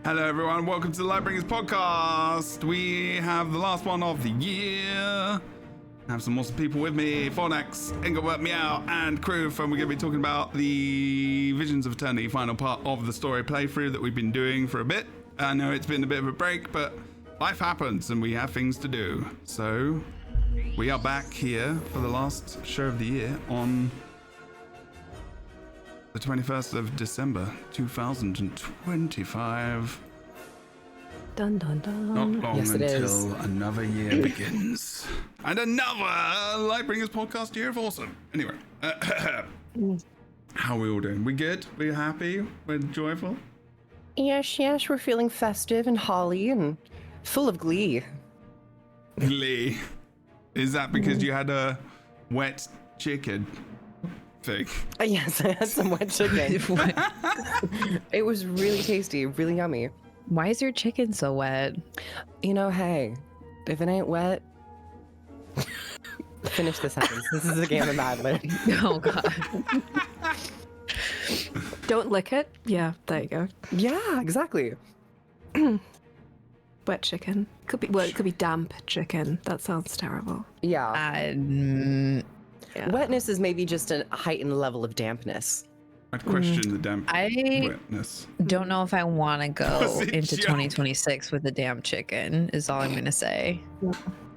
Hello everyone, welcome to the Lightbringers podcast. We have the last one of the year. I have some awesome people with me, Fornax, Engelbert, Meow, and Kroof, and we're going to be talking about the Visions of Eternity final part of the story playthrough that we've been doing for a bit. I know it's been a bit of a break, but life happens and we have things to do. So we are back here for the last show of the year on the 21st of December, 2025. Dun dun dun. Not long Yes, it is. until another year begins. And another Lightbringers podcast year of awesome. Anyway, how are we all doing? We good? We're happy? We're joyful? Yes, we're feeling festive and holly and full of glee. Glee. Is that because you had a wet chicken thing? Yes, I had some wet chicken. It was really tasty, really yummy. Why is your chicken so wet? You know, hey, if it ain't wet, finish the sentence. This is a game of Mad Lib. Oh god. Don't lick it. Yeah, there you go. Yeah, exactly. Wet chicken. Could be it could be damp chicken. That sounds terrible. Yeah. Yeah. Wetness is maybe just a heightened level of dampness. I'd question the damp I wetness. don't know if I want to go Was it into junk? 2026 with a damp chicken. Is all I'm gonna say.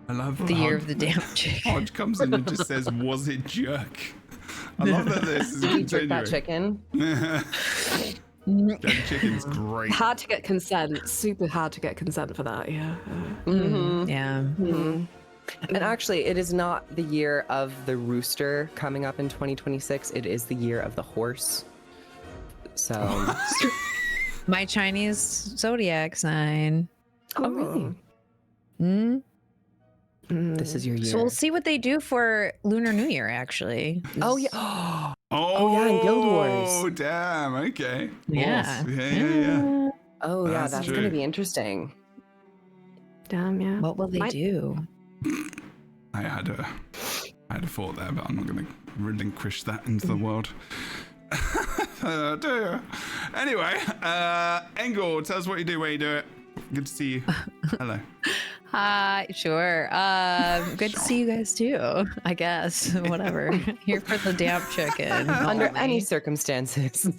I love The year how of the damp chicken. Hodge comes in and just says, "Was it jerk?" I love that this is Did you jerk that continuing. chicken? Damn chicken's great. Hard to get consent. Super hard to get consent for that. Yeah. Mm-hmm. Yeah. Mm-hmm. And actually, it is not the year of the rooster coming up in 2026. It is the year of the horse. So, My Chinese zodiac sign. oh really? Mm? This is your year. So we'll see what they do for Lunar New Year. Actually. Oh yeah. Oh, yeah, in Guild Wars. Oh, damn. Okay. Yeah. Cool. Yeah. Oh yeah, That's that's true. gonna be interesting. Damn. Yeah. What will they do? I had a thought there, but I'm not going to relinquish that into the world. Anyway, Engel, tell us what you do, where you do it. Good to see you. Hello. Hi, sure. Good to see you guys too. I guess whatever. Here for the damp chicken. Under only. any circumstances.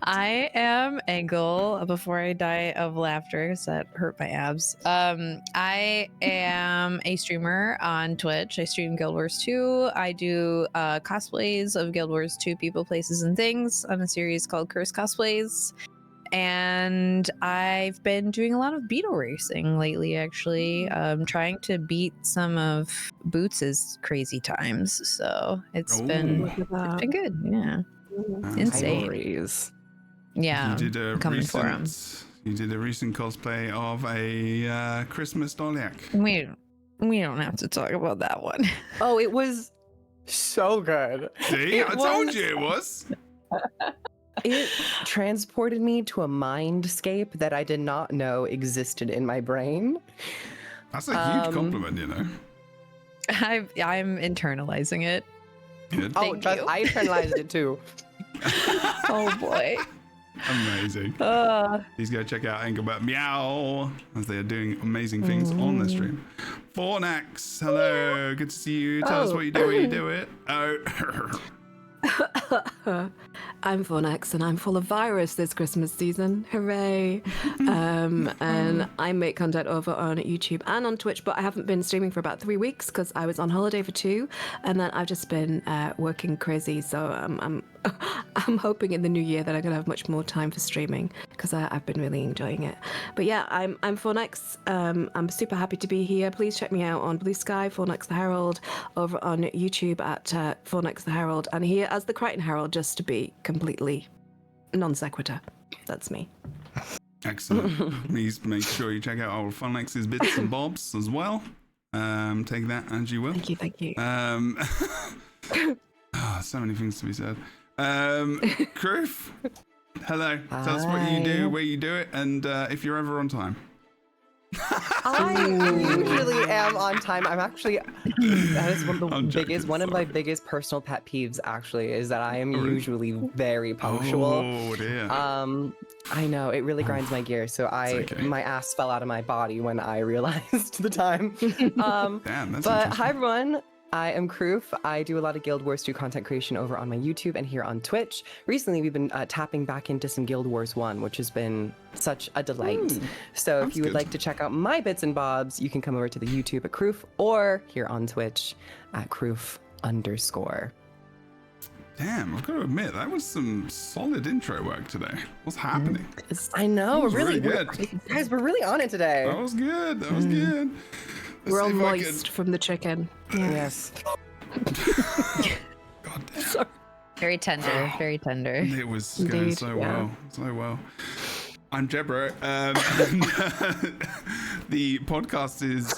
I am Engel. Before I die of laughter, because that hurt my abs. I am a streamer on Twitch. I stream Guild Wars 2. I do cosplays of Guild Wars 2 people, places, and things on a series called Curse Cosplays. And I've been doing a lot of beetle racing lately, actually. Trying to beat some of Boots' crazy times. So it's been good. Yeah. Insane. Memories. Yeah. You did a coming for 'em. recent cosplay of a Christmas Doliac. We don't have to talk about that one. Oh, it was so good. See, It I told was- you it was. It transported me to a mindscape that I did not know existed in my brain. That's a huge compliment, you know. I'm internalizing it. Good. Thank Oh, you. I internalized it too. Oh boy. Amazing. Please go check out Engelbert Meow as they are doing amazing things on the stream. Fornax, hello, good to see you. Tell us what you do, where you do it. Oh, I'm Fornax and I'm full of virus this Christmas season. Hooray! And I make content over on YouTube and on Twitch, but I haven't been streaming for about 3 weeks because I was on holiday for 2, and then I've just been working crazy. So I'm hoping in the new year that I'm gonna have much more time for streaming because I've been really enjoying it. But yeah, I'm Fornax. I'm super happy to be here. Please check me out on Blue Sky, Fornax the Herald, over on YouTube at Fornax the Herald, and here as the Crichton Herald, just to be completely non sequitur. That's me. excellent. Please make sure you check out our Fornax's bits and bobs as well. Take that as you will. Thank you. So many things to be said. Kroof, hello. Tell us what you do, where you do it, and if you're ever on time. I usually am am on time. I'm actually, that is one of I'm the joking, biggest, one of my sorry. biggest personal pet peeves actually is that I am usually very punctual. Oh dear. I know, it really grinds my gears. So okay. my ass fell out of my body when I realized the time. Damn, that's But interesting. hi everyone. I am Kroof. I do a lot of Guild Wars 2 content creation over on my YouTube and here on Twitch. Recently, we've been tapping back into some Guild Wars 1, which has been such a delight. So if that's you would good. like to check out my bits and bobs, you can come over to the YouTube at Kroof or here on Twitch at Kroof_. Damn, I've got to admit, that was some solid intro work today. What's happening? I know, was we're really good. guys, we're really on it today. That was good. That was good. Let's We're all see if I moist from the chicken. Yes. God damn. Very tender, very tender. It was going Indeed, so yeah. well. So well. I'm Jebro. The podcast is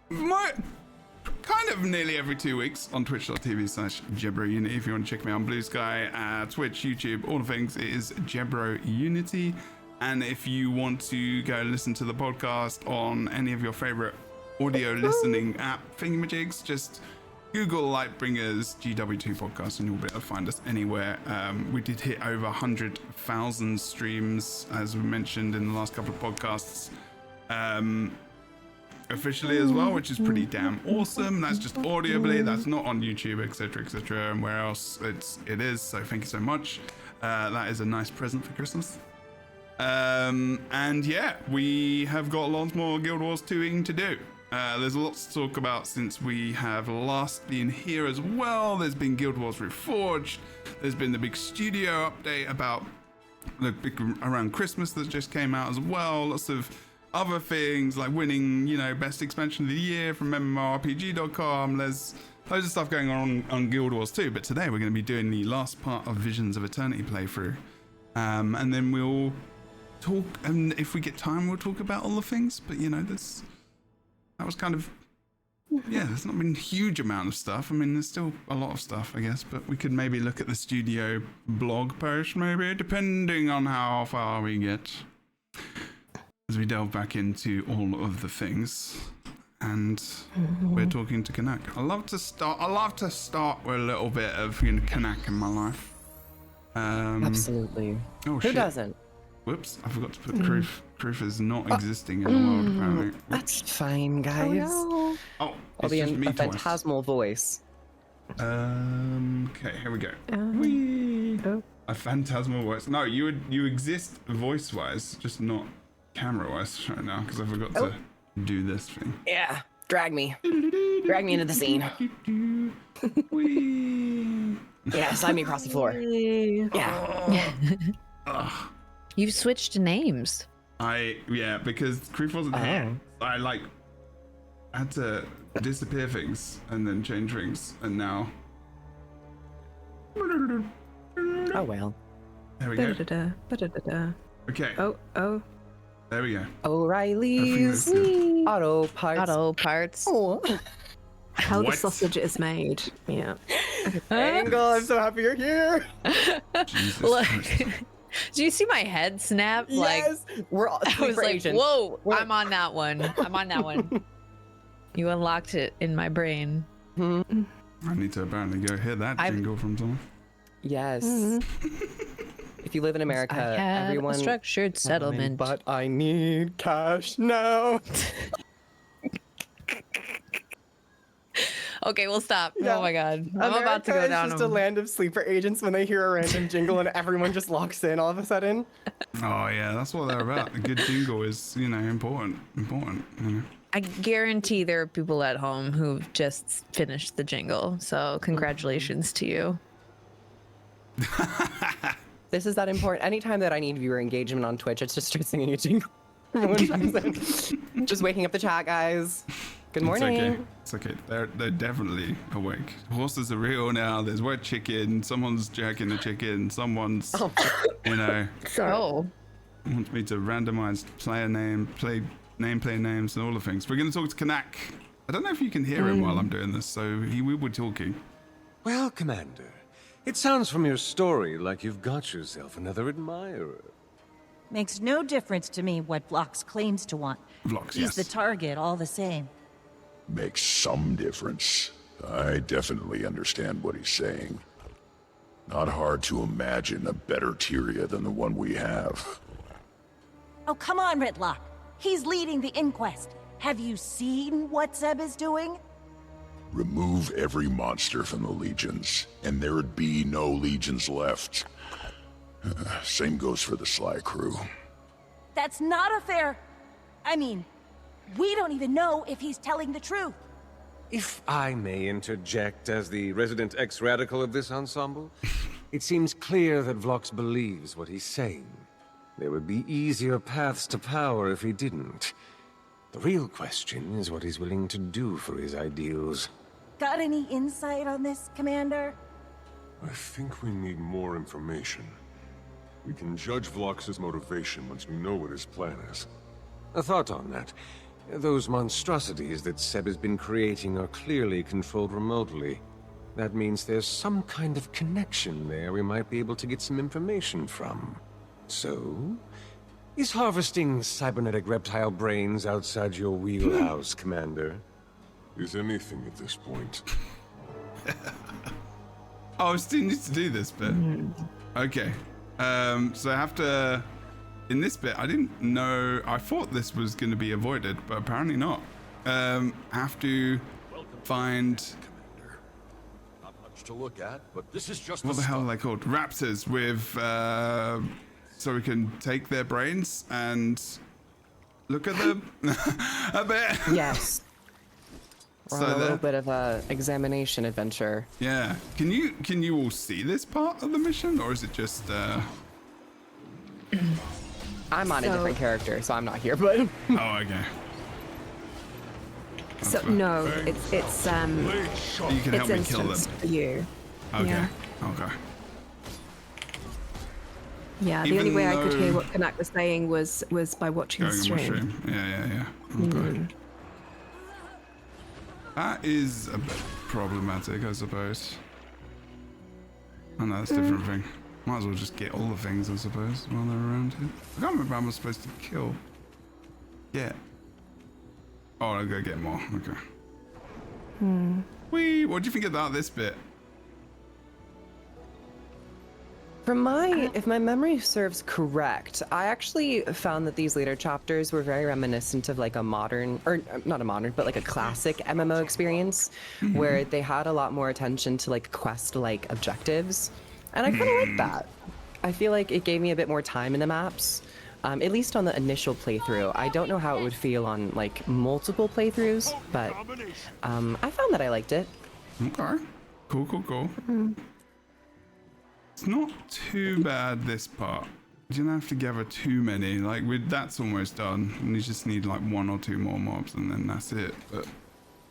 kind of nearly every 2 weeks on twitch.tv/JebroUnity. If you want to check me out on Blue Sky, Twitch, YouTube, all the things, it is Jebro Unity. And if you want to go listen to the podcast on any of your favorite audio listening app thingamajigs, just Google Lightbringers GW2 podcast and you'll be able to find us anywhere. We did hit over 100,000 streams, as we mentioned in the last couple of podcasts, officially as well, which is pretty damn awesome. That's just audibly, that's not on YouTube, etc., and where else it is. So thank you so much. That is a nice present for Christmas. And yeah, we have got lots more Guild Wars 2ing to do. There's lots to talk about since we have last been here as well. There's been Guild Wars Reforged. There's been the big studio update about the big around Christmas that just came out as well. Lots of other things like winning, best expansion of the year from MMORPG.com. There's loads of stuff going on Guild Wars 2. But today we're going to be doing the last part of Visions of Eternity playthrough. And then we'll talk, and if we get time, we'll talk about all the things. But that was kind of, there's not been a huge amount of stuff. I mean, there's still a lot of stuff, I guess, but we could maybe look at the studio blog post, maybe, depending on how far we get as we delve back into all of the things. And we're talking to Kanak. I love to start with a little bit of Kanak in my life. Absolutely. Oh, Who shit. doesn't? Whoops, I forgot to put Kroof. Kroof is not existing in the world, apparently. That's fine, guys. Oh, I'll it's be just in me a twice. phantasmal voice. Okay, here we go. Whee! A phantasmal voice. No, you exist voice-wise, just not camera-wise right now, because I forgot to do this thing. Yeah, drag me. Drag me into the scene. Whee! Yeah, slide me across the floor. Yeah. Ugh. You've switched names. Because Kroof wasn't here. I had to disappear things and then change things, and now. Oh well. There we go. Ba-da-da-da, ba-da-da-da. Okay, Oh. there we go. O'Reilly's Everything Auto Parts. Auto parts. Oh. How What? the sausage is made. Yeah. Angle, I'm so happy you're here. Jesus Look, Christ. do you see my head snap? Yes, we're all I was sleeper like, agents. whoa, We're- I'm on that one. You unlocked it in my brain. I need to apparently go hear that I've- jingle from someone. Yes. If you live in America, I had everyone. a structured settlement. But I need cash now. Okay, we'll stop. Yeah. Oh my god. I'm about to go America down. is just a land of sleeper agents when they hear a random jingle and everyone just locks in all of a sudden. Oh yeah, that's what they're about. A good jingle is, important. I guarantee there are people at home who've just finished the jingle. So congratulations to you. This is that important. Anytime that I need viewer engagement on Twitch, it's just start singing a jingle. Everyone comes in. Just waking up the chat, guys. Good morning. It's okay. They're definitely awake. Horses are real now. There's wet chicken. Someone's jacking a chicken. Someone's, Oh. Oh. wants me to randomize player names, and all the things. We're going to talk to Kanak. I don't know if you can hear him while I'm doing this, so we were talking. Well, Commander, it sounds from your story like you've got yourself another admirer. Makes no difference to me what Vlox claims to want. Vlogs, He's yes. the target all the same. Makes some difference. I definitely understand what he's saying. Not hard to imagine a better Tyria than the one we have. Oh, come on, Ritlock. He's leading the inquest. Have you seen what Zeb is doing? Remove every monster from the legions, and there'd be no legions left. Same goes for the Sly crew. That's not a fair... I mean, we don't even know if he's telling the truth. If I may interject as the resident ex-radical of this ensemble, it seems clear that Vlox believes what he's saying. There would be easier paths to power if he didn't. The real question is what he's willing to do for his ideals. Got any insight on this, Commander? I think we need more information. We can judge Vlox's motivation once we know what his plan is. A thought on that. Those monstrosities that Seb has been creating are clearly controlled remotely. That means there's some kind of connection there we might be able to get some information from. So, is harvesting cybernetic reptile brains outside your wheelhouse, Commander? Is anything at this point. Oh, I still need to do this bit. Okay. So I have to... In this bit, I didn't know... I thought this was going to be avoided, but apparently not. I have to find... Not much to look at, but this is just What the hell are they called? Raptors with... so we can take their brains and look at them a bit. Yes. We're on a little bit of a examination adventure. Yeah. Can you all see this part of the mission, or is it just... I'm on a different character, so I'm not here, but... Oh, okay. So no, it's You can help me kill them. instance for you. Okay. Yeah. Okay. Yeah, the Even only way I could hear though- what Kanak was saying was by watching the Going on my stream. stream. Yeah. Okay. That is a bit problematic, I suppose. Oh no, that's a different thing. Might as well just get all the things, I suppose, while they're around here. I can't remember how I'm supposed to kill. Yeah. Oh, I'll go get more. Okay. Whee! What do you think about this bit? If my memory serves correct, I actually found that these later chapters were very reminiscent of like a modern, or not a modern, but like a classic MMO experience, where they had a lot more attention to like quest-like objectives, and I kind of like that. I feel like it gave me a bit more time in the maps, at least on the initial playthrough. I don't know how it would feel on like multiple playthroughs, but I found that I liked it. Okay. Cool. It's not too bad, this part. You don't have to gather too many. Like, that's almost done. And you just need like 1 or 2 more mobs and then that's it. But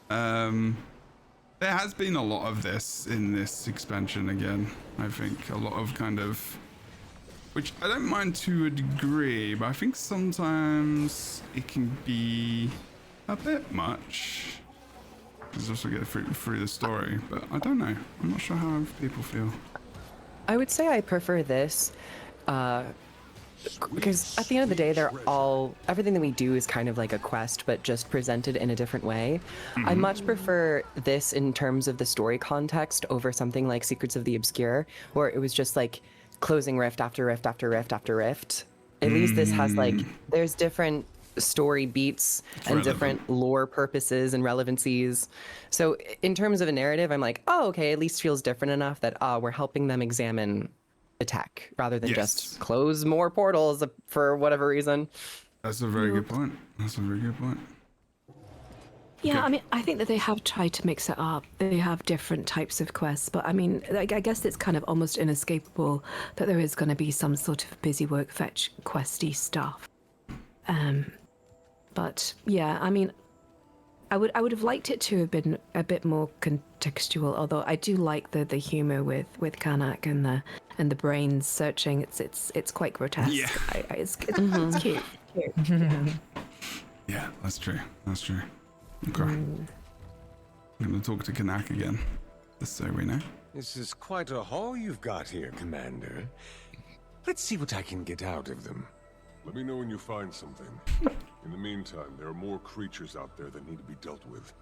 there has been a lot of this in this expansion again. I think a lot of kind of... Which I don't mind to a degree, but I think sometimes it can be a bit much. Just also get through the story, but I don't know. I'm not sure how other people feel. I would say I prefer this, because at the end of the day, everything that we do is kind of like a quest, but just presented in a different way. I much prefer this in terms of the story context over something like Secrets of the Obscure, where it was just like closing rift after rift after rift after rift. At least this has like, there's different story beats and different lore purposes and relevancies. So in terms of a narrative, I'm like, oh, okay, at least feels different enough that we're helping them examine the tech rather than just close more portals for whatever reason. That's a very good point. Yeah, Okay. I mean, I think that they have tried to mix it up. They have different types of quests, but I mean, like, I guess it's kind of almost inescapable that there is going to be some sort of busy work fetch questy stuff. But yeah, I mean, I would have liked it to have been a bit more contextual. Although I do like the humor with Kanak and the brains searching. It's quite grotesque. Yeah. It's cute. Yeah, that's true. Okay. I'm gonna talk to Kanak again, just so we know. This is quite a haul you've got here, Commander. Let's see what I can get out of them. Let me know when you find something. In the meantime, there are more creatures out there that need to be dealt with.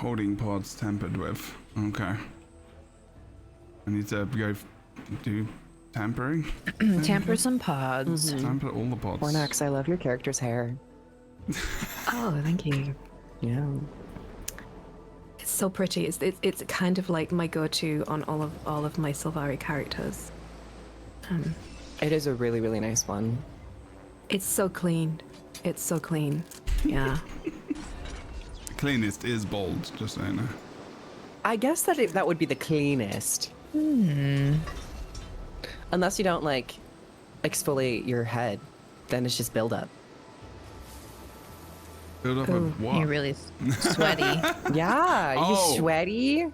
Holding pods tampered with. Okay. I need to go do tampering. Tamper some pods. Tamper all the pods. Fornax, I love your character's hair. Oh, thank you. Yeah. It's so pretty. It's kind of like my go-to on all of my Sylvari characters. It is a really, really nice one. It's so clean. It's so clean. Yeah. The cleanest is bald, just so you know. I guess that would be the cleanest. Unless you don't like exfoliate your head, then it's just buildup. Build up of what? You're really sweaty. Yeah, Oh. you sweaty.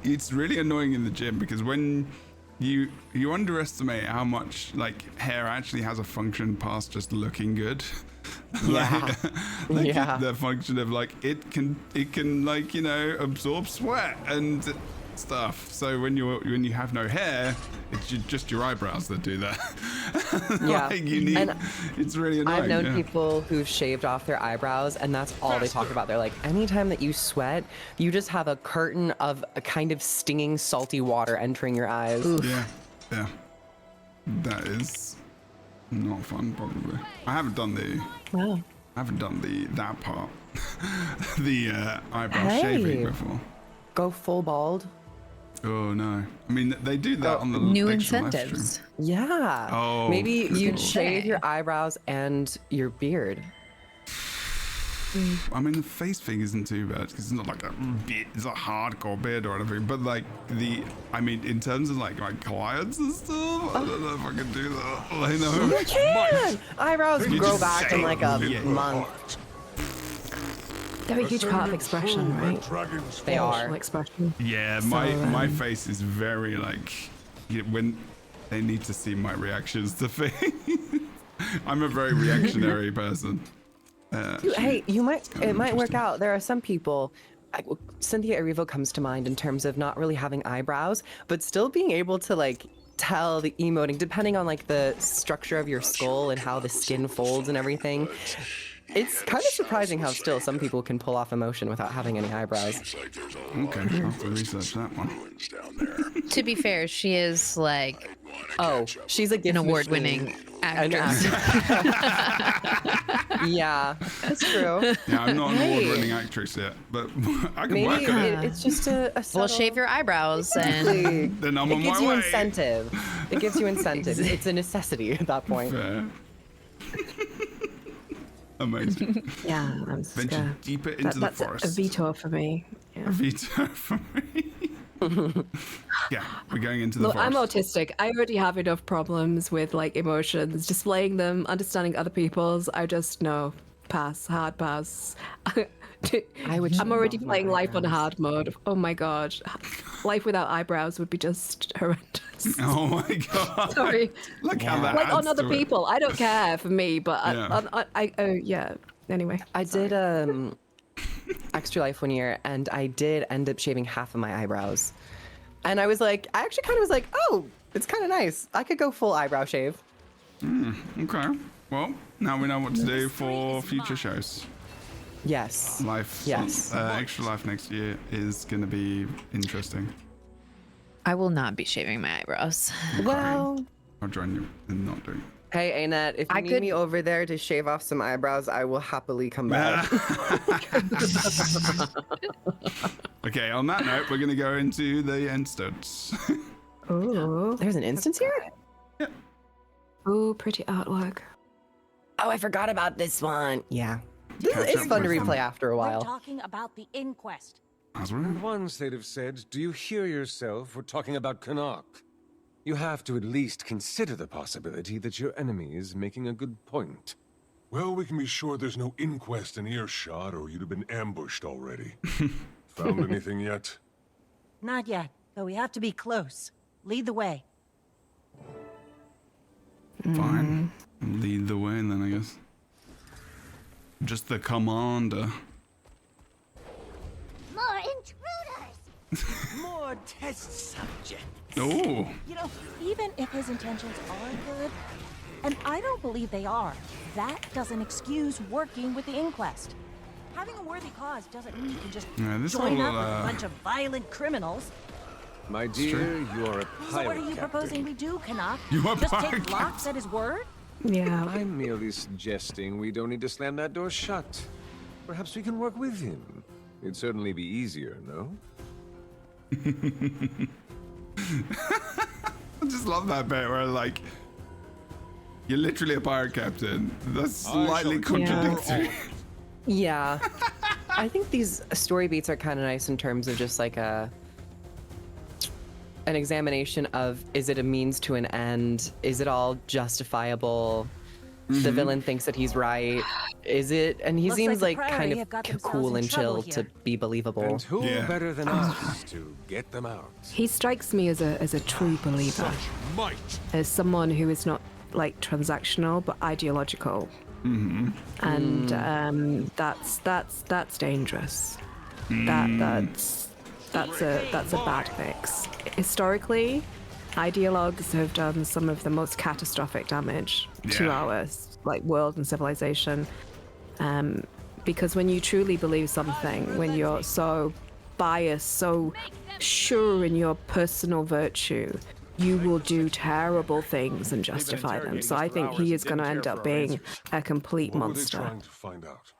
It's really annoying in the gym because when you underestimate how much like hair actually has a function past just looking good. Yeah. Like Yeah. the function of like it can like, you know, absorb sweat and stuff. So when you have no hair, it's just your eyebrows that do that. Yeah. Like you need, And it's really annoying. I've known yeah. people who've shaved off their eyebrows, and that's all they talk about. They're like, anytime that you sweat, you just have a curtain of a kind of stinging, salty water entering your eyes. Yeah, yeah. That is not fun, probably. I haven't done Wow. that part. The eyebrow Hey. shaving before. Go full bald. Oh no. I mean, they do that on the New actual live stream. incentives. Yeah. Oh, Maybe that's you'd cool. shave your eyebrows and your beard. I mean, the face thing isn't too bad because it's not like it's a hardcore beard or anything. But like I mean, in terms of like my clients and stuff, I don't know if I can do that. I know. You can! Eyebrows You grow just back in like a Yeah. month. They're a huge part of expression, right? They Facial are. expression. Yeah, my face is very like when they need to see my reactions to things. I'm a very reactionary person. Hey, it might work out. There are some people, Cynthia Erivo comes to mind in terms of not really having eyebrows, but still being able to like tell the emoting, depending on like the structure of your skull and how the skin folds and everything. It's kind of surprising how still some people can pull off emotion without having any eyebrows. Okay, I'll have to research that one. To be fair, she is like Oh, she's a an gift award-winning machine. actress. Yeah, that's true. Yeah, I'm not an Hey. award-winning actress yet, but I can Maybe work on it. it's just a Well, subtle... shave your eyebrows and Then I'm It on gives my you way. incentive. It gives you incentive. It's a necessity at that point. Fair. Amazing. Yeah, I'm just Venture deeper into the that's forest. a veto for me. Yeah. Veto for me. Yeah, we're going into the Look, forest. I'm autistic. I already have enough problems with like emotions, displaying them, understanding other people's. I just no pass, hard pass. I'm already playing life on hard mode. Oh my god, life without eyebrows would be just horrendous. Oh my god. Sorry, Look how that like on adds other to it. people. I don't care for me, but Yeah. yeah. Anyway, I did Extra Life one year, and I did end up shaving half of my eyebrows. And I was like, I actually kind of was like, oh, it's kind of nice. I could go full eyebrow shave. Okay. Well, now we know what to do for future shows. Yes. Life. Yes. Extra Life next year is going to be interesting. I will not be shaving my eyebrows. Well, I'll join you in not doing it. hey, Annette, if you I need could- me over there to shave off some eyebrows, I will happily come back. Okay, on that note, we're going to go into the instance. ooh, There's an instance here? ooh, pretty artwork. Oh, I forgot about this one. Yeah. This Catch is up fun to with replay them. after a We're while. talking about the inquest. As well. Once they'd have said, do you hear yourself? We're talking about Canuck. You have to at least consider the possibility that your enemy is making a good point. Well, we can be sure there's no inquest in earshot, or you'd have been ambushed already. Found anything yet? Not yet, though we have to be close. Lead the way. Fine. Lead the way then, I guess. Just the commander. More intruders! More test subjects. Oh. You know, even if his intentions are good, and I don't believe they are, that doesn't excuse working with the inquest. Having a worthy cause doesn't mean you can just Yeah, this join whole, up with a bunch of violent criminals. My dear, you are a pilot, So what are you Captain. proposing we do, Canuck? You are Just pilot, take Locks at his word? Yeah. I'm merely suggesting we don't need to slam that door shut. Perhaps we can work with him. It'd certainly be easier, no? I just love that bit where, like, you're literally a pirate captain. That's slightly contradictory. Yeah. I think these story beats are kind of nice in terms of just like an examination of, is it a means to an end? Is it all justifiable? The villain thinks that he's right. Is it? And he Looks seems like like the kind Priory of have got themselves cool in and trouble chill to here. be believable. And who Yeah. better than us to get them out? He strikes me as a true believer, Might. as someone who is not like transactional but ideological. And that's dangerous. That's a bad mix. Historically, ideologues have done some of the most catastrophic damage to Yeah. our like world and civilization. Because when you truly believe something, when you're so biased, so sure in your personal virtue, you will do terrible things and justify them. So I think he is going to end up being a complete What were they monster. trying to find out?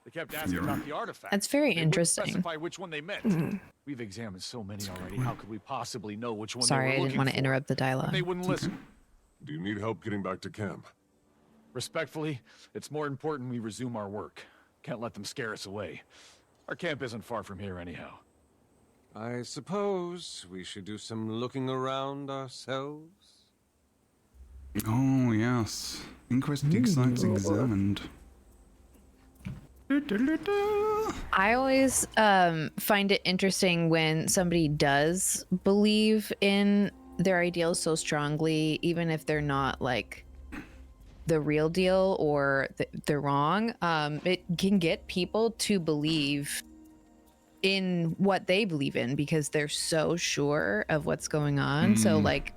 They kept asking about the artifact. That's very They wouldn't interesting. specify which one they meant. We've examined so many already. How could we possibly know which one Sorry, they I were didn't want to looking for? interrupt the dialogue. They wouldn't listen. Do you need help getting back to camp? Respectfully, it's more important we resume our work. Can't let them scare us away. Our camp isn't far from here anyhow. I suppose we should do some looking around ourselves. Oh, yes. Inquest dig sites examined. I always find it interesting when somebody does believe in their ideals so strongly, even if they're not like the real deal or they're wrong. It can get people to believe in what they believe in because they're so sure of what's going on. So like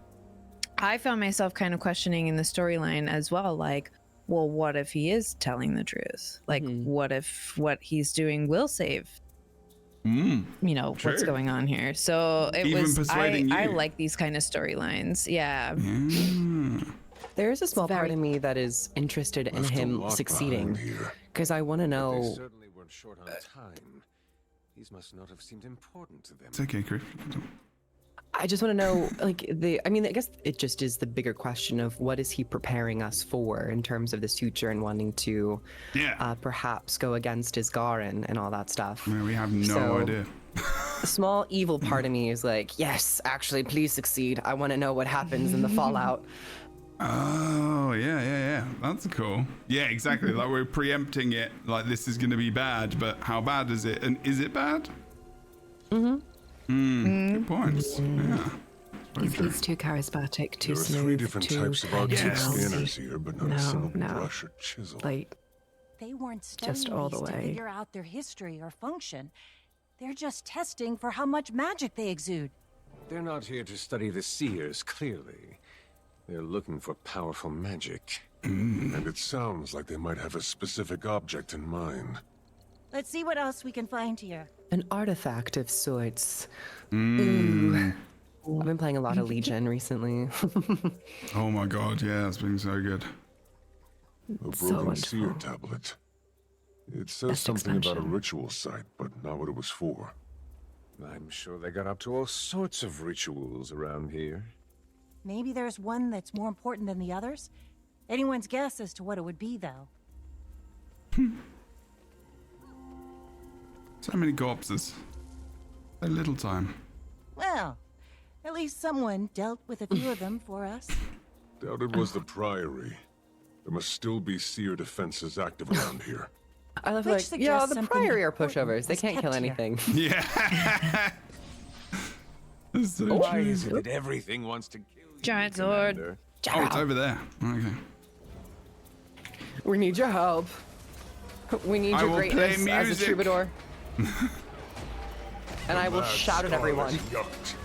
I found myself kind of questioning in the storyline as well, like, well, what if he is telling the truth? Like, what if what he's doing will save, you know, what's Sure. going on here? So it Even was, persuading I you. like these kind of storylines. Yeah. There is a small part very- of me that is interested in Left a him lot succeeding, behind here. because I want to They know. certainly weren't short on time. These must not have seemed important to them. It's okay, Chris. I just want to know, like, I mean, I guess it just is the bigger question of what is he preparing us for in terms of this future and wanting to Yeah. perhaps go against his Garen and all that stuff. Yeah, we have no So- idea. A small evil part of me is like, yes, actually, please succeed. I want to know what happens in the fallout. Oh, yeah. That's cool. Yeah, exactly. Like we're preempting it. Like this is going to be bad, but how bad is it? And is it bad? Good points. Yeah. He's too charismatic, too There are smooth, 3 different too types of object Yes. scanners here, but not a single No. brush or chisel. like They weren't studying Just all the these to way. figure out their history or function. They're just testing for how much magic they exude. They're not here to study the seers, clearly. They're looking for powerful magic. And it sounds like they might have a specific object in mind. Let's see what else we can find here. An artifact of sorts. Ooh. I've been playing a lot of Legion recently. Oh my god, yeah, it's been so good. A So broken wonderful. seer tablet. It says Best something about a expansion. ritual site, but not what it was for. I'm sure they got up to all sorts of rituals around here. Maybe there's one that's more important than the others? Anyone's guess as to what it would be, though. So many corpses. So little time. Well, at least someone dealt with a few of them for us. Doubt it was the Priory. There must still be seer defenses active around here. I love Which like, yeah, suggests the something Priory are important pushovers. They was can't kill kept here. anything. Yeah. That's so Why true. is it that everything wants to kill you, Giant sword. Commander? Oh, it's over there. Okay. We need your help. We need I your will play greatness as a music. troubadour. And I will Mad shout at Scarlet everyone. Yoked.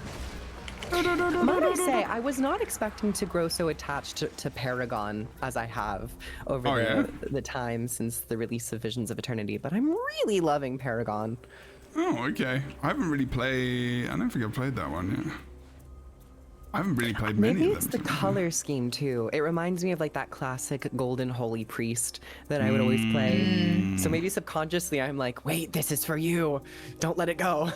Might I say, I was not expecting to grow so attached to Paragon as I have over the time since the release of Visions of Eternity, but I'm really loving Paragon. Oh, okay. I haven't really played... I don't think I've played that one yet. I haven't really played many Maybe of it's them. the color scheme too. It reminds me of like that classic Golden Holy Priest that I would always play. So maybe subconsciously I'm like, wait, this is for you. Don't let it go.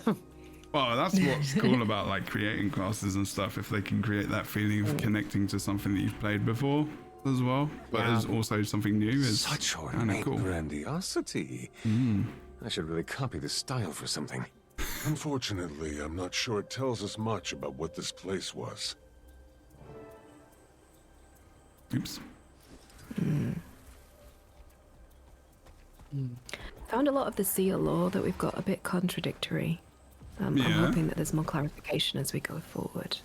Well, that's what's cool about like creating classes and stuff. If they can create that feeling of connecting to something that you've played before as well, but there's also something new. Is Such kind of ornate cool. grandiosity. I should really copy this style for something. Unfortunately, I'm not sure it tells us much about what this place was. Oops. Found a lot of the Seer lore that we've got a bit contradictory. I'm hoping that there's more clarification as we go forward.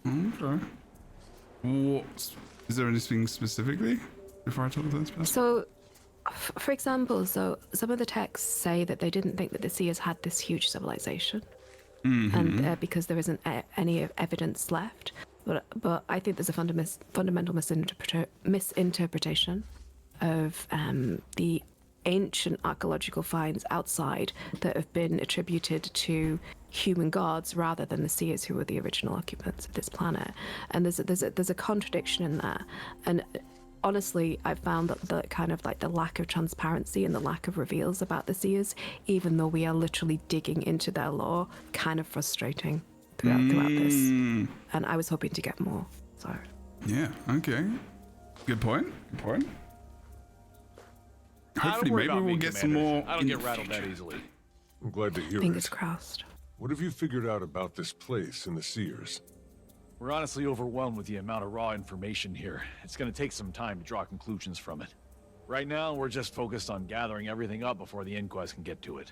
Okay. What is there anything specifically before I talk to this person? So, for example, so some of the texts say that they didn't think that the Seers had this huge civilization, and because there isn't any evidence left. But I think there's a fundamental misinterpretation of the ancient archaeological finds outside that have been attributed to human gods rather than the Seers, who were the original occupants of this planet. And there's a contradiction in there. And honestly, I've found that the kind of like the lack of transparency and the lack of reveals about the Seers, even though we are literally digging into their lore, kind of frustrating throughout this. And I was hoping to get more. So Yeah. Okay. Good point. Good point. Hopefully, Don't worry maybe about we'll me, get some Commanders. more. I don't in get the rattled that future. easily. I'm glad to hear fingers it. crossed. What have you figured out about this place and the Seers? We're honestly overwhelmed with the amount of raw information here. It's gonna take some time to draw conclusions from it. Right now, we're just focused on gathering everything up before the inquest can get to it.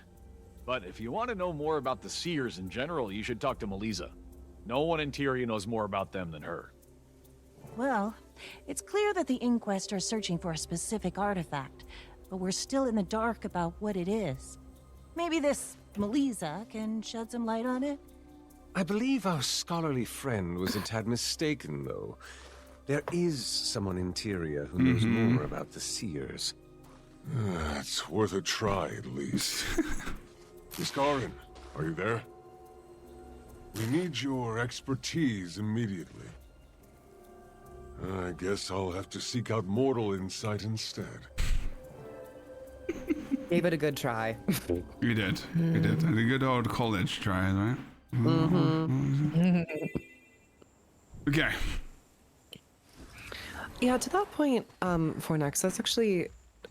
But if you want to know more about the Seers in general, you should talk to Melissa. No one in Tyria knows more about them than her. Well, it's clear that the Inquest are searching for a specific artifact, but we're still in the dark about what it is. Maybe this Melissa can shed some light on it? I believe our scholarly friend was a tad mistaken, though. There is someone in Tyria who knows more about the Seers. It's worth a try, at least. Miss Garin, are you there? We need your expertise immediately. I guess I'll have to seek out mortal insight instead. Gave it a good try. You did. You did. A good old college try, right? Okay. Yeah, to that point, Fornex, that's actually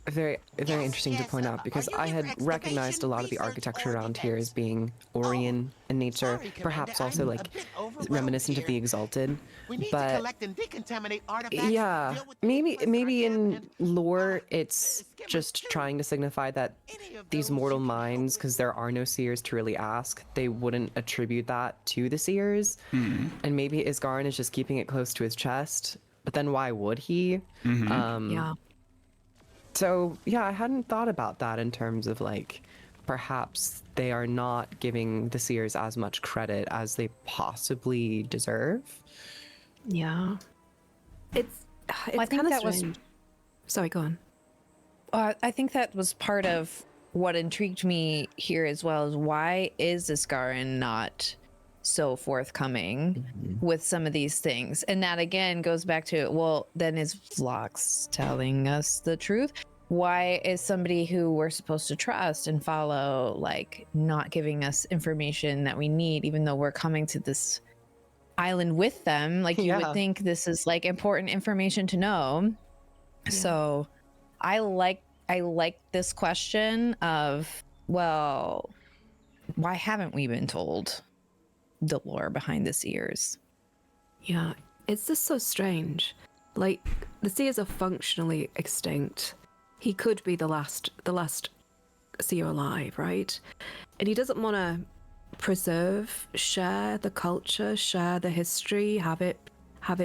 very interesting to point out, because I had recognized a lot of the architecture around here as being Orion in nature, perhaps also like reminiscent of the Exalted. But yeah, maybe in lore it's just trying to signify that these mortal minds, because there are no Seers to really ask, they wouldn't attribute that to the Seers. And maybe Isgarin is just keeping it close to his chest. But then why would he? Yeah. So yeah, I hadn't thought about that in terms of like, perhaps they are not giving the Seers as much credit as they possibly deserve. Yeah. It's I think kind of that was- strange. Sorry, go on. I think that was part of what intrigued me here as well, is why is Isgarin not so forthcoming with some of these things? And that again goes back to, well, then is Vlox telling us the truth? Why is somebody who we're supposed to trust and follow like not giving us information that we need, even though we're coming to this island with them? Like you would think this is like important information to know. So I like this question of, well, why haven't we been told the lore behind the Seers? Yeah, it's just so strange. Like, the Seers are functionally extinct. He could be the last Seer alive, right? And he doesn't want to preserve, share the culture, share the history, have it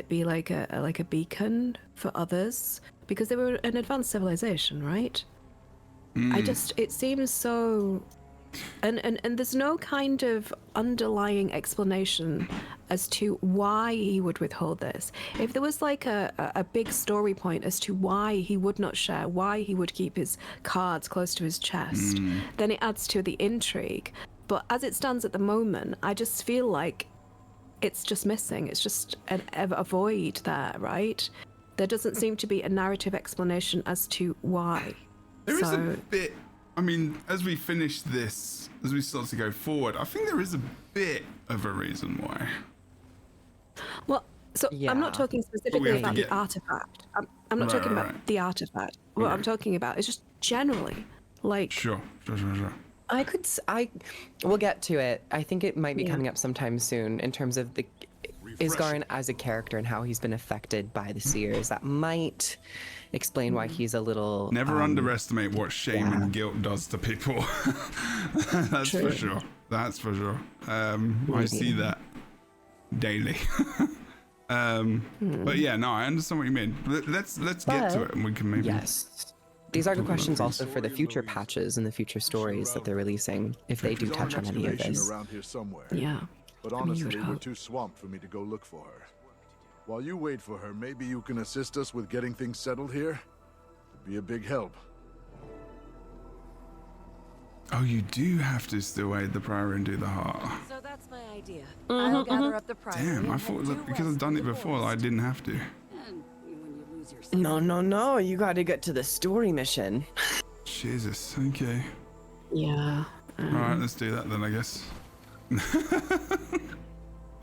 be like a beacon for others, because they were an advanced civilization, right? It seems so And there's no kind of underlying explanation as to why he would withhold this. If there was like a big story point as to why he would not share, why he would keep his cards close to his chest, then it adds to the intrigue. But as it stands at the moment, I just feel like it's just missing. It's just a void there, right? There doesn't seem to be a narrative explanation as to why. There is a bit, I mean, as we finish this, as we start to go forward, I think there is a bit of a reason why. Well, so I'm not talking specifically about the artifact. I'm not talking about the artifact. What I'm talking about is just generally, like... Sure. We'll get to it. I think it might be coming up sometime soon in terms of the Isgarin as a character and how he's been affected by the seers. That might explain why he's a little... Never underestimate what shame and guilt does to people. That's for sure. That's for sure. I see that daily. But yeah, no, I understand what you mean. Let's get to it and we can maybe... Yes. These are good questions also for the future patches and the future stories that they're releasing, if they do touch on any of this. Around here somewhere. Yeah. But honestly, we're too swamped for me to go look for her. While you wait for her, maybe you can assist us with getting things settled here? It'd be a big help. Oh, you do have to still aid the prior and do the heart. So that's my idea. I'll gather up the prior. Damn, I thought that because I've done it before, I didn't have to. No. You gotta get to the story mission. Jesus, okay. Yeah. Alright, let's do that then, I guess.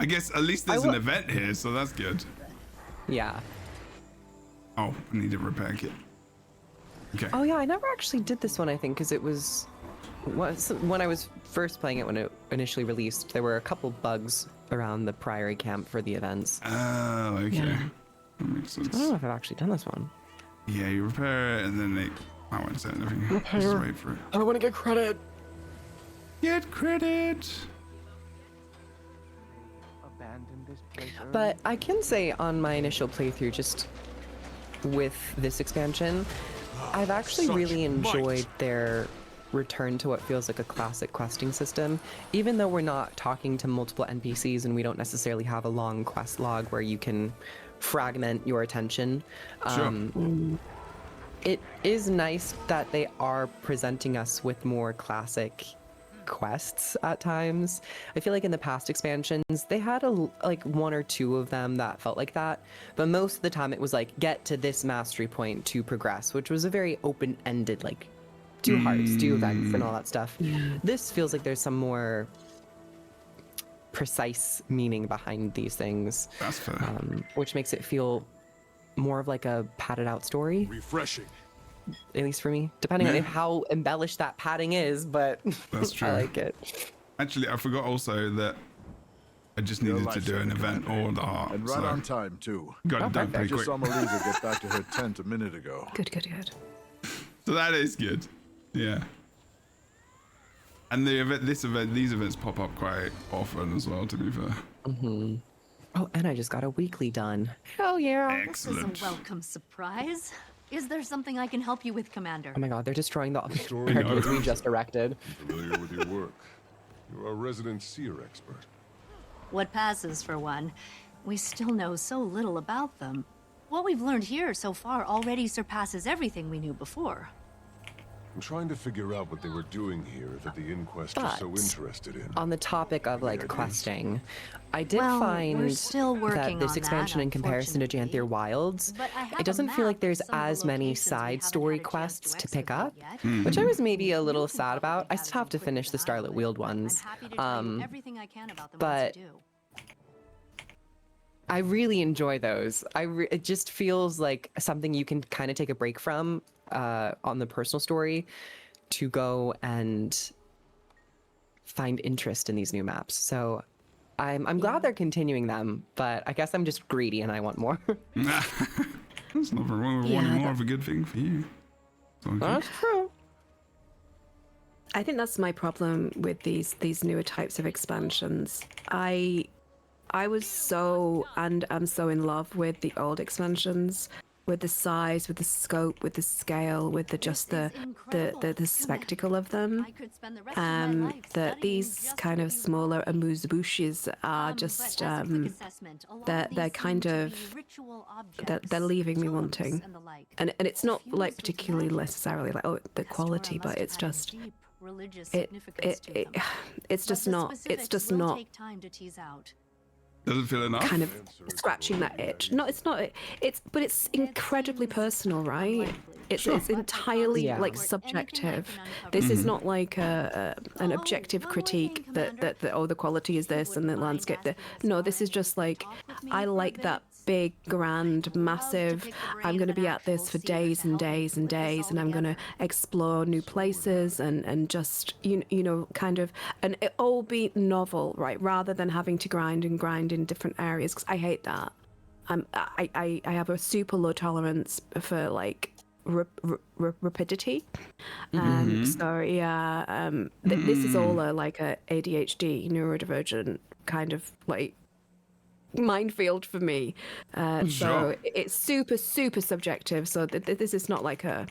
I guess at least there's an event here, so that's good. Yeah. Oh, I need a repair kit. Okay. Oh yeah, I never actually did this one, I think, because it was when I was first playing it when it initially released, there were a couple bugs around the Priory camp for the events. Oh, okay. Yeah. That makes sense. I don't know if I've actually done this one. Yeah, you repair it and then I won't say anything. Just wait for it. I want to get credit. Get credit. But I can say on my initial playthrough, just with this expansion, I've actually really enjoyed their return to what feels like a classic questing system. Even though we're not talking to multiple NPCs and we don't necessarily have a long quest log where you can fragment your attention. It is nice that they are presenting us with more classic quests at times. I feel like in the past expansions they had like one or two of them that felt like that, but most of the time it was like get to this mastery point to progress, which was a very open-ended like do hearts, do events and all that stuff. This feels like there's some more precise meaning behind these things. That's fair. Which makes it feel more of like a padded out story. Refreshing. At least for me, depending on how embellished that padding is, but that's true. I like it. Actually, I forgot also that I just needed to do an event or the heart. And right on time, too. Got it done pretty I just quick. saw Melissa get back to her tent a minute ago. Good. So that is good. Yeah. And these events pop up quite often as well, to be fair. Oh, and I just got a weekly done. Hell yeah. Excellent. This is a welcome surprise. Is there something I can help you with, Commander? Oh my god, they're destroying the barricades we just erected. I'm familiar with your work. You're a resident seer expert. What passes for one? We still know so little about them. What we've learned here so far already surpasses everything we knew before. I'm trying to figure out what they were doing here that the Inquest are so interested in. On the topic of like questing, I did Well, find we're still working that this on expansion that, in comparison to Janthier Wilds, it doesn't feel like there's as many side story quests to pick up, which I was maybe a little sad about. I still have to finish the Starlit Weald ones. But I really enjoy those. It just feels like something you can kind of take a break from on the personal story to go and find interest in these new maps. So I'm glad they're continuing them, but I guess I'm just greedy and I want more. There's nothing wrong with wanting more of a good thing for you. That's true. I think that's my problem with these newer types of expansions. I was so and am so in love with the old expansions. size, with the scope, with the scale, with the spectacle of them. That these kind of smaller amuse-bouches are just they're kind of they're leaving me wanting, and it's not like particularly necessarily like the quality, but it's just it's just not Doesn't feel enough. kind of scratching that itch. No, it's not. But it's incredibly personal, right? It's entirely like subjective. This is not like an objective critique that oh, the quality is this and the landscape that. No, this is just like I like that big, grand, massive. I'm going to be at this for days and days and days, and I'm going to explore new places and just you know kind of and it all be novel, right? Rather than having to grind in different areas, because I hate that. I have a super low tolerance for like rapidity. So yeah, this is all like a ADHD, neurodivergent kind of like minefield for me. So it's super subjective. So this is not like a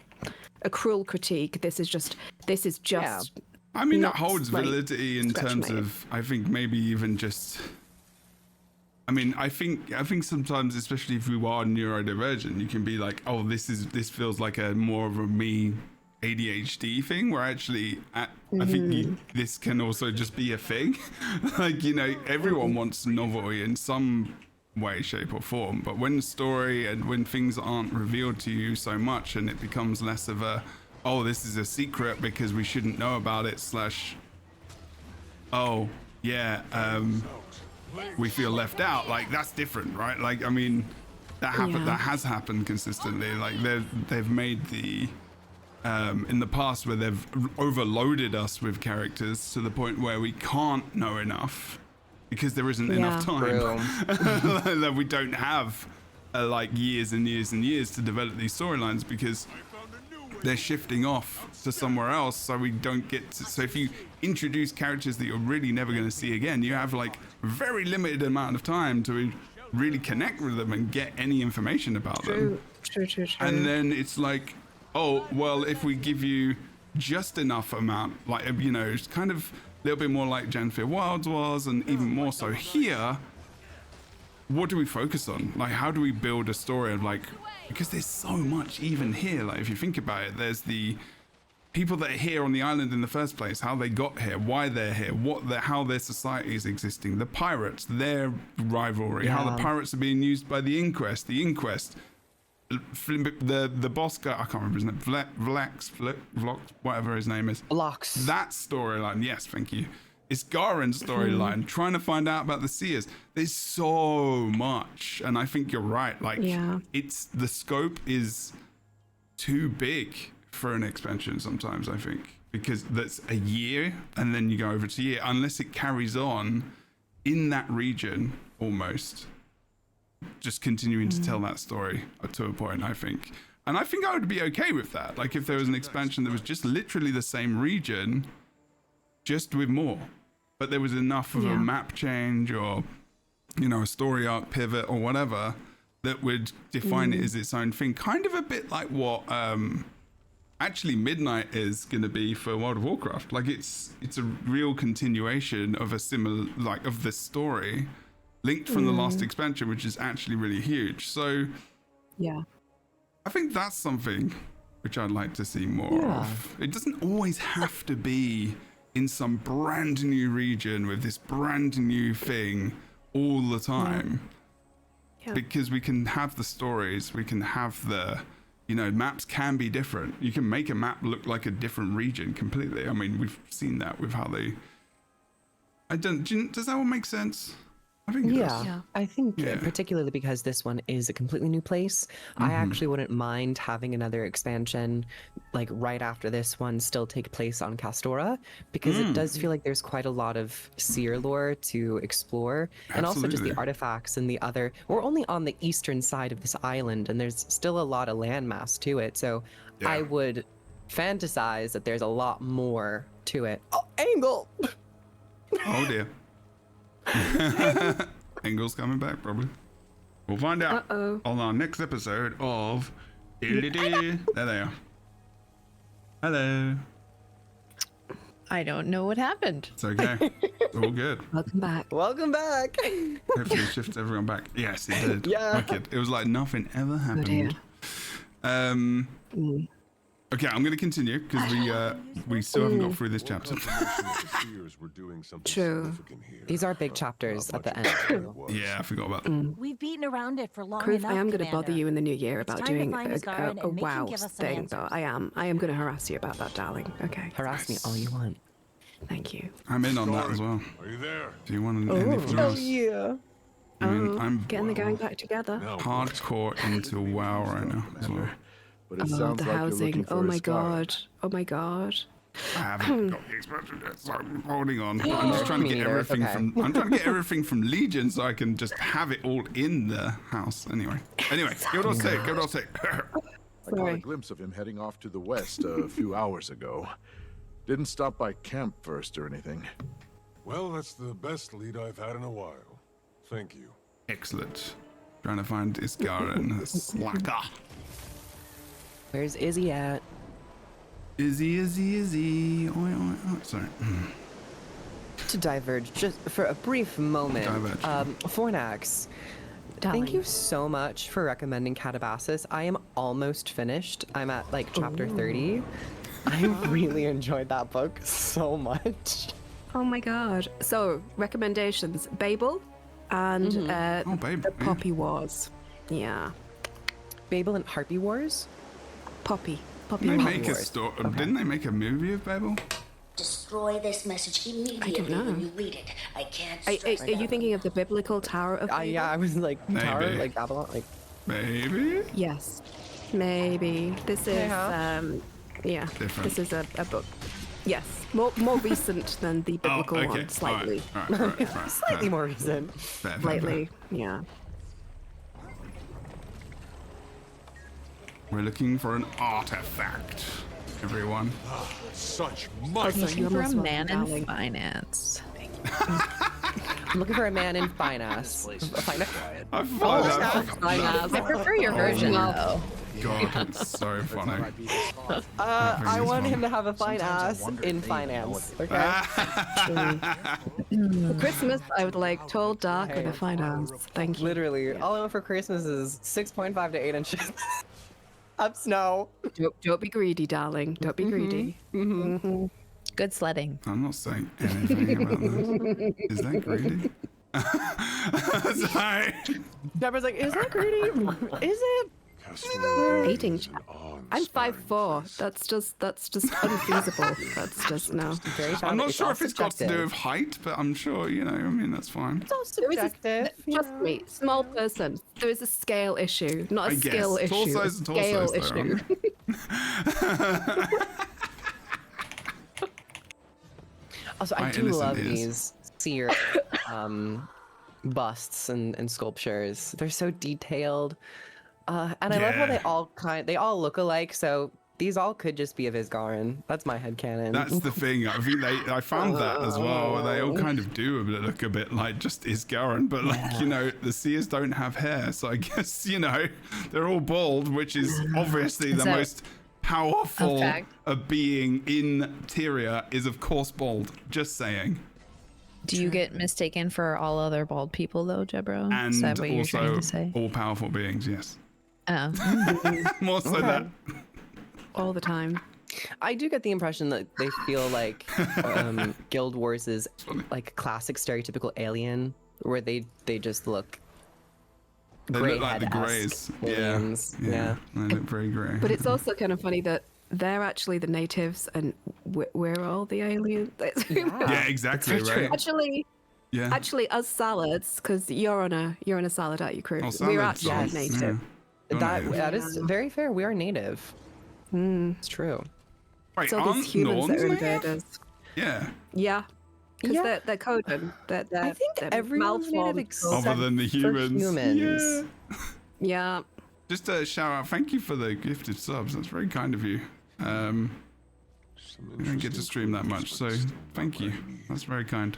cruel critique. This is just. I mean, that holds validity in terms of, I think maybe even just. I mean, I think sometimes, especially if you are neurodivergent, you can be like, oh, this feels like a more of a me ADHD thing, where actually I think this can also just be a thing. Like, you know, everyone wants novelty in some way, shape or form, but when the story and when things aren't revealed to you so much and it becomes less of a, oh, this is a secret because we shouldn't know about it / oh yeah, we feel left out, like that's different, right? Like, I mean, that has happened consistently. Like they've made the in the past where they've overloaded us with characters to the point where we can't know enough because there isn't enough time. That we don't have like years and years and years to develop these storylines because they're shifting off to somewhere else, so we don't get to, so if you introduce characters that you're really never going to see again, you have like very limited amount of time to really connect with them and get any information about them. True. And then it's like, oh, well, if we give you just enough amount, like, you know, it's kind of a little bit more like Janfear Wilds was, and even more so here, what do we focus on? Like, how do we build a story of like, because there's so much even here, like if you think about it, there's the people that are here on the island in the first place, how they got here, why they're here, how their society is existing, the pirates, their rivalry, how the pirates are being used by the inquest, the boss guy, I can't remember his name, Vlox, whatever his name is. Vlox. That storyline, yes, thank you. It's Garen's storyline, trying to find out about the Seers. There's so much, and I think you're right. Like, it's the scope is too big for an expansion sometimes, I think, because that's a year, and then you go over to a year, unless it carries on in that region almost, just continuing to tell that story to a point, I think. And I think I would be okay with that. Like, if there was an expansion that was just literally the same region, just with more, but there was enough of a map change or, you know, a story arc pivot or whatever that would define it as its own thing. Kind of a bit like what actually Midnight is going to be for World of Warcraft. Like, it's a real continuation of a similar, like, of the story linked from the last expansion, which is actually really huge. So I think that's something which I'd like to see more of. It doesn't always have to be in some brand new region with this brand new thing all the time. Because we can have the stories, we can have the, you know, maps can be different. You can make a map look like a different region completely. I mean, we've seen that with how they, does that one make sense? I think it does. I think particularly because this one is a completely new place, I actually wouldn't mind having another expansion like right after this one still take place on Castora, because it does feel like there's quite a lot of Seer lore to explore. And also just the artifacts and the other, we're only on the eastern side of this island and there's still a lot of landmass to it, so I would fantasize that there's a lot more to it. Oh, Angle! Oh dear. Angle's coming back, probably. We'll find out Uh-oh. on our next episode of. There they are. Hello. I don't know what happened. It's okay. It's all good. Welcome back. Welcome back. Hopefully it shifts everyone back. Yes, it did. Yeah. Wicked. It was like nothing ever happened. Okay, I'm going to continue because we still haven't got through this chapter. True. These are big chapters at the end. Yeah, I forgot about that. We've beaten around it for long Kroof, enough, I am going to bother Commander. you in the new year It's about time to doing find Asgard and a make him wow give us some thing, though. answers. I am going to harass you about that, darling. Okay. Harass me all you want. Thank you. I'm in on that as well. Are you there? Do you want anything else? yeah. I mean, I'm Getting the gang back together. hardcore into WoW right now as well. But it Oh, sounds the like you're housing. looking for Oh my Asgard. god. Oh my god. I haven't got the expansion yet, so I'm holding on. I'm just trying to Me get neither, everything okay. from. I'm trying to get everything from Legion so I can just have it all in the house. Anyway, give it all sake. Give it all sake. I caught a Sorry. glimpse of him heading off to the west a few hours ago. Didn't stop by camp first or anything. Well, that's the best lead I've had in a while. Thank you. Excellent. Trying to find Isgaren, slacker. Where's Izzy at? Izzy. Oi, oi, oi. Sorry. To diverge just for a brief moment. Diverge. Fornax, thank you so much for recommending Catabasis. I am almost finished. I'm at like chapter 30. I really enjoyed that book so much. Oh my god. So, recommendations. Babel and Babel, the Poppy Wars. Yeah. Babel and Harpy Wars? Poppy. Didn't they Wars. make a story? Didn't they make a movie of Babel? Destroy this message immediately I don't know. when you read it. I can't Are stress you that thinking of the biblical Tower of Babel? Yeah, I was like Tower, Maybe. like Babylon, like Maybe. Yes. Maybe. This is Different. this is a book. Yes. More recent than the biblical okay. one, slightly. All right. slightly more recent. Fair. Slightly. Yeah. We're looking for an artifact, everyone. Such Also, Looking you're for a most welcome, man in darling. finance. I'm looking for a man in finance. I find I prefer your version though. God, it's so funny. I want him to have a fine ass in finance. Okay. For Christmas, I would like tall, dark, with a fine ass. Thank you. Literally, all I want for Christmas is 6.5 to 8 inches. Up snow. Don't be greedy, darling. Don't be greedy. Good sledding. I'm not saying anything about that. Is that greedy? Sorry. Deborah's like, is that greedy? Is it? Hating chat. I'm 5'4". That's just unfeasible. That's just no. I'm not sure if it's got to do with height, but I'm sure, I mean, that's fine. It's all subjective. Trust me, small person. There is a scale issue, not a I guess. skill Tall issue. size A and tall scale size, though, issue. Also, I My do innocent love ears. these seer busts and sculptures. They're so detailed. And I love how they all look alike, so these all could just be of Isgaren. That's my headcanon. That's the thing. I think I found that as well. Where they all kind of do look a bit like just Isgaren, but the seers don't have hair, so I guess they're all bald, which is obviously the most powerful being in Tyria is of course bald. Just saying. Do you get mistaken for all other bald people though, Jebro? And Is that what you're trying also to say? all powerful beings. Yes. Oh. More so that. All the time. I do get the impression that they feel like Guild Wars is like classic stereotypical alien, where they just look. They look like the Greys. Aliens. Yeah. They look very grey. But it's also kind of funny that they're actually the natives and we're all the aliens. Yeah, exactly. Right. Actually, us salads, because you're on a salad, aren't you, Crew? Oh, We're salads, actually yes. native. That is very fair. We are native. It's true. Wait, So these humans that are invaders. Yeah. Yeah. Because they're coded. I think everyone's native except Other than the humans. Yeah. Just a shout out. Thank you for the gifted subs. That's very kind of you. You don't get to stream that much, so thank you. That's very kind.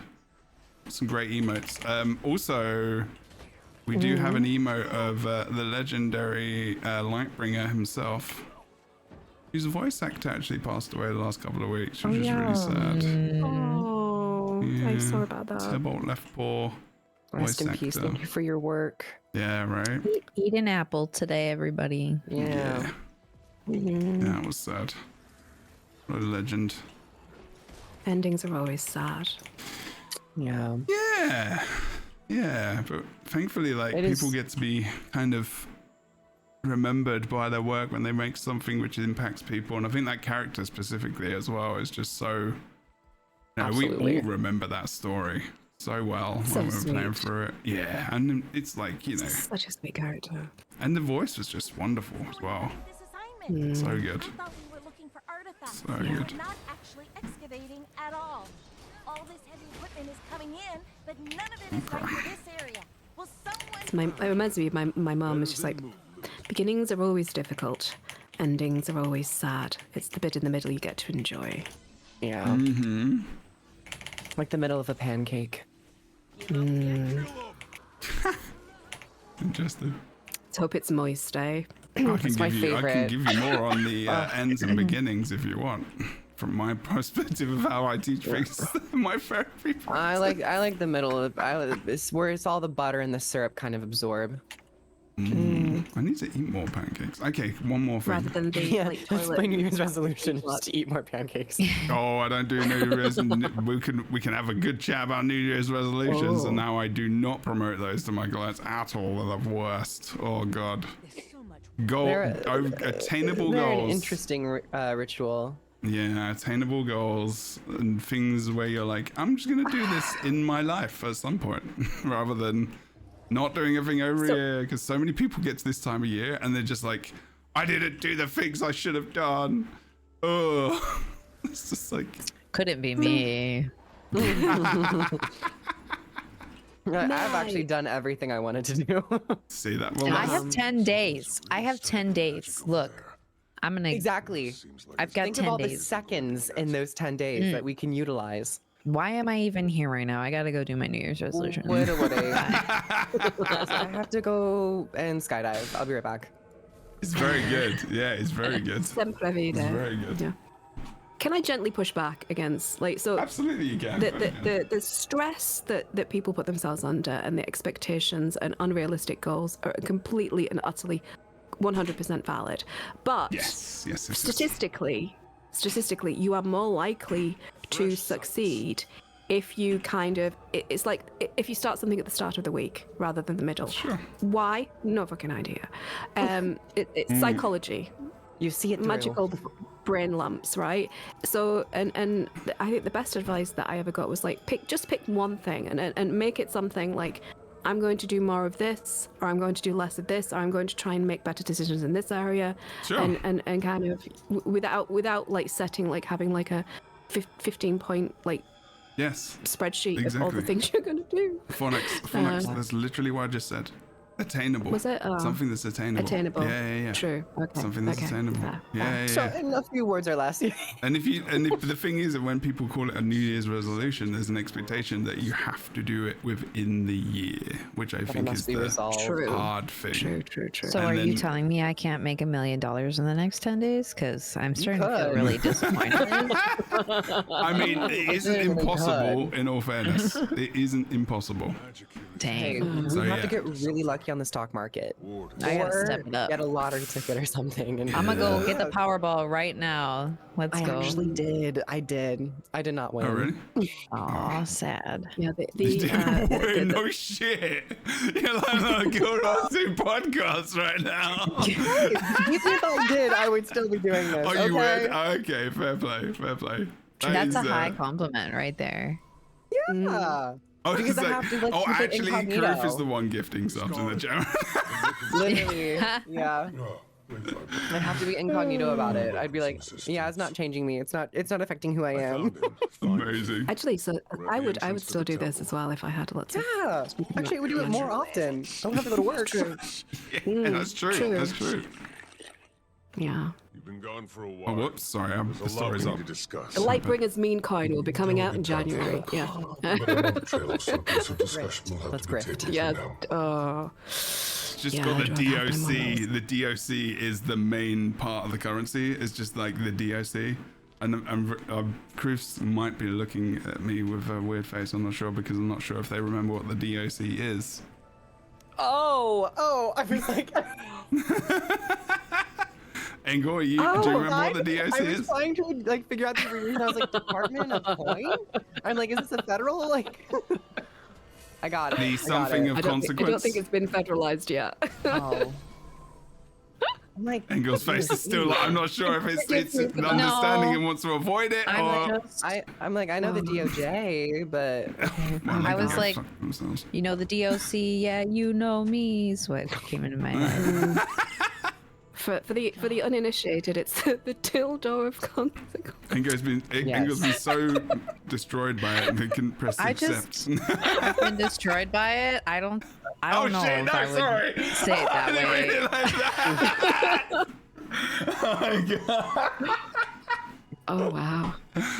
Some great emotes. Also, We do have an emote of the legendary Lightbringer himself, whose voice actor actually passed away the last couple of weeks, which is really sad. Oh, I'm sorry about that. Tybalt Left Paw. Rest in peace. Thank you for your work. Yeah, right. Eat an apple today, everybody. Yeah. That was sad. What a legend. Endings are always sad. Yeah. Yeah, but thankfully, like, people get to be kind of remembered by their work when they make something which impacts people, and I think that character specifically as well is just so. You know, we all remember that story so well So when we were playing sweet. through it. Yeah, and it's like, you know, Such a sweet character. and the voice was just wonderful as well. So good. I thought we were looking for artifacts. So good. Not actually excavating at all. All this heavy equipment is coming in, but none of it is right for this area. Will someone... It reminds me of my mum. It's just like, beginnings are always difficult. Endings are always sad. It's the bit in the middle you get to enjoy. Yeah. Like the middle of a pancake. Interesting. Let's hope it's moist, eh? I can favorite. give you more on the ends and beginnings if you want, from my perspective of how I teach things. My therapy. I like the middle of it's where it's all the butter and the syrup kind of absorb. I need to eat more pancakes. Okay, one more thing. Rather than the like, That's toilet. my New Year's resolution is to eat more pancakes. Oh, I don't do New Year's. We can have a good chat about New Year's resolutions, and now I do not promote those to my clients at all. They're the worst. Oh God. Attainable They're goals. an interesting ritual. Yeah, attainable goals and things where you're like, I'm just gonna do this in my life at some point, rather than not doing everything every year. Because so many people get to this time of year and they're just like, I didn't do the things I should have done. Oh, it's just like, Couldn't be me. I've actually done everything I wanted to do. see that? Well, I have 10 days. I have 10 days. Look, I'm gonna Exactly. I've got Think 10 of all the days. seconds in those 10 days that we can utilize. Why am I even here right now? I gotta go do my New Year's resolution. Woulda. I have to go and skydive. I'll be right back. it's very good. Yeah, it's very good. Sempre vida. It's very good. Yeah. Can I gently push back against Absolutely, you can. the stress that people put themselves under and the expectations and unrealistic goals are completely and utterly 100% valid. But yes. statistically, you are more likely to succeed if you it's like if you start something at the start of the week rather than the middle. Sure. Why? No fucking idea. It's psychology. You see it through. Magical brain lumps, right? So and I think the best advice that I ever got was like pick one thing and make it something like, I'm going to do more of this, or I'm going to do less of this, or I'm going to try and make better decisions in this area. Sure. And kind of without like setting, like having like a 15-point like Yes. spreadsheet of all the Exactly. things you're going to do. Phonics, that's literally what I just said. Attainable. Was it? Something that's attainable. Attainable. Yeah. True. Okay. Something that's okay. attainable. Fair. Yeah. So in a few words or less. And if the thing is that when people call it a New Year's resolution, there's an expectation that you have to do it within the year, which I think is the hard thing. True. So are you telling me I can't make $1 million in the next 10 days? Because I'm starting to feel really disappointed. I mean, it isn't impossible, in all fairness. It isn't impossible. Hey, Dang. we So, have yeah. to get really lucky on the stock market. I gotta Or step it up. get a lottery ticket or something. And I'm gonna go get the Powerball right now. Let's I go. actually did. I did not win. Oh, really? Aw, sad. Yeah. Wait, no shit. You're like, go on to podcasts right now. Even if I did, I would still be doing this. Oh, you okay? would? Okay, fair play. That's a high compliment right there. Yeah. Oh, Because I have to, like, keep it actually, incognito. Karif is the one gifting subs in the chat. Literally. Yeah. I'd have to be incognito about it. I'd be like, yeah, it's not changing me. It's not affecting who I am. Amazing. Actually, so I would still do this as well if I had lots of. Yeah. Actually, we do it more often. I don't have to go to work. Yeah, that's true. That's true. Yeah. You've been gone for a Oh, while. whoops. Sorry, There's the a lot story's we up. need to discuss. The Lightbringers meme coin will be coming out in January. Yeah. But another trail of some piece of discussion will have Let's to be grift. taken Yeah. for now. Oh. Just Yeah, got the I'd rather have them on DOC. The DOC is the main part of the currency. It's just like the DOC. And Cruz might be looking at me with a weird face. I'm not sure because I'm not sure if they remember what the DOC is. Oh, I was like, Engel, do you remember what the DOC I was is? trying to like figure out the reason. I was like, Department of Coin? I'm like, is this a federal? Like, I got it. The I got something it. of I don't consequence. think it's been federalized yet. Oh. I'm like, Engel's face is still like, I'm not sure if it's an understanding and wants to avoid it or... I'm like, I know the DOJ, but Well, I they was can like, fuck themselves. you know the DOC, yeah, you know me is what came into my head. For the uninitiated, it's the dildo of consequence. Engel's been so destroyed by it, they couldn't press I accept. I've been destroyed by it. I don't know shit, if no, I would sorry. say it that I way. didn't realize that. Oh my god. Oh wow.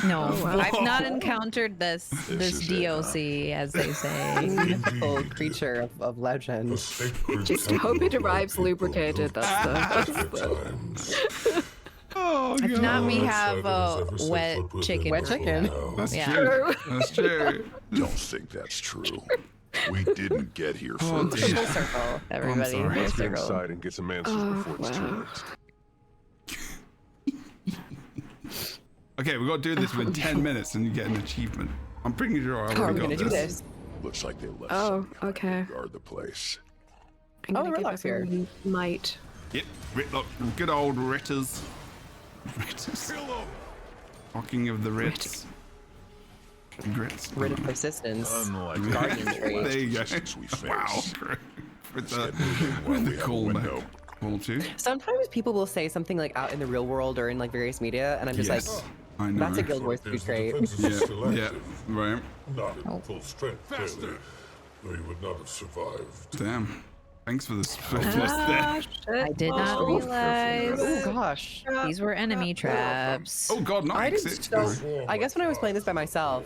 No, wow. I've not encountered this is it, DOC, as they say. mythical creature of The legend. sacred Just hope it arrives temple lubricated. That's the. times. Oh god. If not, we have Outsiders a ever set wet foot chicken. within Wet chicken? now. That's Yeah. true. That's true. Don't think that's true. We didn't get here Oh, first. dear. Full circle. Everybody, sorry. full Let's get circle. inside and get some answers before it's too wow. late. Okay, we got to do this within 10 minutes and you get an achievement. I'm pretty sure I've How are already we got gonna do this. this? Looks like they left Oh, something behind okay. to guard the place. I'm gonna Oh, give Ridlock's here. everyone might. Yep, look, good old Ritters. Ritters. Talking of the Ritz. Grits. Rid of persistence. Unlike Guardian the trait. There you go. resistance we face. Wow. With Let's the, get moving while with the we have a callback. window. Call to. Sometimes people will say something like out in the real world or in like various media, and I'm just Yes. like, I know. that's a Guild Wars 2 trait. Yeah, right. Not at full strength, clearly. Though you would not have survived. Damn. Thanks for the swiftness there. I did not realize Oh gosh. these were enemy traps. Oh god, I nice. didn't know. I guess when I was playing this by myself,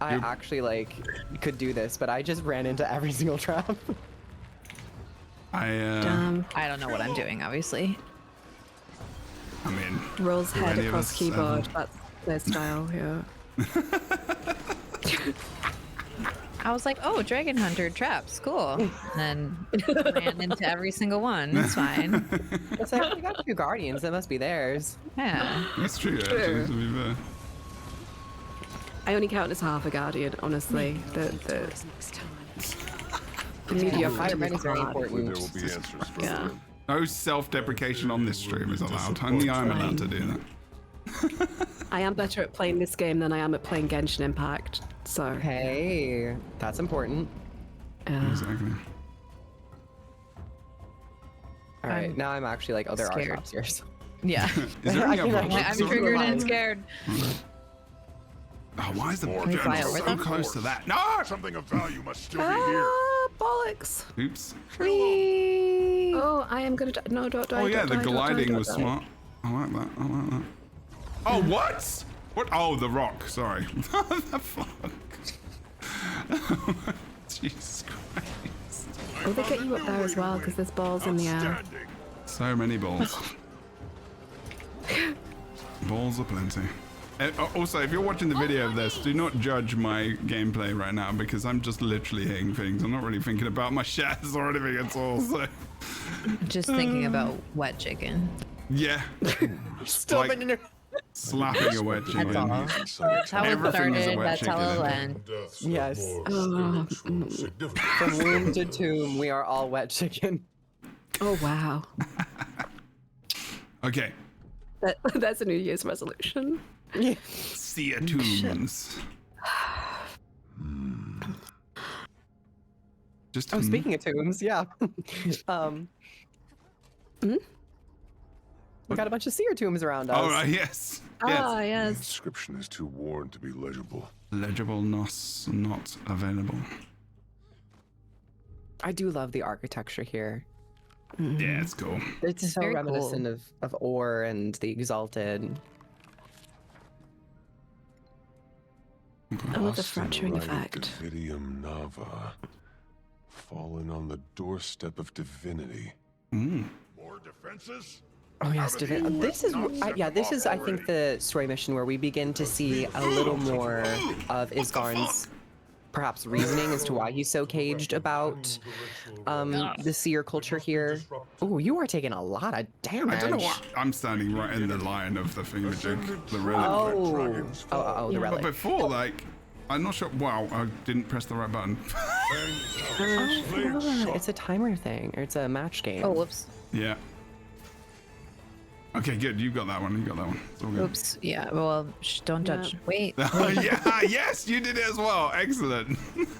I You're- actually like could do this, but I just ran into every single trap. I I don't know what I'm doing, obviously. mean, Rolls do head any of across us, keyboard. That's their style. Yeah. I was like, oh, Dragon Hunter traps, cool. And then ran into every single one. It's fine. It's like, we got 2 Guardians, that must be theirs. Yeah. That's true, actually, to be fair. I only count as half a guardian, honestly. The mediocrity Fireman is very hard. There important. will be answers for Yeah. No self-deprecation on this stream is allowed. Only I'm allowed to do that. I am better at playing this game than I am at playing Genshin Impact. So Hey, that's important. Exactly. All right, I'm now I'm actually like, oh, there scared. are traps here. So. Yeah. Is there any I can other actually- I'm options? triggered and scared. Oh, why is the we fly over so them? close to that? No! Something of value must still be here. ah, bollocks. Oops. Whee! Oh, I am gonna die. No, don't die. Oh yeah, don't the die, don't die, gliding don't was die. smart. I like that. I like that. Oh, what? What? Oh, the rock. Sorry. What the fuck? Jesus Christ. Oh, they get you up there as well because there's balls in the air. So many balls. Balls aplenty. Also, if you're watching the video of this, do not judge my gameplay right now because I'm just literally hitting things. I'm not really thinking about my shares or anything at all. So, Just thinking about wet chicken. yeah. Still Like- been in Slapping a wet chicken. That's how it Everything is a started. wet That's how chicken, it'll isn't end. Deaths Yes. that more significant. From womb to tomb, we are all wet chicken. Oh wow, Okay. that's a New Year's resolution. Seer tombs. Just Oh, speaking of tombs, yeah. We got a bunch of seer tombs around us. Oh, right, yes. Ah, The yes. inscription is too worn to be legible. Legible nos not available. I do love the architecture here. Yeah, it's cool. It's so very reminiscent cool. of Ore and the Exalted. I love the Lost in fracturing rite of effect. Davidium Nava. Fallen on the doorstep of divinity. More defenses? Oh yes, this is this is I think the story mission where we begin to see a little more of Isgarn's perhaps reasoning as to why he's so caged about the seer culture here. Oh, you are taking a lot of damage. I don't know why I'm standing right in the line of the thingamajig, the relic. The relic. But before, like, I'm not sure. Wow, I didn't press the right button. It's a timer thing, or it's a match game. Oh, whoops. Yeah. Okay, good. You got that one. You got that one. It's all good. Oops. Yeah. Well, don't judge. Wait. Yeah. Yes, you did it as well. Excellent.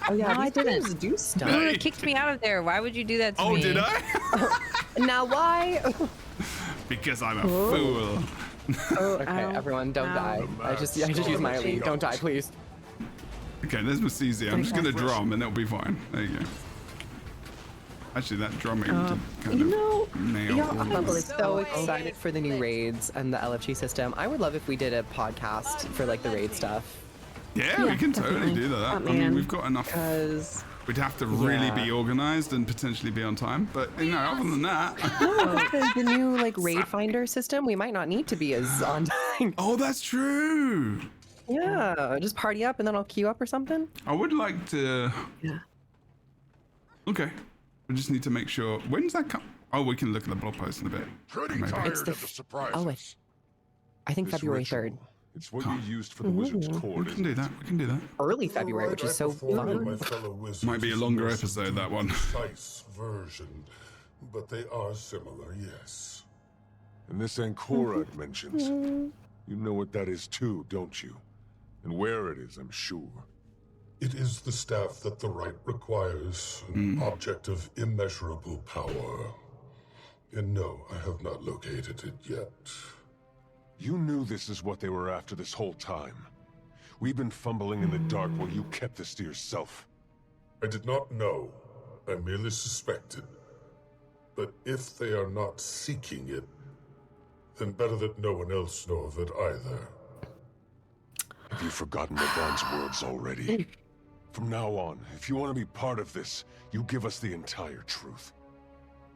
Oh yeah, No, I didn't. do stuff. You kicked me out of there. Why would you do that to me? Oh, did I? Now why? Because I'm a fool. Okay, everyone, don't die. I just use my elite. Don't die, please. Okay, there's Masisi. I'm just gonna drum and it'll be fine. There you go. Actually, that drumming did kind of nail all I'm of it. so excited for the new raids and the LFG system. I would love if we did a podcast for like the raid stuff. Yeah, we can totally do that. I mean, we've got enough. We'd have to really be organized and potentially be on time. But you know, other than that, the new like raid finder system, we might not need to be as on time. Oh, that's true. Yeah, just party up and then I'll queue up or something. I would like to. Yeah. Okay, we just need to make sure. When's that come? Oh, we can look at the blog post in a bit. Pretty Maybe. tired It's the of the surprises. oh wait, I think This February ritual, 3rd. It's what you used for the wizard's We cord. can do that. We can do that. Early February, which is so fun. Might be a longer episode, that one. Precise version, but they are similar, yes. And this Anchorite mentions. You know what that is too, don't you? And where it is, I'm sure. It is the staff that the rite requires, an object of immeasurable power. And no, I have not located it yet. You knew this is what they were after this whole time. We've been fumbling in the dark while you kept this to yourself. I did not know. I merely suspected. But if they are not seeking it, then better that no one else know of it either. Have you forgotten Levon's words already? From now on, if you want to be part of this, you give us the entire truth.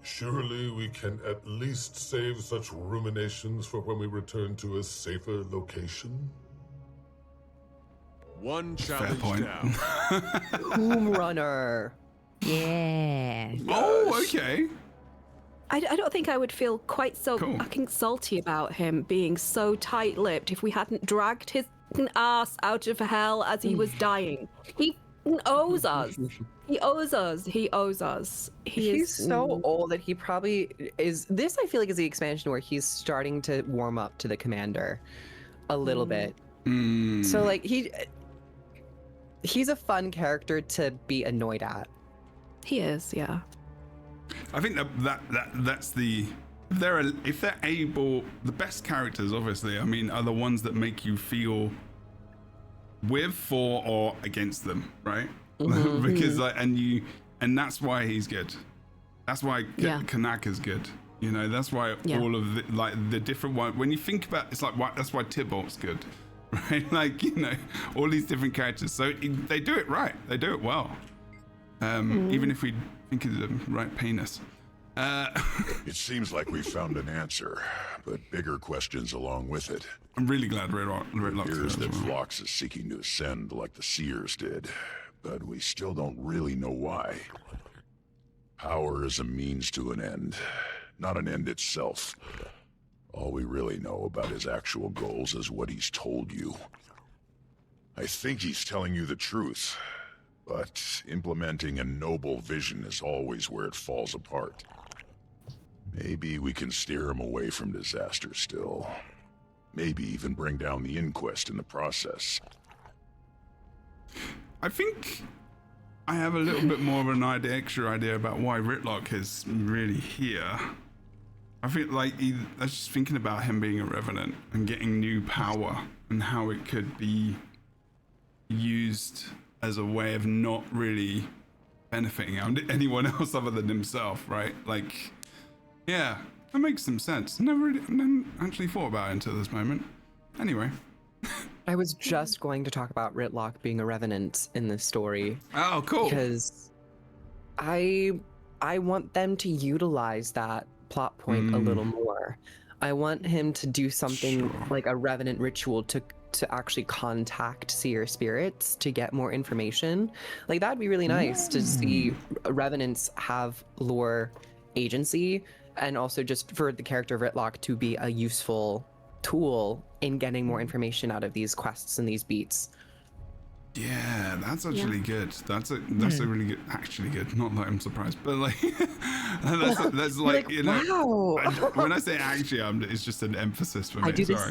Surely we can at least save such ruminations for when we return to a safer location? One Fair challenge point. down. Tomb Runner. Yeah. Oh, okay. I don't think I would feel quite so Cool. fucking salty about him being so tight-lipped if we hadn't dragged his ass out of hell as he was dying. He owes us. He owes us. He owes us. He's so old that he probably is. This I feel like is the expansion where he's starting to warm up to the commander a little bit. So like he's a fun character to be annoyed at. He is, yeah. I think that's the if they're able, the best characters obviously, I mean, are the ones that make you feel with, for, or against them, right? Because like, and that's why he's good. That's why Kanak is good. You know, that's why all of the, like the different one. When you think about, it's like that's why Tybalt's good, right? Like, you know, all these different characters. So they do it right. They do it well. Even if we think of the right penis. It seems like we found an answer, but bigger questions along with it. I'm really glad Redlock's It appears here that as well. Phlox is seeking to ascend like the Seers did, but we still don't really know why. Power is a means to an end, not an end itself. All we really know about his actual goals is what he's told you. I think he's telling you the truth, but implementing a noble vision is always where it falls apart. Maybe we can steer him away from disaster still. Maybe even bring down the inquest in the process. I think I have a little bit more of an extra idea about why Ritlock is really here. I feel like I was just thinking about him being a revenant and getting new power and how it could be used as a way of not really benefiting anyone else other than himself, right? Like, Yeah, that makes some sense. Never actually thought about it until this moment. Anyway. I was just going to talk about Ritlock being a revenant in this story. Oh, cool. Because I want them to utilize that plot point a little more. I want him to do something like a revenant ritual to actually contact seer spirits to get more information. Like, that'd be really nice to see revenants have lore agency, and also just for the character of Ritlock to be a useful tool in getting more information out of these quests and these beats. Yeah, that's actually good. That's a really good, actually good. Not that I'm surprised, but like, that's like, you know, wow. when I say actually, it's just an emphasis for me.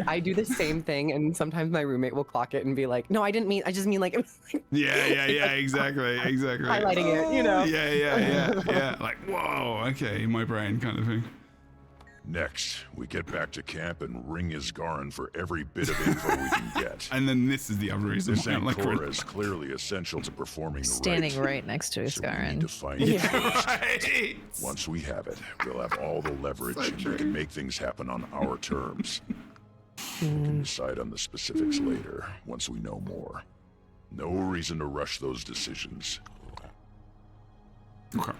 I do the same thing, and sometimes my roommate will clock it and be like, "No, I just mean like." Yeah, exactly. Highlighting it, you know. Yeah. Like, whoa, okay, in my brain, kind of thing. Next, we get back to camp and ring Isgarin for every bit of info we can get. And then this is the other reason This why I like Ancora is clearly essential to performing the Standing right next to So we need Isgarin. to find it first. Once we have it, we'll have all the leverage and we can make things happen on our terms. We can decide on the specifics later, once we know more. No reason to rush those decisions. Okay.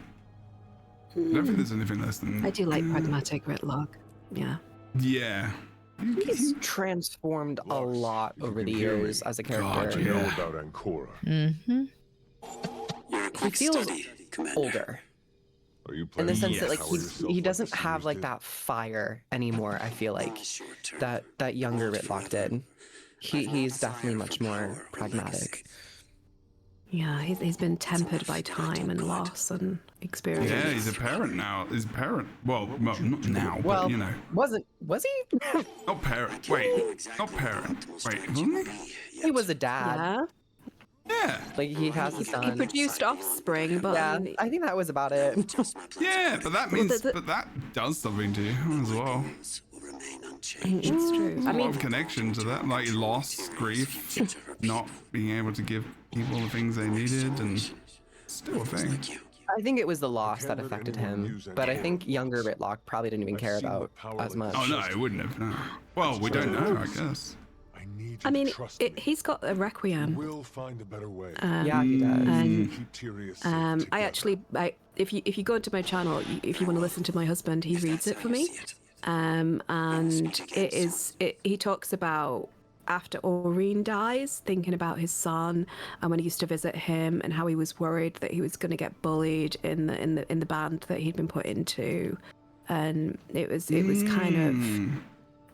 I don't think there's anything less than... I do like pragmatic Ritlock. Yeah. Yeah. He's transformed a lot over the years as a character. God, you know about Ancora. Mm-hmm. He feels older. Are you In the planning sense to that, like, empower yourself he like doesn't the have Seers like did? that fire anymore. I feel like that younger Ritlock did. He's definitely much more pragmatic. Yeah, he's been tempered by time and loss and experience. Yeah, he's a parent now. He's a parent. Well, not now, but you know. Was he? Not parent. Wait, not parent. Wait, wasn't he? He was a dad. Yeah. Like, he has a He son. produced offspring, but Yeah, I think that was about it. Yeah, but that means, but that does something to you as well. it's true. There's a lot of connection to that, like loss, grief, not being able to give people the things they needed, and still a thing. I think it was the loss that affected him, but I think younger Ritlock probably didn't even care about as much. Oh no, it wouldn't have. No. Well, we don't know, I guess. I mean, he's got a requiem. We'll find a better way. Yeah, he does. And if you go into my channel, if you want to listen to my husband, he reads it for me. And he talks about after Aureen dies, thinking about his son and when he used to visit him and how he was worried that he was going to get bullied in the band that he'd been put into, and it was kind of.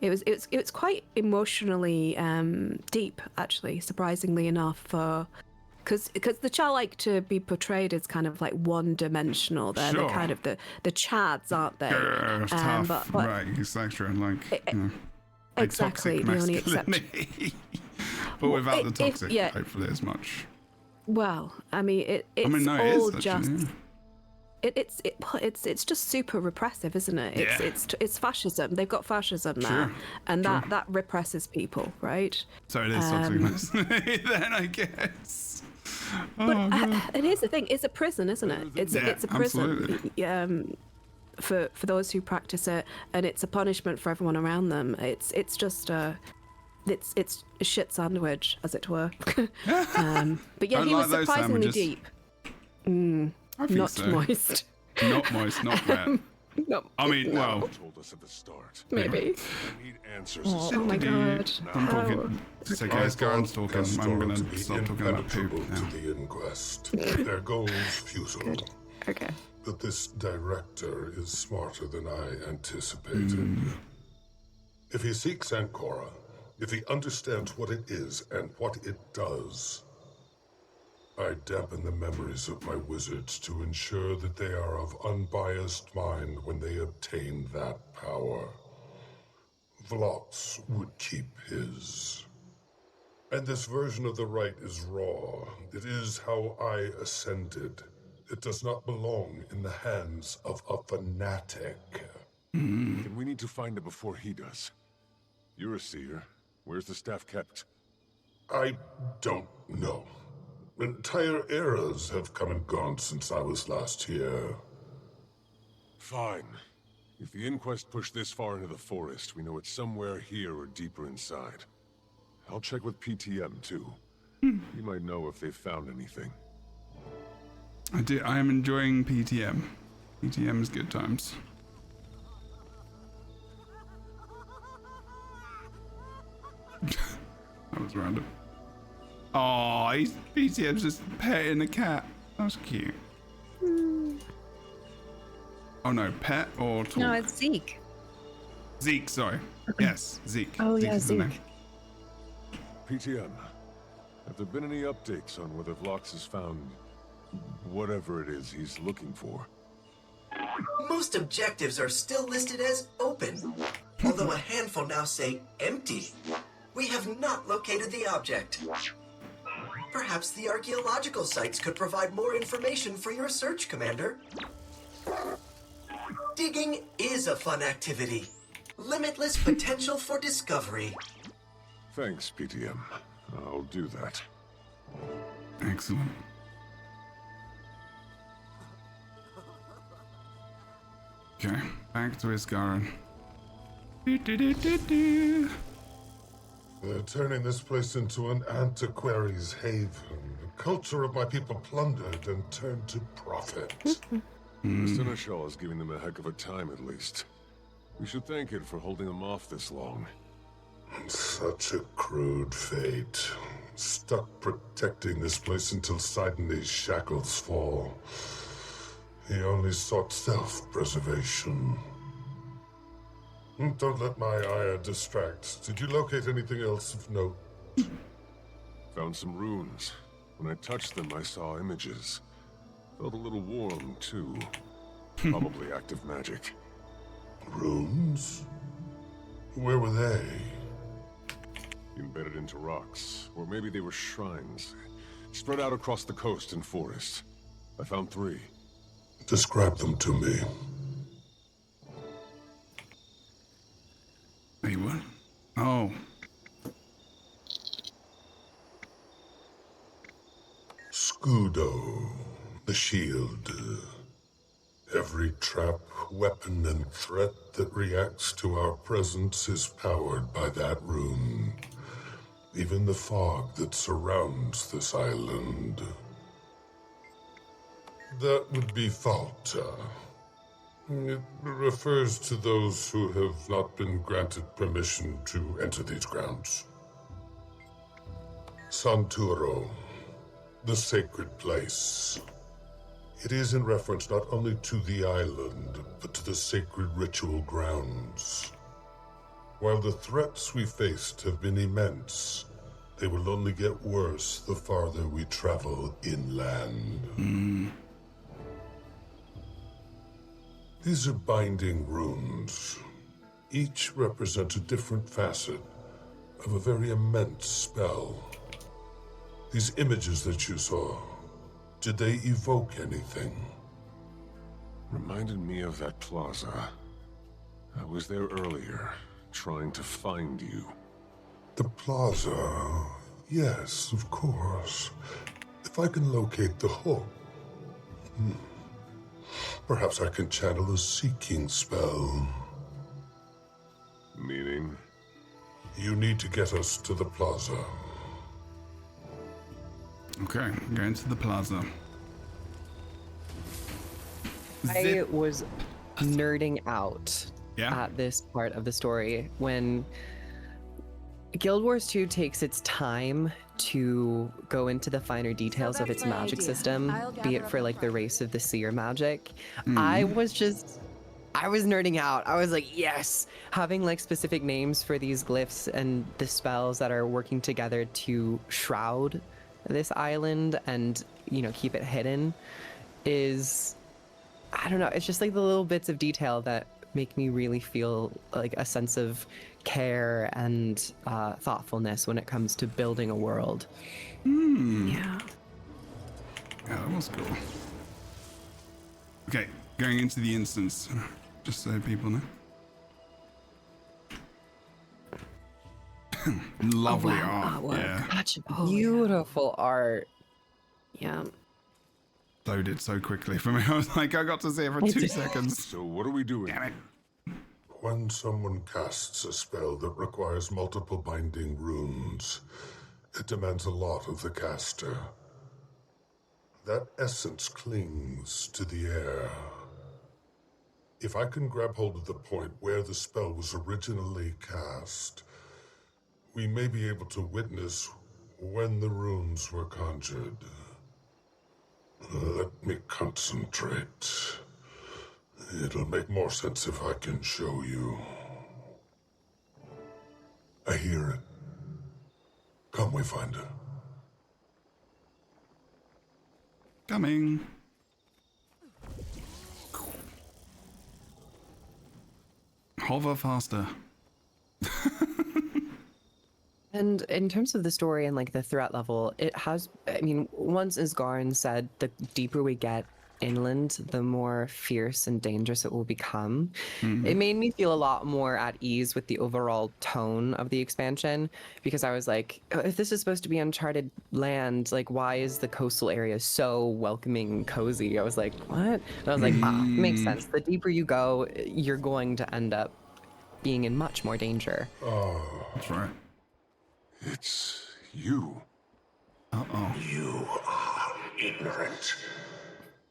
It was quite emotionally deep, actually, surprisingly enough, because the Cha like to be portrayed as kind of like one-dimensional. They're Sure. kind of the Chads, aren't they? Tough, but right, etc. Like, you know, exactly, toxic the only exception. masculinity. But without the toxic, yeah. hopefully, as much. Well, I mean, it's no, it all is, just. actually, It's just super repressive, isn't it? It's fascism. They've got fascism there, Sure, and that represses people, right? So it is toxic masculinity then, I guess. But and here's the thing: it's a prison, isn't it? It's a prison. For those who practice it, and it's a punishment for everyone around them. It's just it's a shit sandwich, as it were. But yeah, he was surprisingly deep. Not so. moist. Not moist, not wet. No. I mean, well, Told us at the start. Maybe. I need answers. Oh my god. I'm talking. It's okay, it's Garen's talking. I'm gonna stop talking about poop now. To the inquest. Their goals futile. Good. Okay. But this director is smarter than I anticipated. If he seeks Ancora, if he understands what it is and what it does, I dampen the memories of my wizards to ensure that they are of unbiased mind when they obtain that power. Vlox would keep his. And this version of the rite is raw. It is how I ascended. It does not belong in the hands of a fanatic. Then we need to find it before he does. You're a seer. Where's the staff kept? I don't know. Entire eras have come and gone since I was last here. Fine. If the inquest pushed this far into the forest, we know it's somewhere here or deeper inside. I'll check with PTM, too. He might know if they've found anything. I am enjoying PTM. PTM's good times. That was random. Oh, PTM's just petting the cat. That's cute. Oh no, pet or talk? No, it's Zeke. Zeke, sorry. Yes, Zeke. Oh, Zeke yeah, is the name. Zeke. PTM, have there been any updates on whether Vlox has found whatever it is he's looking for? Most objectives are still listed as open, although a handful now say empty. We have not located the object. Perhaps the archaeological sites could provide more information for your search, Commander. Digging is a fun activity. Limitless potential for discovery. Thanks, PTM. I'll do that. Excellent. Okay, back to Iskaran. They're turning this place into an antiquary's haven. The culture of my people plundered and turned to profit. The Seneschal is giving them a heck of a time, at least. We should thank it for holding them off this long. Such a crude fate. Stuck protecting this place until Sidon's shackles fall. He only sought self-preservation. Don't let my ire distract. Did you locate anything else of note? Found some runes. When I touched them, I saw images. Felt a little warm, too. Probably active magic. Runes? Where were they? Embedded into rocks. Or maybe they were shrines. Spread out across the coast and forest. I found 3. Describe them to me. Wait, what? Oh. Scudo, the shield. Every trap, weapon, and threat that reacts to our presence is powered by that rune. Even the fog that surrounds this island. That would be Falta. It refers to those who have not been granted permission to enter these grounds. Santuro, the sacred place. It is in reference not only to the island, but to the sacred ritual grounds. While the threats we faced have been immense, they will only get worse the farther we travel inland. These are binding runes. Each represents a different facet of a very immense spell. These images that you saw, did they evoke anything? Reminded me of that plaza. I was there earlier, trying to find you. The plaza? Yes, of course. If I can locate the hook. Perhaps I can channel a seeking spell. Meaning? You need to get us to the plaza. Okay, going to the plaza. I was nerding out Yeah? at this part of the story when Guild Wars 2 takes its time to go into the finer details of its my magic idea. system, I'll be gather it up for the like the race of the seer magic. Mm. I was nerding out. I was like, yes, having like specific names for these glyphs and the spells that are working together to shroud this island and, you know, keep it hidden is, I don't know, it's just like the little bits of detail that make me really feel like a sense of care and thoughtfulness when it comes to building a world. Yeah. Yeah, that was cool. Okay, going into the instance, just so people know. Lovely art. Yeah. Such beautiful art. Yeah. Loaded so quickly for me. I was like, I got to see it for 2 seconds. So what are we doing? Damn it. when someone casts a spell that requires multiple binding runes, it demands a lot of the caster. That essence clings to the air. If I can grab hold of the point where the spell was originally cast, we may be able to witness when the runes were conjured. Let me concentrate. It'll make more sense if I can show you. I hear it. Come, we find her. Coming. Hover faster. And in terms of the story and like the threat level, it has, I mean, once as Garin said, the deeper we get inland, the more fierce and dangerous it will become. It made me feel a lot more at ease with the overall tone of the expansion, because I was like, if this is supposed to be uncharted land, like why is the coastal area so welcoming and cozy? I was like, what? And I was like, makes sense. The deeper you go, you're going to end up being in much more danger. Oh, that's right. It's you. Uh-oh. You are ignorant.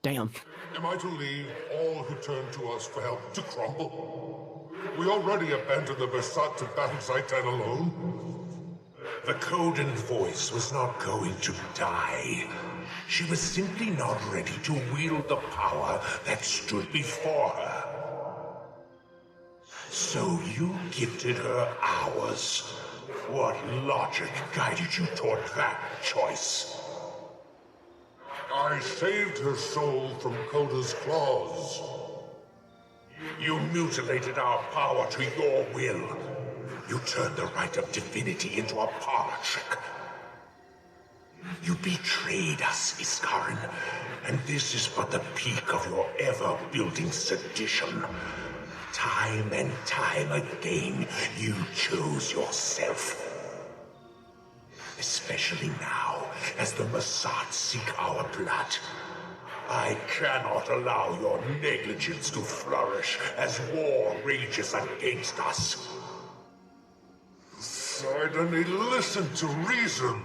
Damn. Am I to leave all who turn to us for help to crumble? We already abandoned the Versat to battle Zaitan alone. The Coden voice was not going to die. She was simply not ready to wield the power that stood before her. So you gifted her ours. What logic guided you toward that choice? I saved her soul from Coda's claws. You mutilated our power to your will. You turned the right of divinity into a parlor trick. You betrayed us, Iskarin, and this is but the peak of your ever-building sedition. Time and time again, you chose yourself. Especially now, as the Massat seek our blood. I cannot allow your negligence to flourish as war rages against us. Sidony, listen to reason.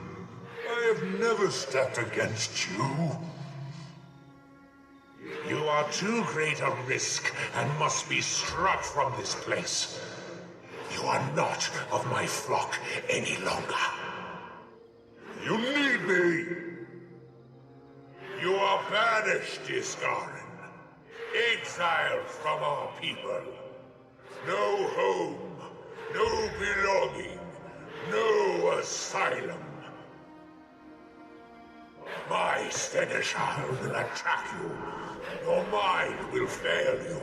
I have never stepped against you. You are too great a risk and must be struck from this place. You are not of my flock any longer. You need me! You are banished, Iskarin. Exiled from our people. No home, no belonging, no asylum. My Seneschal will attack you. Your mind will fail you.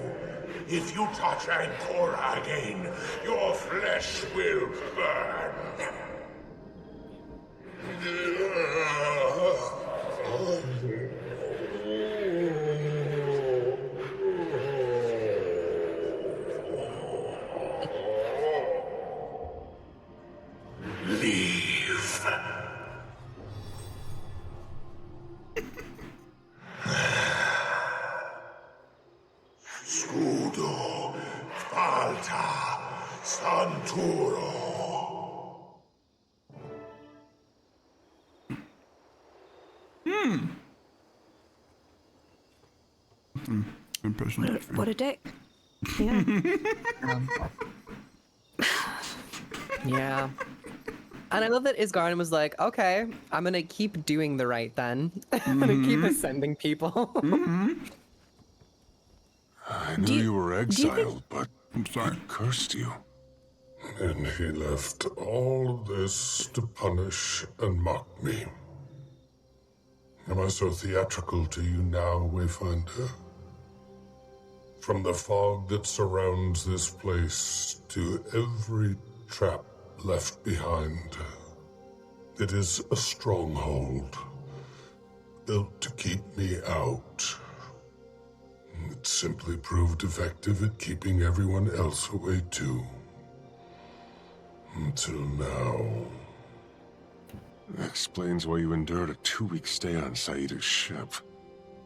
If you touch Ancora again, your flesh will burn. Leave. Scudo, Falta, Santuro. Impression. What a dick. Yeah. Yeah. And I love that Isgarden was like, okay, I'm going to keep doing the right then. I'm going to keep ascending people. I knew you were exiled, but I'm sorry, he cursed you. And he left all of this to punish and mock me. Am I so theatrical to you now, Wayfinder? From the fog that surrounds this place to every trap left behind, it is a stronghold built to keep me out. It simply proved effective at keeping everyone else away too. Until now. That explains why you endured a 2-week stay on Saida's ship.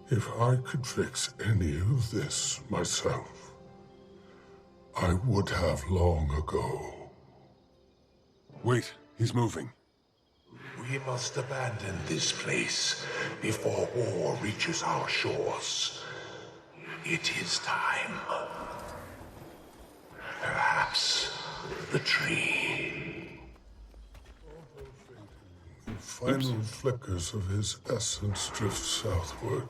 If I could fix any of this myself, I would have long ago. Wait, he's moving. We must abandon this place before war reaches our shores. It is time. Perhaps the tree. Final flickers of his essence drift southward.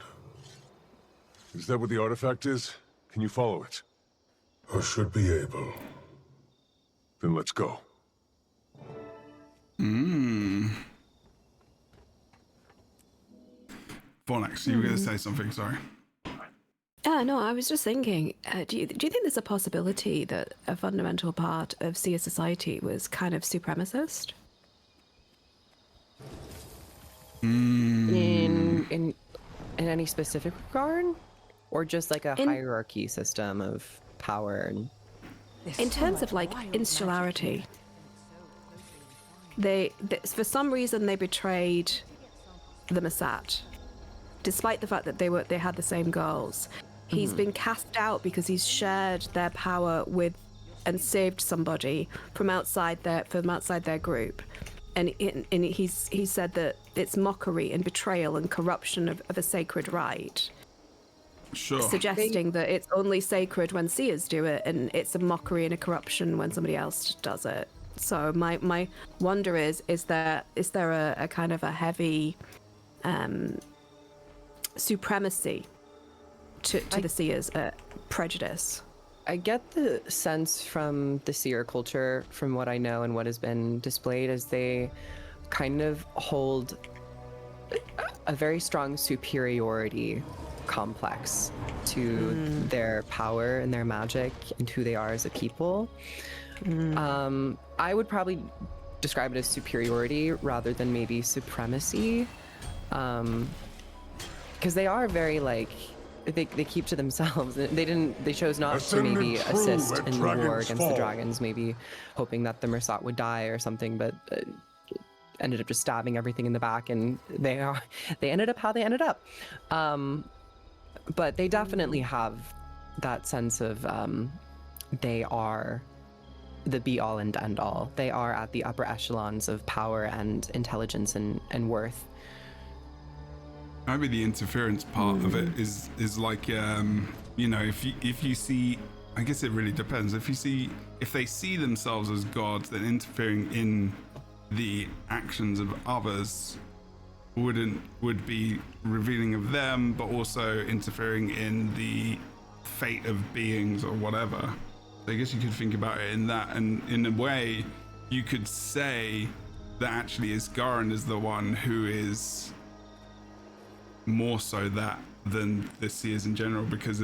Is that what the artifact is? Can you follow it? I should be able. Then let's go. Fornax, you were going to say something, sorry. No, I was just thinking, do you think there's a possibility that a fundamental part of Seer society was kind of supremacist? In any specific regard? Or just like a hierarchy system of power? And... In terms of like insularity, they for some reason they betrayed the Masat, despite the fact that they had the same goals. He's been cast out because he's shared their power with and saved somebody from outside their group, and he said that it's mockery and betrayal and corruption of a sacred rite. Sure. Suggesting that it's only sacred when seers do it, and it's a mockery and a corruption when somebody else does it. So my wonder is there a kind of a heavy supremacy to the seers, prejudice? I get the sense from the seer culture, from what I know and what has been displayed, is they kind of hold a very strong superiority complex to their power and their magic and who they are as a people. I would probably describe it as superiority rather than maybe supremacy, because they are very like they keep to themselves. They chose not to maybe assist in the war against the dragons, maybe hoping that the Mersat would die or something, but ended up just stabbing everything in the back, and they ended up how they ended up. But they definitely have that sense of they are the be-all and end-all. They are at the upper echelons of power and intelligence and worth. Maybe the interference part of it is like, you know, if you see, I guess it really depends. If they see themselves as gods, then interfering in the actions of others would be revealing of them, but also interfering in the fate of beings or whatever. So I guess you could think about it in that, and in a way, you could say that actually Isgarin is the one who is more so that than the Seers in general, because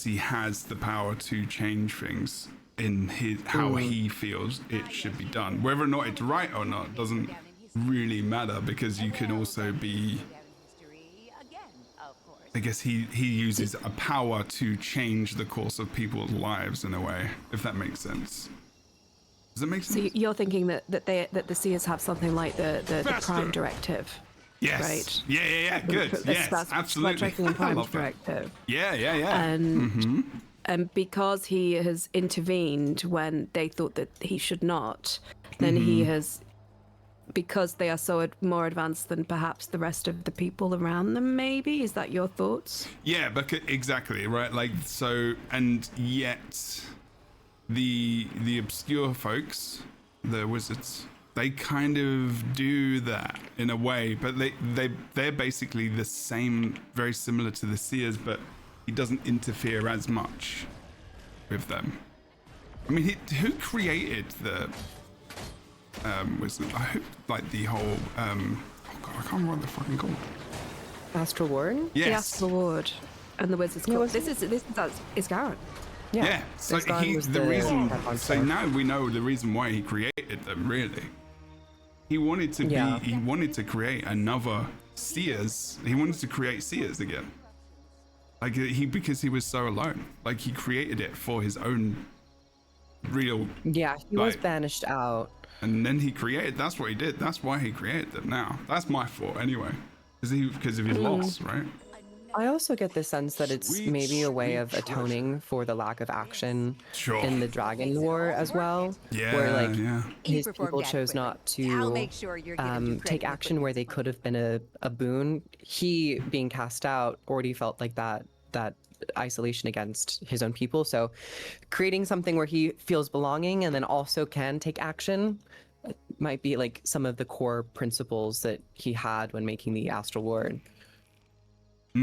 he has the power to change things in how he feels it should be done. Whether or not it's right or not doesn't really matter, because you can also be, I guess he uses a power to change the course of people's lives in a way, if that makes sense. Does that make sense? So you're thinking that the Seers have something like the Prime Directive? Yes. Right. Yeah. Good. Yes, absolutely. And Prime Directive. Yeah. And because he has intervened when they thought that he should not, then he has, because they are so more advanced than perhaps the rest of the people around them, maybe? Is that your thoughts? Yeah, exactly, right? Like, so, and yet the obscure folks, the wizards, they kind of do that in a way, but they're basically the same, very similar to the Seers, but he doesn't interfere as much with them. I mean, who created the wizard? I hope, like, the whole oh god, I can't remember what they're fucking called. Astral Ward? Yes. The Astral Ward and the Wizard's Court. This is Isgarin. Yeah. So so now we know the reason why he created them, really. He wanted to he wanted to create another Seers. He wanted to create Seers again. Like, because he was so alone. Like, he created it for his own real. Yeah, he was banished out. And then that's what he did. That's why he created them now. That's my thought anyway. Because of his loss, right? I also get the sense that it's Sweet, maybe a way sweet of atoning for the lack of action Sure. in the Dragon War as well. Yeah, where like yeah. his people chose not to take action where they could have been a boon. He being cast out already felt like that isolation against his own people. So creating something where he feels belonging and then also can take action might be like some of the core principles that he had when making the Astral Ward. I've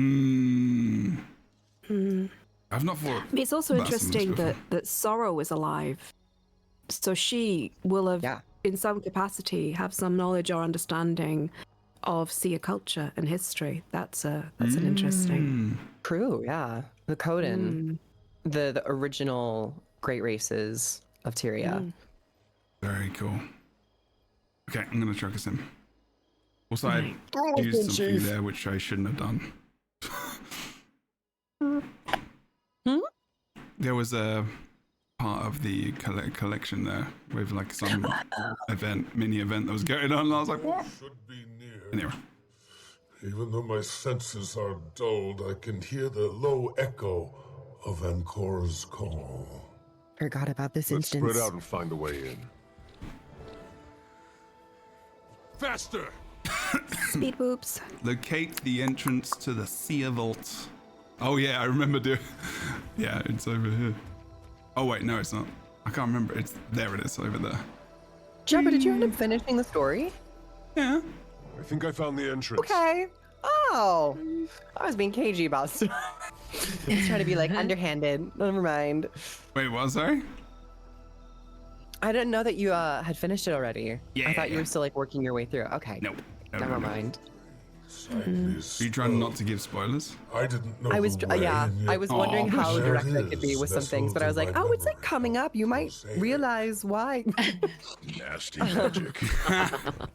not thought. I mean, it's also interesting that Sorrow is alive, so she will have, in some capacity, have some knowledge or understanding of Seer culture and history. That's an interesting. True, yeah. The Coden, the original great races of Tyria. Very cool. Okay, I'm gonna chuck us in. Also, I Oh, used good something chief. there which I shouldn't have done. There was a part of the collection there with like some mini event that was going on, and I was like, what? Should be near. Anyway. Even though my senses are dulled, I can hear the low echo of Ancora's call. Forgot about this Let's instance. spread out and find a way in. Faster! Speed boobs. Locate the entrance to the Seer Vault. Oh yeah, I remember doing. Yeah, it's over here. Oh wait, no, it's not. I can't remember. It's there. It is over there. Jebro, did you end up finishing the story? Yeah. I think I found the entrance. Okay. Oh, I was being cagey about stuff. I was trying to be like underhanded. Never mind. Wait, what? Sorry. I didn't know that you had finished it already. Yeah, I thought you yeah. were still like working your way through. Okay. Nope. Never mind. Are you trying not to give spoilers? I didn't know. I was, I was wondering how There direct it I could be with some things, but I was like, oh, it's like coming up. You might realize why. Nasty magic.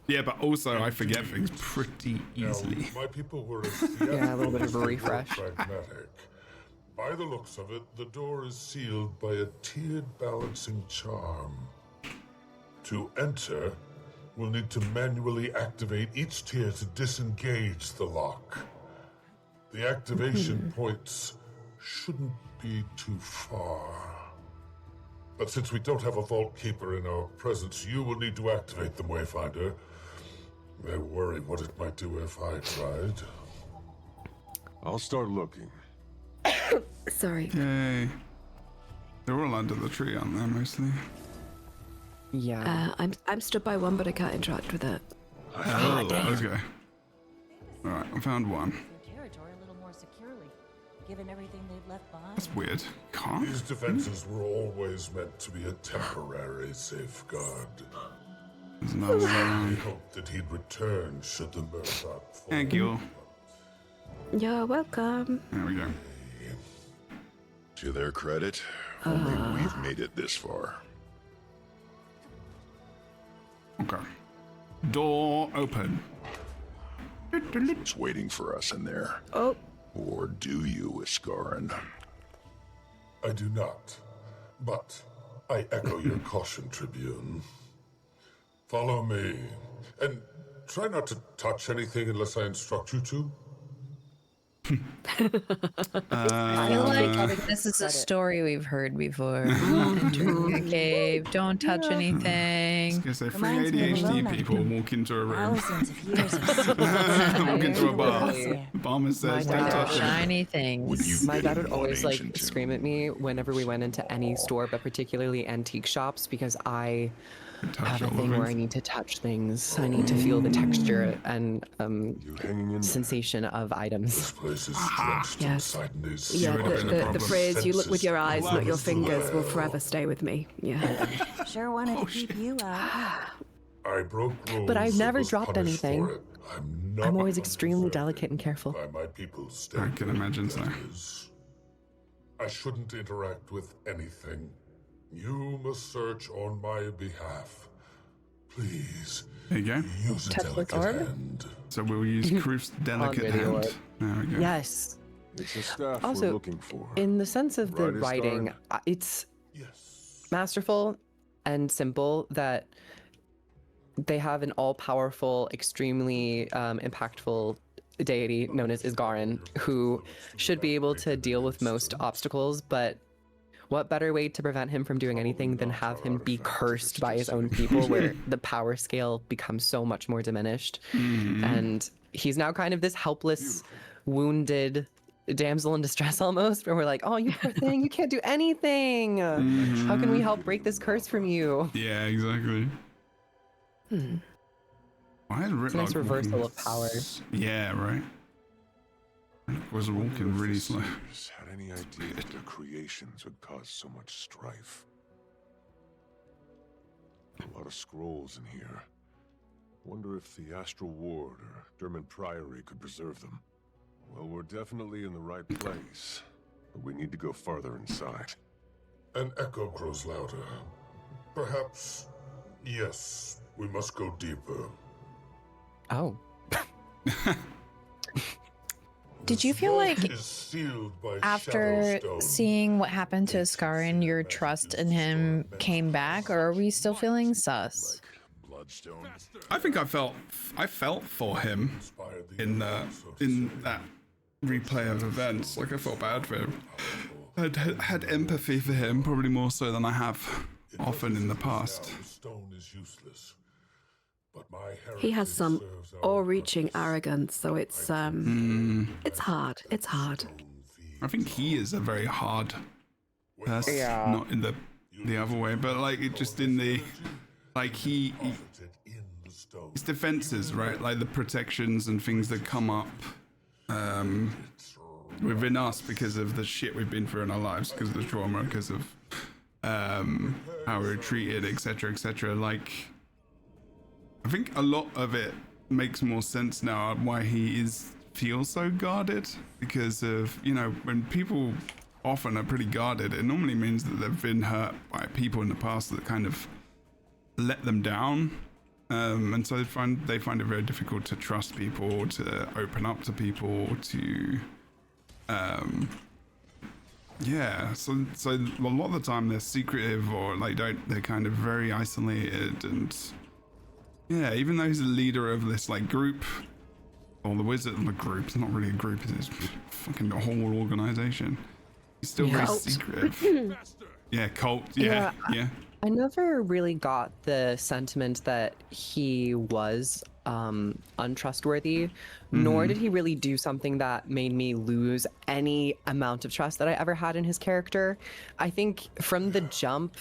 Yeah, but also I forget things pretty easily. My people were Yeah, a little bit of a refresh. pragmatic. By the looks of it, the door is sealed by a tiered balancing charm. To enter, we'll need to manually activate each tier to disengage the lock. The activation points shouldn't be too far. But since we don't have a Vault Keeper in our presence, you will need to activate them, Wayfinder. I worry what it might do if I tried. I'll start looking. Sorry. Yay. They're all under the tree, aren't they, mostly? Yeah. I'm stood by one, but I can't interact with it. Oh, okay. Alright, I found one. Their territory a little more securely, given everything they've left behind. That's weird. Can't? These defenses were always meant to be a temporary safeguard. There's another I one. hoped that he'd return should the Murdoch fall. Thank you. You're welcome. There we go. To their credit, only we've made it this far. Okay. Door open. It's waiting for us in there. Oh. Or do you, Iskarin? I do not. But I echo your caution, Tribune. Follow me. And try not to touch anything unless I instruct you to. I feel like this is a story we've heard before. Entering a cave, don't touch anything. I was gonna say, free Reminds me of ADHD Alone people walk into a room. Thousands of years of Walk into a bar. secrets. Barman says, My don't dad- touch it. Shiny things. My dad would always like scream at me whenever we went into any store, but particularly antique shops, because I have a all the thing where I things. need to touch things. I need to feel the texture and sensation of items. This place is drenched in Yes. sadness. Yeah, would have been a the problem. phrase "you look with your eyes, not your Senses fingers" will well. forever stay with me. Yeah. Sure wanted to keep you out. I broke rules. But I've and never was dropped punished for anything. it. I'm not I'm always extremely undeserving delicate and careful. by my people's I can imagine so. standards. I shouldn't interact with anything. You must search on my behalf. Please, There you go. use a Touch this delicate orb? hand. So we'll use Kruf's delicate Under the orb. hand. There we go. Yes. It's the staff Also, we're looking for. in the sense of the Right, writing, Iskarin? it's masterful and simple that they have an all-powerful, extremely impactful deity known as Isgarin, who should be able to deal with most obstacles, but what better way to prevent him from doing anything than have him be cursed by his own people, where the power scale becomes so much more diminished. And he's now kind of this helpless, wounded damsel in distress almost, where we're like, oh, you poor thing, you can't do anything. How can we help break this curse from you? Yeah, exactly. Why is It's a nice reversal of power. Yeah, right. Was walking really slow. Had any idea that their creations would cause so much strife? A lot of scrolls in here. Wonder if the Astral Ward or Dermot Priory could preserve them. Well, we're definitely in the right place, but we need to go farther inside. An echo grows louder. Perhaps, yes, we must go deeper. Oh. Did you feel like Is sealed by after Shadowstone. seeing what happened to Scarin, your trust in him came back, or are we still feeling sus? I think I felt for him in that replay of events. Like, I felt bad for him. I had empathy for him, probably more so than I have often in the past. Stone is useless, but my He has some awe-reaching arrogance, so it's hard. It's hard. I think he is a very hard person, not in the other way, but like it just in the like his defenses, right? Like the protections and things that come up within us because of the shit we've been through in our lives, because of the trauma, because of how we're treated, etc., etc. Like, I think a lot of it makes more sense now why he feels so guarded, because of, you know, when people often are pretty guarded, it normally means that they've been hurt by people in the past that kind of let them down, and so they find it very difficult to trust people, to open up to people, to so a lot of the time they're secretive, or like they're kind of very isolated. And yeah, even though he's the leader of this like group, or the wizard of the group, it's not really a group, it's fucking a whole organization, he's still very secretive. Yeah, cult. Yeah. I never really got the sentiment that he was untrustworthy, nor did he really do something that made me lose any amount of trust that I ever had in his character. I think from the jump,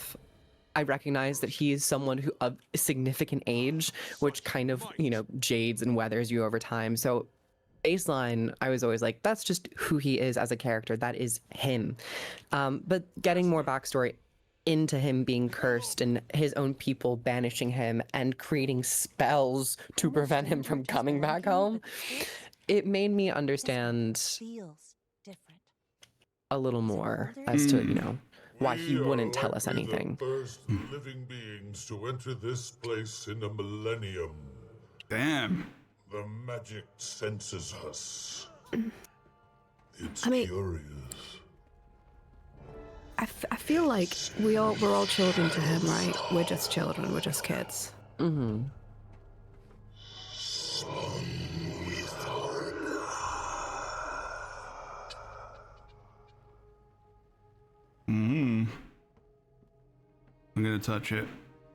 I recognize that he is someone who of significant age, which kind of, you know, jades and weathers you over time. So baseline, I was always like, that's just who he is as a character. That is him. But getting more backstory into him being cursed and his own people banishing him and creating spells to prevent him from coming back home, it made me understand a little more as to, you know, why he wouldn't tell us anything. The first living beings to enter this place in a millennium. Damn. The magic senses us. It's curious. I feel like we're all children to him, right? We're just children. We're just kids. Mm-hmm. I'm gonna touch it,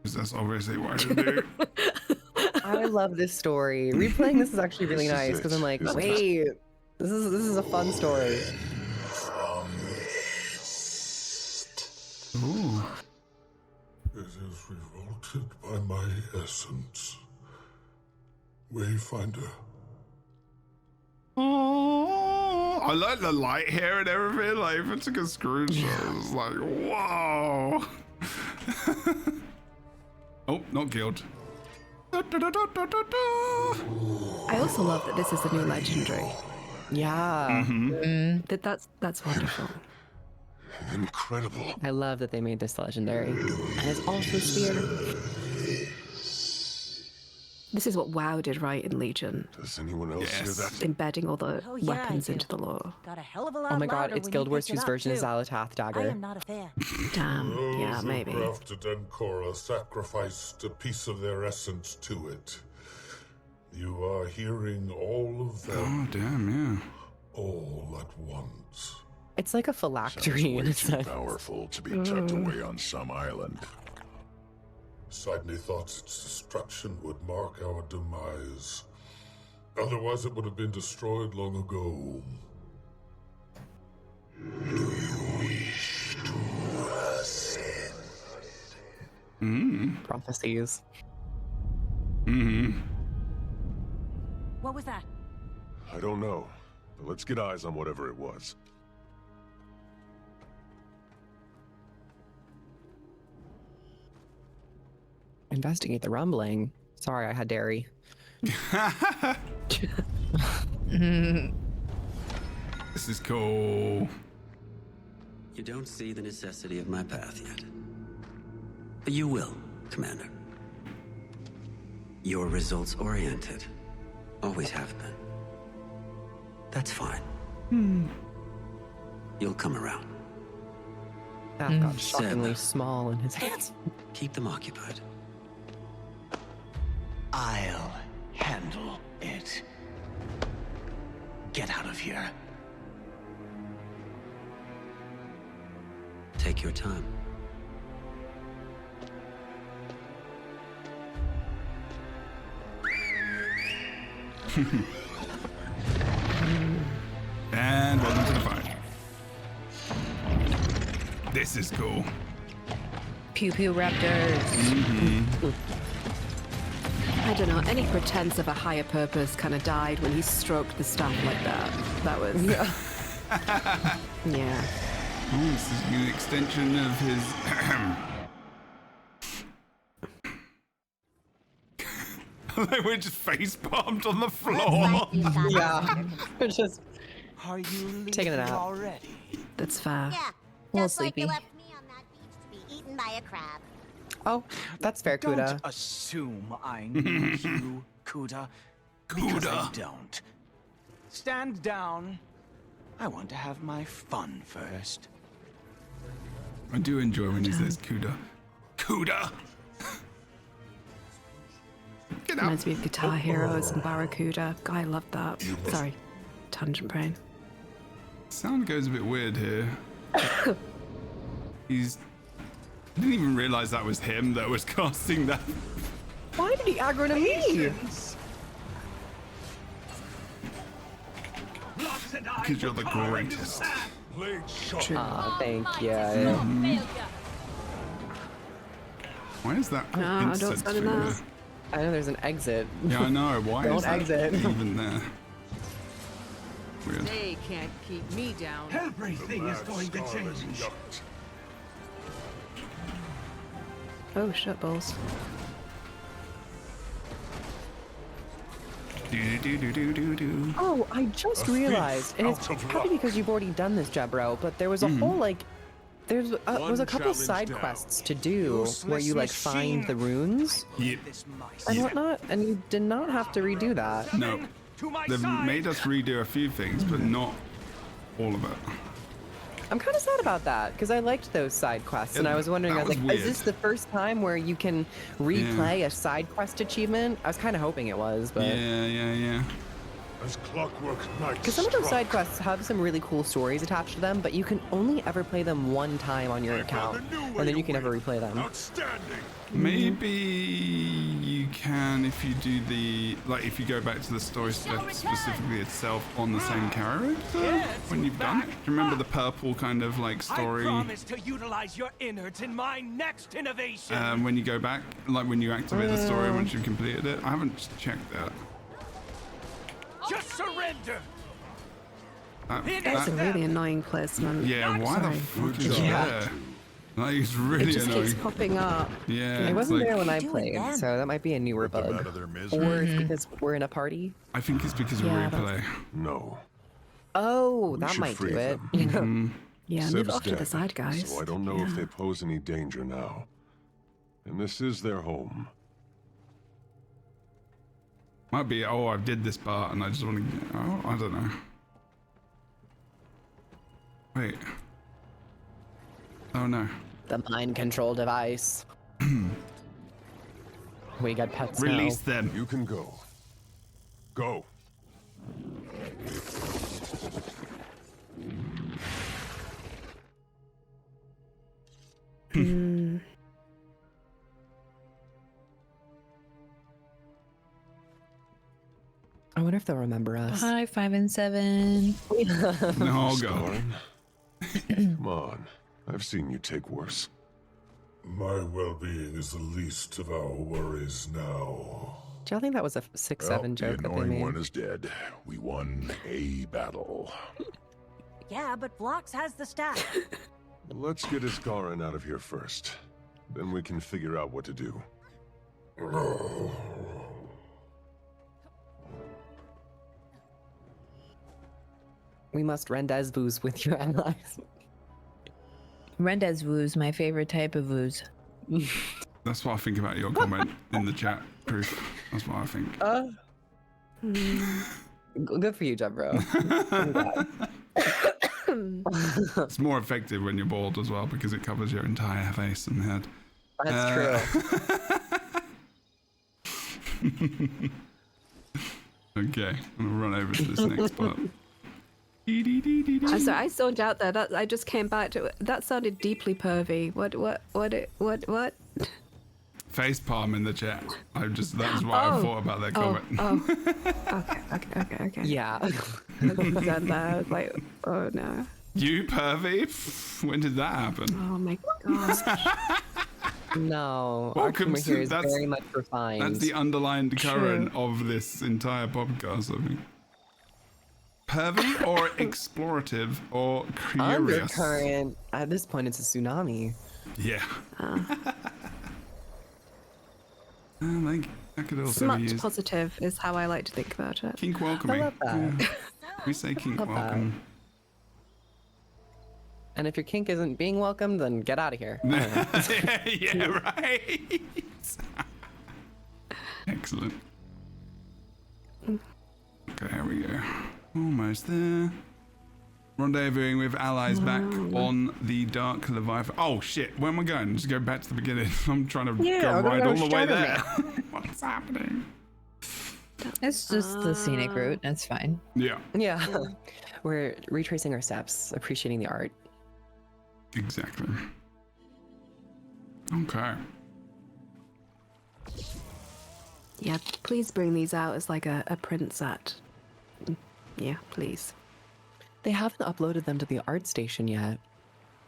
because that's obviously what I should do. I love this story. Replaying this is actually really nice, because I'm like, wait, this is a fun story. Ooh. It is revolted by my essence. Wayfinder. Oh, I like the light here and everything. Like, if it took a screenshot, it's like, whoa. Oh, not killed. I also love that this is the new legendary. Yeah. That's wonderful. Incredible. I love that they made this legendary. And it's also Sphere. This is what WoW did right in Legion. Does anyone else hear that? Embedding all the weapons into the lore. Got a hell of a lot Oh my god, louder it's when Guild you Wars picked it 2's up, version of too. Xalatath I Dagger. am not a fan. Damn, yeah, Those who maybe. crafted Ancora sacrificed a piece of their essence to it. You are hearing all of them. Oh, damn, yeah. All at once. It's like a phylactery in a sense. Powerful to be tucked away on some island. Sidney thought its destruction would mark our demise. Otherwise, it would have been destroyed long ago. Do you wish to ascend? Prophecies. What was that? I don't know, but let's get eyes on whatever it was. Investigate the rumbling. Sorry, I had dairy. This is cool. You don't see the necessity of my path yet. But you will, Commander. You're results-oriented. Always have been. That's fine. You'll come around. That got shockingly small in his hands. Keep them occupied. I'll handle it. Get out of here. Take your time. And welcome to the fight. This is cool. Pew pew raptors. I don't know, any pretense of a higher purpose kind of died when he stroked the staff like that. That was... Yeah. Yeah. Oh, this is an extension of his... Like we're just face palmed on the floor. Yeah. We're just Are you taking it out. already? That's fair. Yeah, A little just like you sleepy. left me on that beach to be eaten by a crab. Oh, that's fair, Don't Kuda. assume I need you, Kuda. Because I Kuda. don't. Stand down. I want to have my fun first. I do enjoy when he says Kuda. Kuda! Get out. Reminds me of Guitar Heroes and Barracuda. I loved that. Sorry. Tangent brain. Sound goes a bit weird here. I didn't even realize that was him that was casting that. Why did he aggro to me? Because you're the greatest. Aw, thank you. Why is that No, I don't incense stand in thing that. there? I know there's an exit. Yeah, I know. Why Don't is that exit. even there? Weird. They can't keep me down. Everything is going to change. Oh, shit balls. Oh, I just realized, and it's probably because you've already done this, Jebro, but there was a whole, like, there was a couple side quests to do where you, like, find the runes and whatnot, and you did not have to redo that. No. They've made us redo a few things, but not all of it. I'm kind of sad about that, because I liked those side quests, and I was wondering, that I was like, was is this the first time where you can replay Yeah. a side quest achievement? I was kind of hoping it was, but... Yeah. As clockwork night Because some of those struck, side quests have some really cool stories attached to them, but you can only ever play them one time on your account, and then you can never replay them. Maybe you can if you do if you go back to the story specifically itself on the same character when you've done it. Do you remember the purple kind of like story? I promise to utilize your innards in my next innovation. When you go back, like when you activate the story once you've completed it. I haven't checked that. Just surrender. It's a really annoying placement. Yeah, why the fuck is it there? Like, it's really It just annoying. keeps popping up. Yeah, It it's wasn't like, there when I played, so that might be a newer bug. Or it's because we're in a party. I think it's because of Yeah, replay. No. Oh, We that should might do free it. them. Yeah, Seb's move off to the dead, side, guys. So I don't know if they pose any danger now. And this is their home. Might be, I did this part and I just want to get, I don't know. Wait. Oh no. The mind control device. We got pets Release now. them. You can go. go. I wonder if they'll remember us. 5, 5, and 7. No, go. Scarn, come on. I've seen you take worse. My well-being is the least of our worries now. Do y'all think that was a 6-7 joke The that they annoying made? one is dead. We won a battle. Yeah, but Vlox has the staff. Let's get Iskarin out of here first. Then we can figure out what to do. We must rendezvous with your allies. Rendezvous, my favorite type of ooze. That's what I think about your comment in the chat, Proof. That's what I think. Good for you, Jebro. It's more effective when you're bald as well because it covers your entire face and head. That's true. Okay, I'm gonna run over to this next part. I'm sorry, I zoned out there. I just came back to it. That sounded deeply pervy. What? Face palm in the chat. That's why I thought about that comment. Okay. Yeah. I was like, oh no. You pervy? When did that happen? Oh my gosh. No. Welcome our here is that's very much refined. That's the underlined current of this entire podcast, I think. Pervy or explorative or curious? Undercurrent. At this point, it's a tsunami. Yeah. That could also Smut be used. positive is how I like to think about it. Kink welcoming. I love that. Yeah. We say kink welcome. And if your kink isn't being welcomed, then get out of here. Yeah, right. Excellent. Okay, here we go. Almost there. Rendezvousing with allies back on the Dark Leviathan. Oh shit, where am I going? Just go back to the beginning. I'm trying to go right all the way there. What's happening? It's just the scenic route. That's fine. Yeah. Yeah. We're retracing our steps, appreciating the art. Exactly. Okay. Yeah, please bring these out as like a print set. Yeah, please. They haven't uploaded them to the art station yet.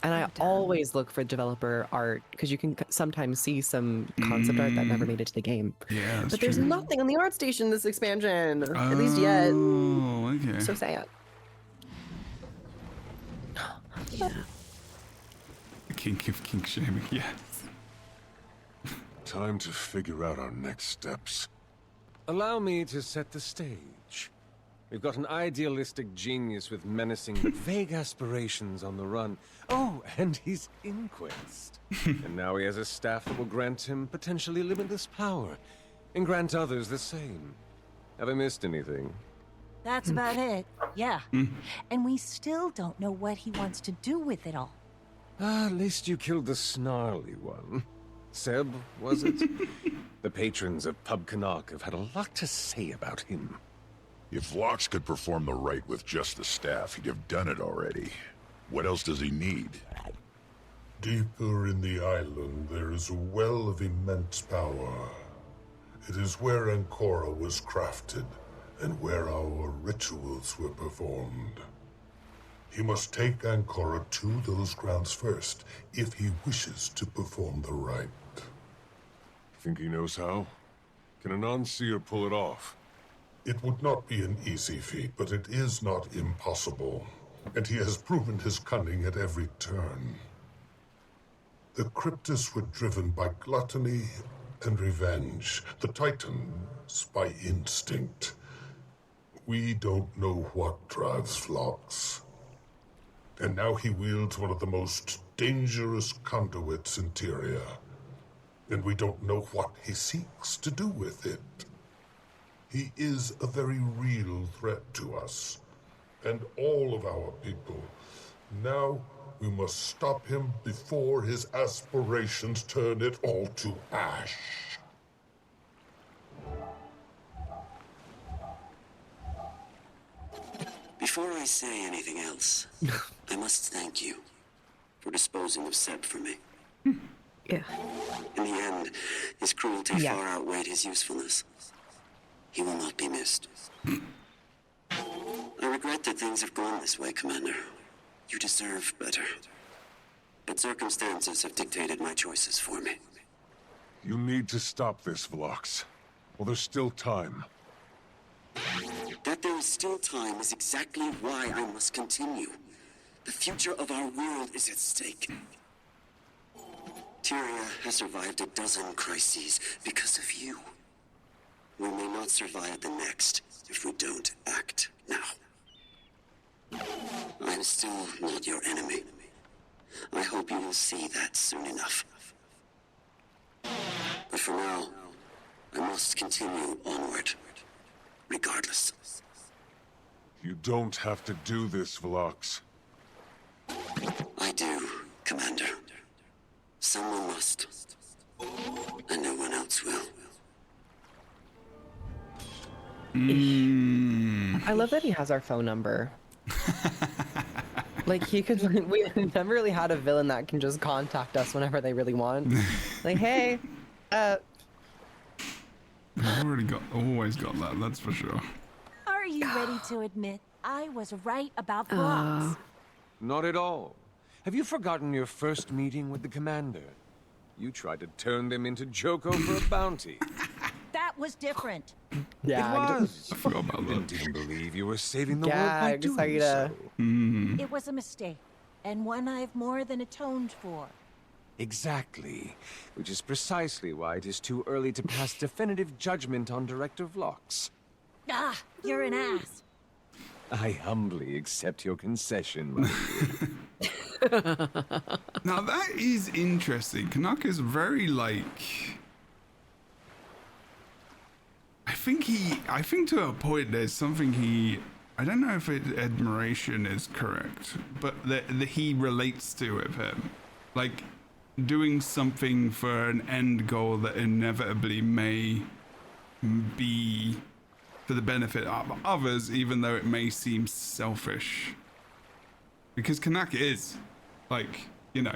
And I always look for developer art because you can sometimes see some concept art that never made it to the game. Yeah, but there's nothing on the art station this expansion, at least yet. Oh, okay. So sad. Yeah. The kink of kink shaming, yes. Time to figure out our next steps. Allow me to set the stage. We've got an idealistic genius with menacing but vague aspirations on the run. Oh, and he's Inquest. And now he has a staff that will grant him potentially limitless power, and grant others the same. Have I missed anything? That's about it. Yeah. And we still don't know what he wants to do with it all. At least you killed the snarly one. Seb, was it? The patrons of Pub Canuck have had a lot to say about him. If Lox could perform the rite with just the staff, he'd have done it already. What else does he need? Deeper in the island, there is a well of immense power. It is where Ancora was crafted, and where our rituals were performed. He must take Ancora to those grounds first, if he wishes to perform the rite. Think he knows how? Can an Unseer pull it off? It would not be an easy feat, but it is not impossible. And he has proven his cunning at every turn. The Cryptists were driven by gluttony and revenge. The Titans by instinct. We don't know what drives Phlox. And now he wields one of the most dangerous conduits in Tyria. And we don't know what he seeks to do with it. He is a very real threat to us, and all of our people. Now, we must stop him before his aspirations turn it all to ash. Before I say anything else, I must thank you for disposing of Seb for me. Yeah. In the end, his cruelty far outweighed his usefulness. He will not be missed. I regret that things have gone this way, Commander. You deserve better. But circumstances have dictated my choices for me. You need to stop this, Velox. Well, there's still time. That there is still time is exactly why I must continue. The future of our world is at stake. Tyria has survived a dozen crises because of you. We may not survive the next if we don't act now. I am still not your enemy. I hope you will see that soon enough. But for now, I must continue onward, regardless. You don't have to do this, Velox. I do, Commander. Someone must. And no one else will. I love that he has our phone number. Like, he could, we never really had a villain that can just contact us whenever they really want. Like, hey, I've always got that, that's for sure. Are you ready to admit I was right about blocks? Not at all. Have you forgotten your first meeting with the commander? You tried to turn them into Joko for a bounty. That was different. Yeah, It was. I forgot about that. Didn't believe you were saving the world by doing so. It was a mistake, and one I've more than atoned for. Exactly. Which is precisely why it is too early to pass definitive judgment on Director Vlox. Ah, you're an ass. I humbly accept your concession, my dear. Now that is interesting. Canuck is very like... I think to a point there's something I don't know if admiration is correct, but that he relates to with him. Like, doing something for an end goal that inevitably may be for the benefit of others, even though it may seem selfish. Because Kanak is, like, you know,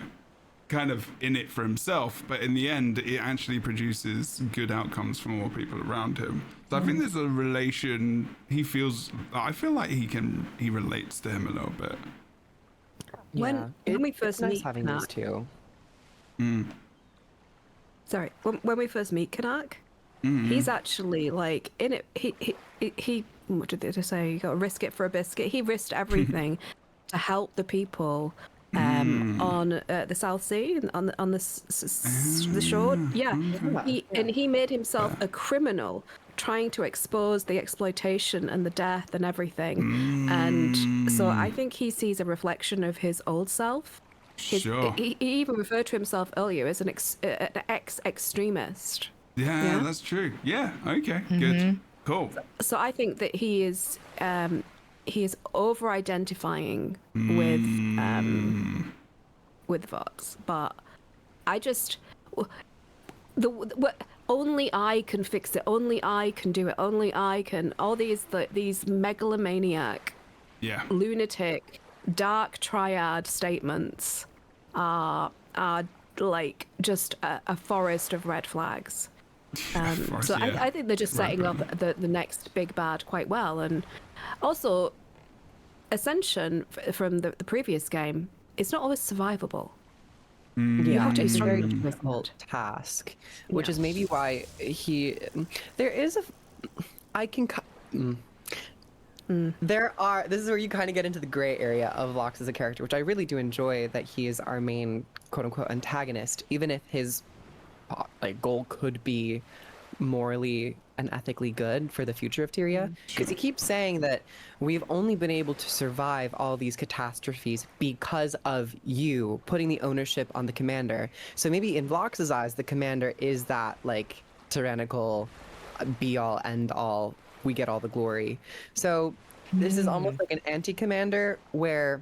kind of in it for himself, but in the end, it actually produces good outcomes for more people around him. So I think there's a relation. I feel like he relates to him a little bit. When we first nice meet having these two. Sorry, when we first meet Kanak, he's actually like in it. He what did they say? You got to risk it for a biscuit. He risked everything to help the people on the South Sea, on the shore. Yeah, he made himself a criminal, trying to expose the exploitation and the death and everything. And so I think he sees a reflection of his old self. He even referred to himself earlier as an ex-extremist. Yeah, that's true. Yeah, okay, good, cool. So I think that he is over-identifying with Vox, but I just only I can fix it. Only I can do it. Only I can. All these megalomaniac, lunatic, dark triad statements are like just a forest of red flags. I think they're just setting up the next big bad quite well. And also, Ascension from the previous game, it's not always survivable. Yeah, have to be it's a strong very enough to difficult task, which is maybe why there is this is where you kind of get into the gray area of Vox as a character, which I really do enjoy, that he is our main quote-unquote antagonist, even if his goal could be morally and ethically good for the future of Tyria, because he keeps saying that we've only been able to survive all these catastrophes because of you putting the ownership on the commander. So maybe in Vlox's eyes, the commander is that like tyrannical be all end all, we get all the glory. So this is almost like an anti-commander where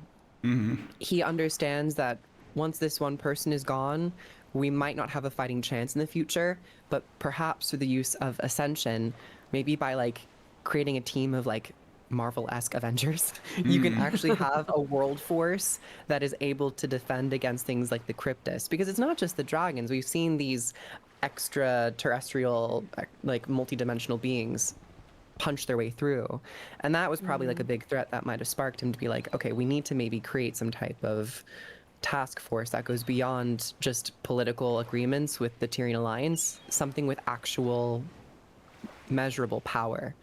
he understands that once this one person is gone, we might not have a fighting chance in the future, but perhaps through the use of Ascension, maybe by like creating a team of like Marvel-esque Avengers. You can actually have a world force that is able to defend against things like the Cryptus, because it's not just the dragons. We've seen these extraterrestrial, like multidimensional beings punch their way through, and that was probably like a big threat that might have sparked him to be like, okay, we need to maybe create some type of task force that goes beyond just political agreements with the Tyrian Alliance, something with actual measurable power.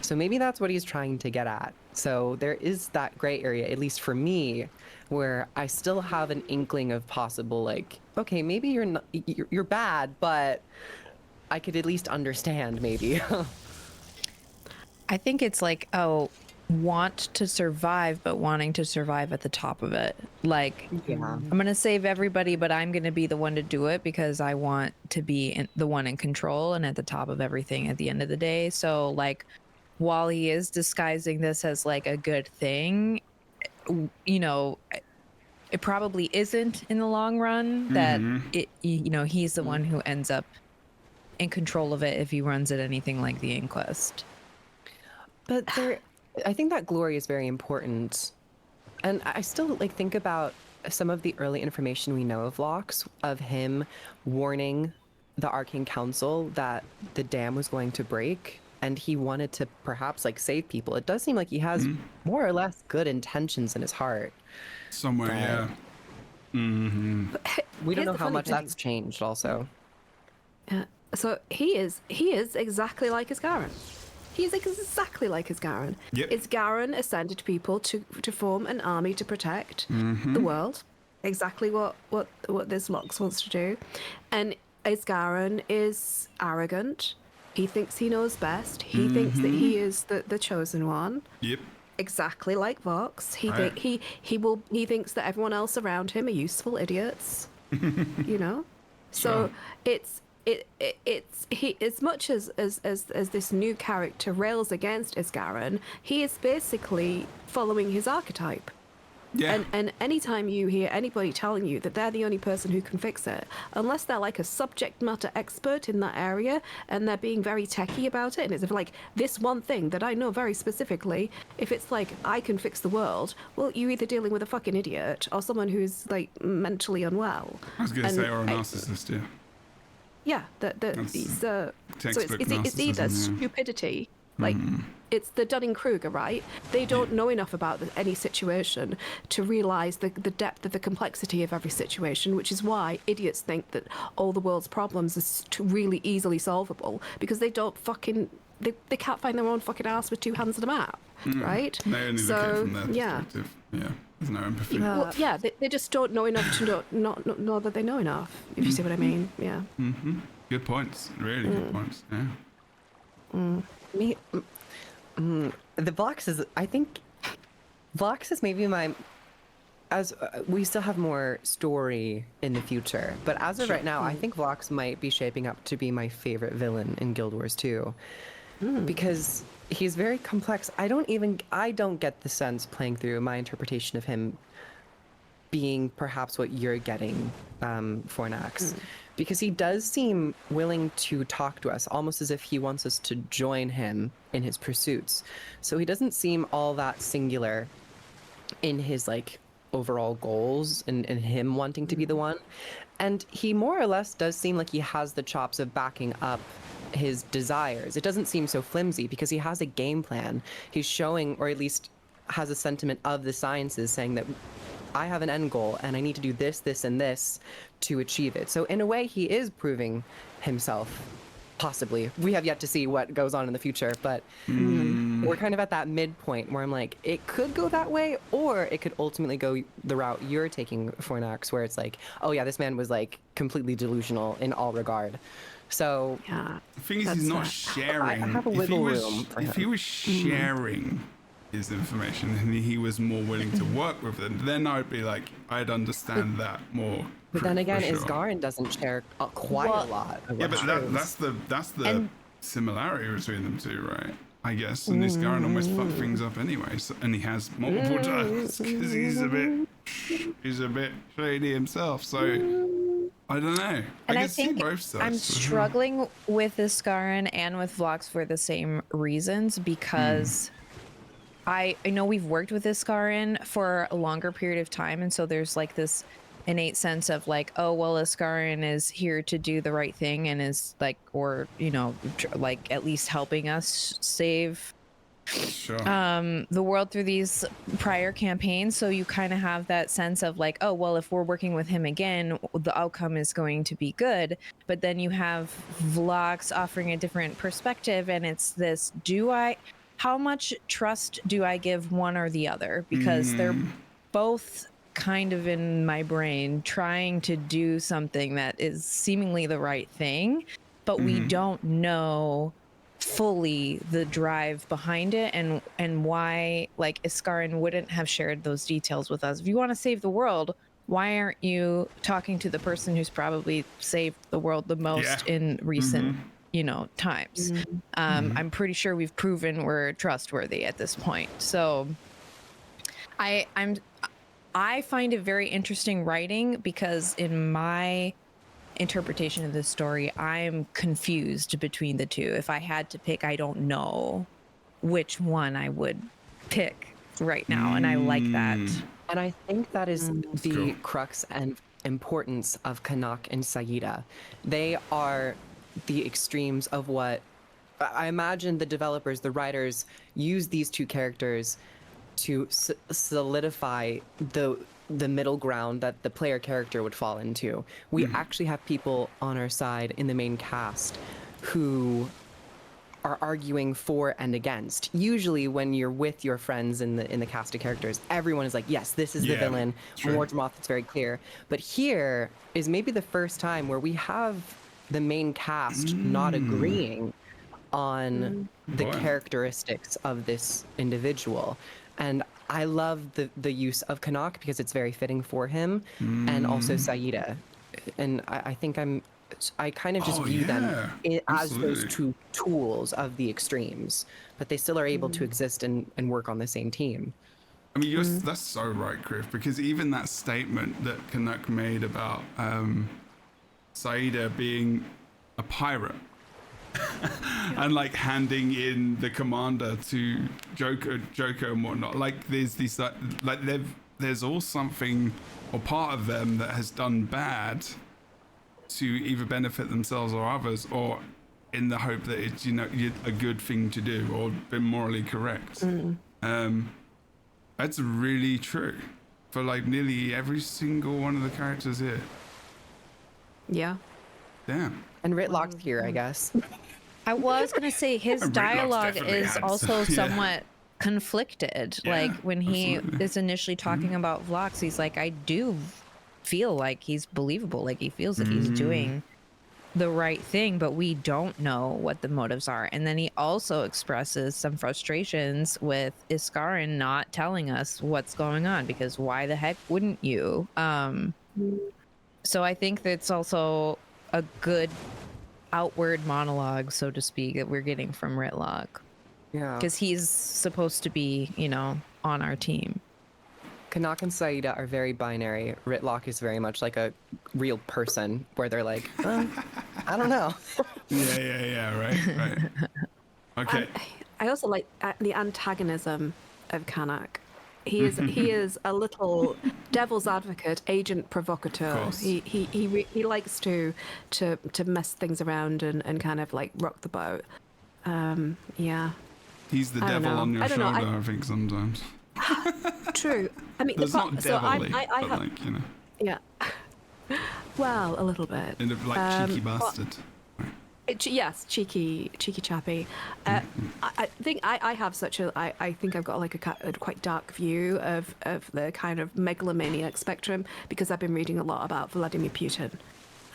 So maybe that's what he's trying to get at. So there is that gray area, at least for me, where I still have an inkling of possible, like, okay, maybe you're bad, but I could at least understand maybe. I think it's like, want to survive, but wanting to survive at the top of it. Like, I'm gonna save everybody, but I'm gonna be the one to do it because I want to be the one in control and at the top of everything at the end of the day. So like, while he is disguising this as like a good thing, you know, it probably isn't in the long run. That he's the one who ends up in control of it if he runs it anything like the Inquest. But I think that glory is very important. And I still like think about some of the early information we know of Lox, of him warning the Arcane Council that the dam was going to break and he wanted to perhaps like save people. It does seem like he has more or less good intentions in his heart. Somewhere, yeah. We don't know how much that's changed also. Yeah. So he is exactly like Isgarin. He's exactly like Isgarin. Yep. Isgarin ascended people to form an army to protect the world. Exactly what this Lox wants to do. And Isgarin is arrogant. He thinks he knows best. He thinks that he is the chosen one. Yep. Exactly like Vox. He thinks that everyone else around him are useful idiots. You know? So it's he, as much as this new character rails against Isgarin, he is basically following his archetype. Yeah. And anytime you hear anybody telling you that they're the only person who can fix it, unless they're like a subject matter expert in that area and they're being very techie about it, and it's like this one thing that I know very specifically, if it's like I can fix the world, well, you're either dealing with a fucking idiot or someone who's like mentally unwell. I was going to say, or a narcissist, yeah. Yeah, so it's either stupidity, like it's the Dunning-Kruger, right? They don't know enough about any situation to realize the depth of the complexity of every situation, which is why idiots think that all the world's problems are really easily solvable, because they don't fucking they can't find their own fucking ass with two hands on a map, right? They only look at it from their perspective. Yeah, there's no empathy. Well, yeah, they just don't know enough to not know that they know enough, if you see what I mean. Yeah. Good points. Really good points. Yeah. The Vox is, I think, Vox is maybe my, as we still have more story in the future, but as of right now, I think Vox might be shaping up to be my favorite villain in Guild Wars 2, because he's very complex. I don't get the sense playing through my interpretation of him being perhaps what you're getting, Fornax. Because he does seem willing to talk to us, almost as if he wants us to join him in his pursuits. So he doesn't seem all that singular in his like overall goals and him wanting to be the one. And he more or less does seem like he has the chops of backing up his desires. It doesn't seem so flimsy because he has a game plan. He's showing, or at least has a sentiment of the sciences saying that I have an end goal and I need to do this, this, and this to achieve it. So in a way, he is proving himself, possibly. We have yet to see what goes on in the future, but we're kind of at that midpoint where I'm like, it could go that way, or it could ultimately go the route you're taking, Fornax, where it's like, oh yeah, this man was like completely delusional in all regard. So yeah, the thing is, he's not sharing. I have a wiggle room. If he was sharing his information and he was more willing to work with them, then I'd be like, I'd understand that more. But then again, sure. Isgarin doesn't share quite a lot. Yeah, but that's the similarity between them two, right? I guess. And Isgarin almost fucked things up anyway, and he has multiple times because he's a bit shady himself. So I don't know. And I I think see both sides. I'm struggling with Isgarin and with Vlox for the same reasons, because I know we've worked with Iskarin for a longer period of time, and so there's like this innate sense of like, oh well, Iskarin is here to do the right thing and is like, or like at least helping us save the world through these prior campaigns. So you kind of have that sense of like, oh well, if we're working with him again, the outcome is going to be good. But then you have Vlox offering a different perspective, and it's this: how much trust do I give one or the other? Because they're both kind of in my brain trying to do something that is seemingly the right thing, but we don't know fully the drive behind it and why like Iskarin wouldn't have shared those details with us. If you want to save the world, why aren't you talking to the person who's probably saved the world the most in recent times? I'm pretty sure we've proven we're trustworthy at this point. So I find it very interesting writing, because in my interpretation of this story, I'm confused between the two. If I had to pick, I don't know which one I would pick right now, and I like that. And I think that is the crux and importance of Canuck and Saida. They are the extremes of what I imagine the developers, the writers, use these two characters to solidify the middle ground that the player character would fall into. We actually have people on our side in the main cast who are arguing for and against. Usually when you're with your friends in the cast of characters, everyone is like, yes, this is the villain. On Wardramoth, it's very clear. But here is maybe the first time where we have the main cast not agreeing on the characteristics of this individual. And I love the use of Canuck because it's very fitting for him, and also Saida. And I think I kind of just view them as those two tools of the extremes, but they still are able to exist and work on the same team. I mean, that's so right, Griff, because even that statement that Canuck made about Saida being a pirate and like handing in the commander to Joker and whatnot, like there's this like there's all something or part of them that has done bad to either benefit themselves or others, or in the hope that it's a good thing to do or been morally correct. That's really true for like nearly every single one of the characters here. Yeah. Damn. And Ritlock's here, I guess. I was going to say his dialogue is also somewhat conflicted. Like when he is initially talking about Vlox, he's like, I do feel like he's believable. Like he feels that he's doing the right thing, but we don't know what the motives are. And then he also expresses some frustrations with Iskarin not telling us what's going on, because why the heck wouldn't you? So I think that's also a good outward monologue, so to speak, that we're getting from Ritlock. Yeah. Because he's supposed to be, on our team. Canuck and Saida are very binary. Ritlock is very much like a real person where they're like, I don't know. Right. Okay. I also like the antagonism of Canuck. He is a little devil's advocate, agent provocateur. He likes to mess things around and kind of like rock the boat. He's the devil on your shoulder, I think sometimes. True. I mean, it's not devilly, I have, like, Yeah. Well, a little bit. In a, like, cheeky bastard. Yes, cheeky chappy. I think I have I think I've got like a quite dark view of the kind of megalomaniac spectrum, because I've been reading a lot about Vladimir Putin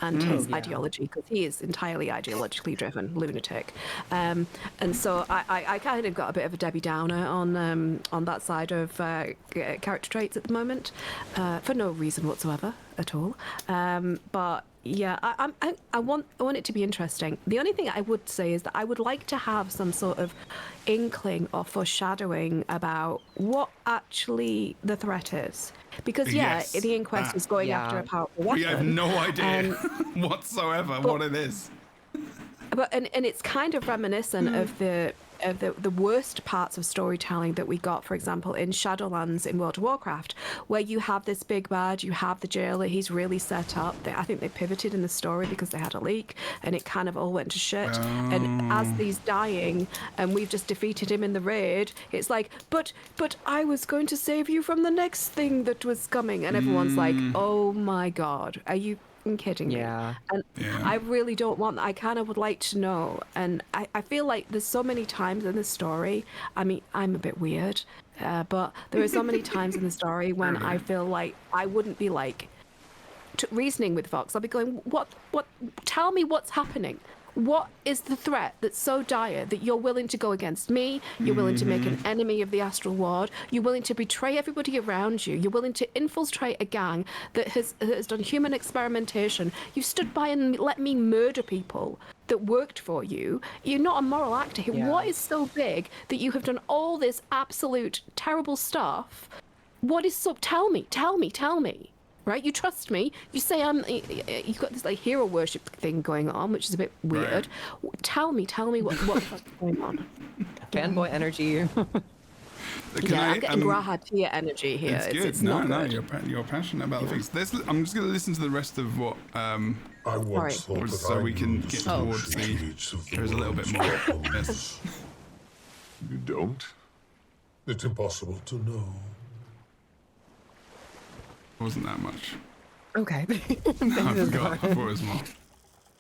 and his ideology, because he is entirely ideologically driven lunatic, and so I kind of got a bit of a Debbie Downer on that side of character traits at the moment, for no reason whatsoever at all, but. Yeah, I want it to be interesting. The only thing I would say is that I would like to have some sort of inkling or foreshadowing about what actually the threat is. Because the Inquest is going after a powerful weapon. We have no idea whatsoever what it is. But and it's kind of reminiscent of of the worst parts of storytelling that we got, for example, in Shadowlands in World of Warcraft, where you have this big bad, you have the jailer, he's really set up. I think they pivoted in the story because they had a leak, and it kind of all went to shit. And as he's dying, and we've just defeated him in the raid, it's like, but I was going to save you from the next thing that was coming, and everyone's like, oh my god, are you kidding me? And I really don't want that. I kind of would like to know, and I feel like there's so many times in the story, I mean, I'm a bit weird, but there are so many times in the story when I feel like I wouldn't be like reasoning with Vox. I'll be going, what tell me what's happening. What is the threat that's so dire that you're willing to go against me? You're willing to make an enemy of the Astral Ward. You're willing to betray everybody around you. You're willing to infiltrate a gang that has done human experimentation. You stood by and let me murder people that worked for you. You're not a moral actor here. What is so big that you have done all this absolute terrible stuff? What is so... Tell me. Right, you trust me. You say you've got this like hero worship thing going on, which is a bit weird. Right. Tell me what the fuck's going on. Fanboy energy. I'm getting Grahatia energy here. It's good. It's not good. You're passionate about the things. I'm just going to listen to the rest of what I once thought that so we can get towards the. There's a little bit more. Yes. You don't? It's impossible to know. Wasn't that much. Okay. No, I forgot. I thought it was more.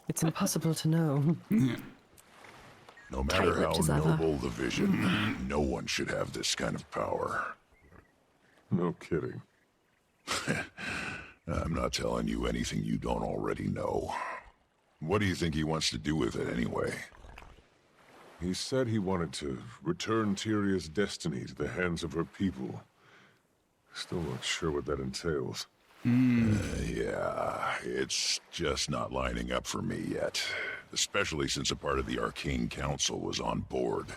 It's impossible to know. Yeah. No matter how noble the vision, no one should have this kind of power. No kidding. I'm not telling you anything you don't already know. What do you think he wants to do with it anyway? He said he wanted to return Tyria's destiny to the hands of her people. Still not sure what that entails. Yeah, it's just not lining up for me yet. Especially since a part of the Arcane Council was on board.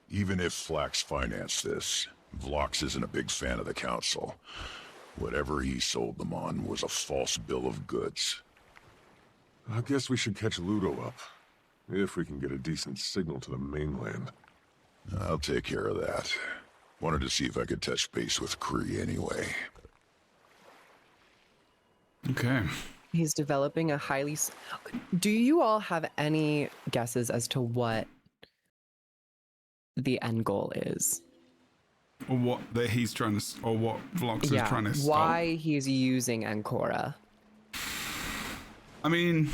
Even if Flax financed this, Vlox isn't a big fan of the Council. Whatever he sold them on was a false bill of goods. I guess we should catch Ludo up. If we can get a decent signal to the mainland. I'll take care of that. Wanted to see if I could touch base with Kree anyway. Okay. He's developing a highly... Do you all have any guesses as to what the end goal is? Or what that he's trying to... Or what Vlox is trying to stop? Why he's using Ancora? I mean...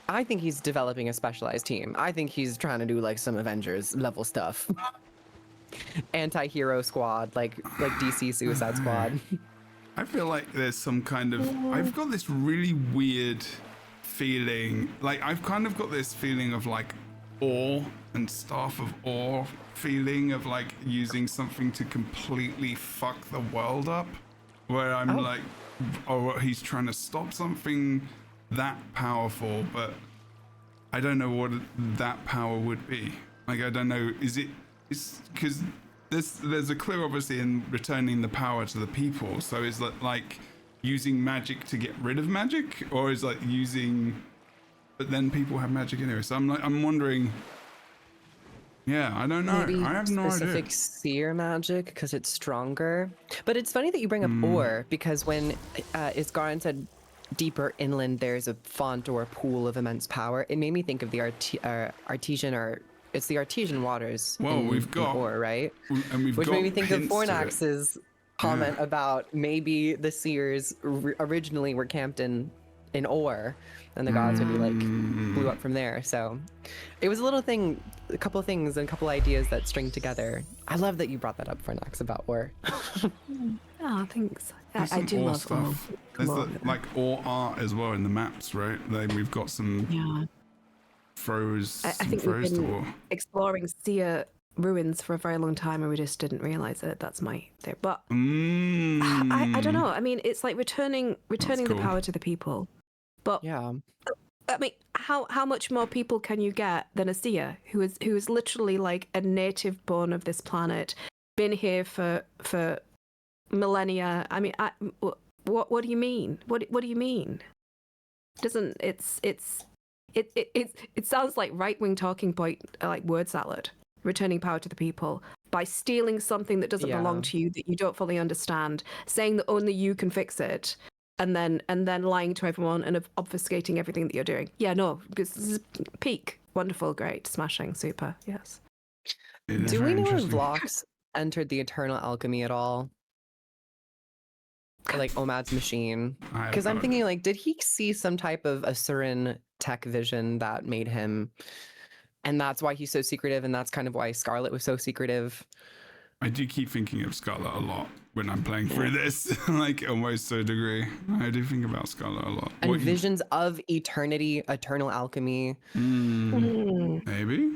I think he's developing a specialized team. I think he's trying to do like some Avengers level stuff. Anti-hero squad, like DC Suicide Squad. I feel like there's some kind of... I've got this really weird feeling. Like, I've kind of got this feeling of like awe and Staff of Awe feeling of like using something to completely fuck the world up. Where I'm like, or he's trying to stop something that powerful, but I don't know what that power would be. Like, I don't know, it's because there's a clue obviously in returning the power to the people. So is that like using magic to get rid of magic, or is like using, but then people have magic anyway. So I'm wondering. Yeah, I don't know. Maybe I have no idea. Specific seer magic because it's stronger. But it's funny that you bring up ore, because when Isgarin said deeper inland there's a font or a pool of immense power, it made me think of the artesian, or it's the artesian waters. Well, we've got ore, right? And we've which got made me think of hints to Fornax's comment about maybe the seers originally were camped in ore, and the gods maybe like blew up from there. So it was a couple of things and a couple ideas that string together. I love that you brought that up, Fornax, about ore. Oh, thanks. There's I do ore love stuff. There's like ore art as well in the maps, right? We've got some froze. I think we've been exploring seer ruins for a very long time, and we just didn't realize it. That's my thing. But I don't know. I mean, it's like returning the power to the people. But yeah, I mean, how much more people can you get than a seer who is literally like a native born of this planet, been here for millennia? I mean, what do you mean? What do you mean? It sounds like right-wing talking point, like word salad. returning power to the people by stealing something that doesn't belong to you, that you don't fully understand, saying that only you can fix it, and then lying to everyone and obfuscating everything that you're doing. Yeah, no, because this is peak. Wonderful, great, smashing, super, yes. Do we know if Vlox entered the Eternal Alchemy at all? Or, like Omad's machine? Because I'm thinking, like, did he see some type of Asuran tech vision that made him, and that's why he's so secretive, and that's kind of why Scarlet was so secretive? I do keep thinking of Scarlet a lot when I'm playing through this, like almost to a degree. I do think about Scarlet a lot. And visions of eternity, eternal alchemy. Maybe?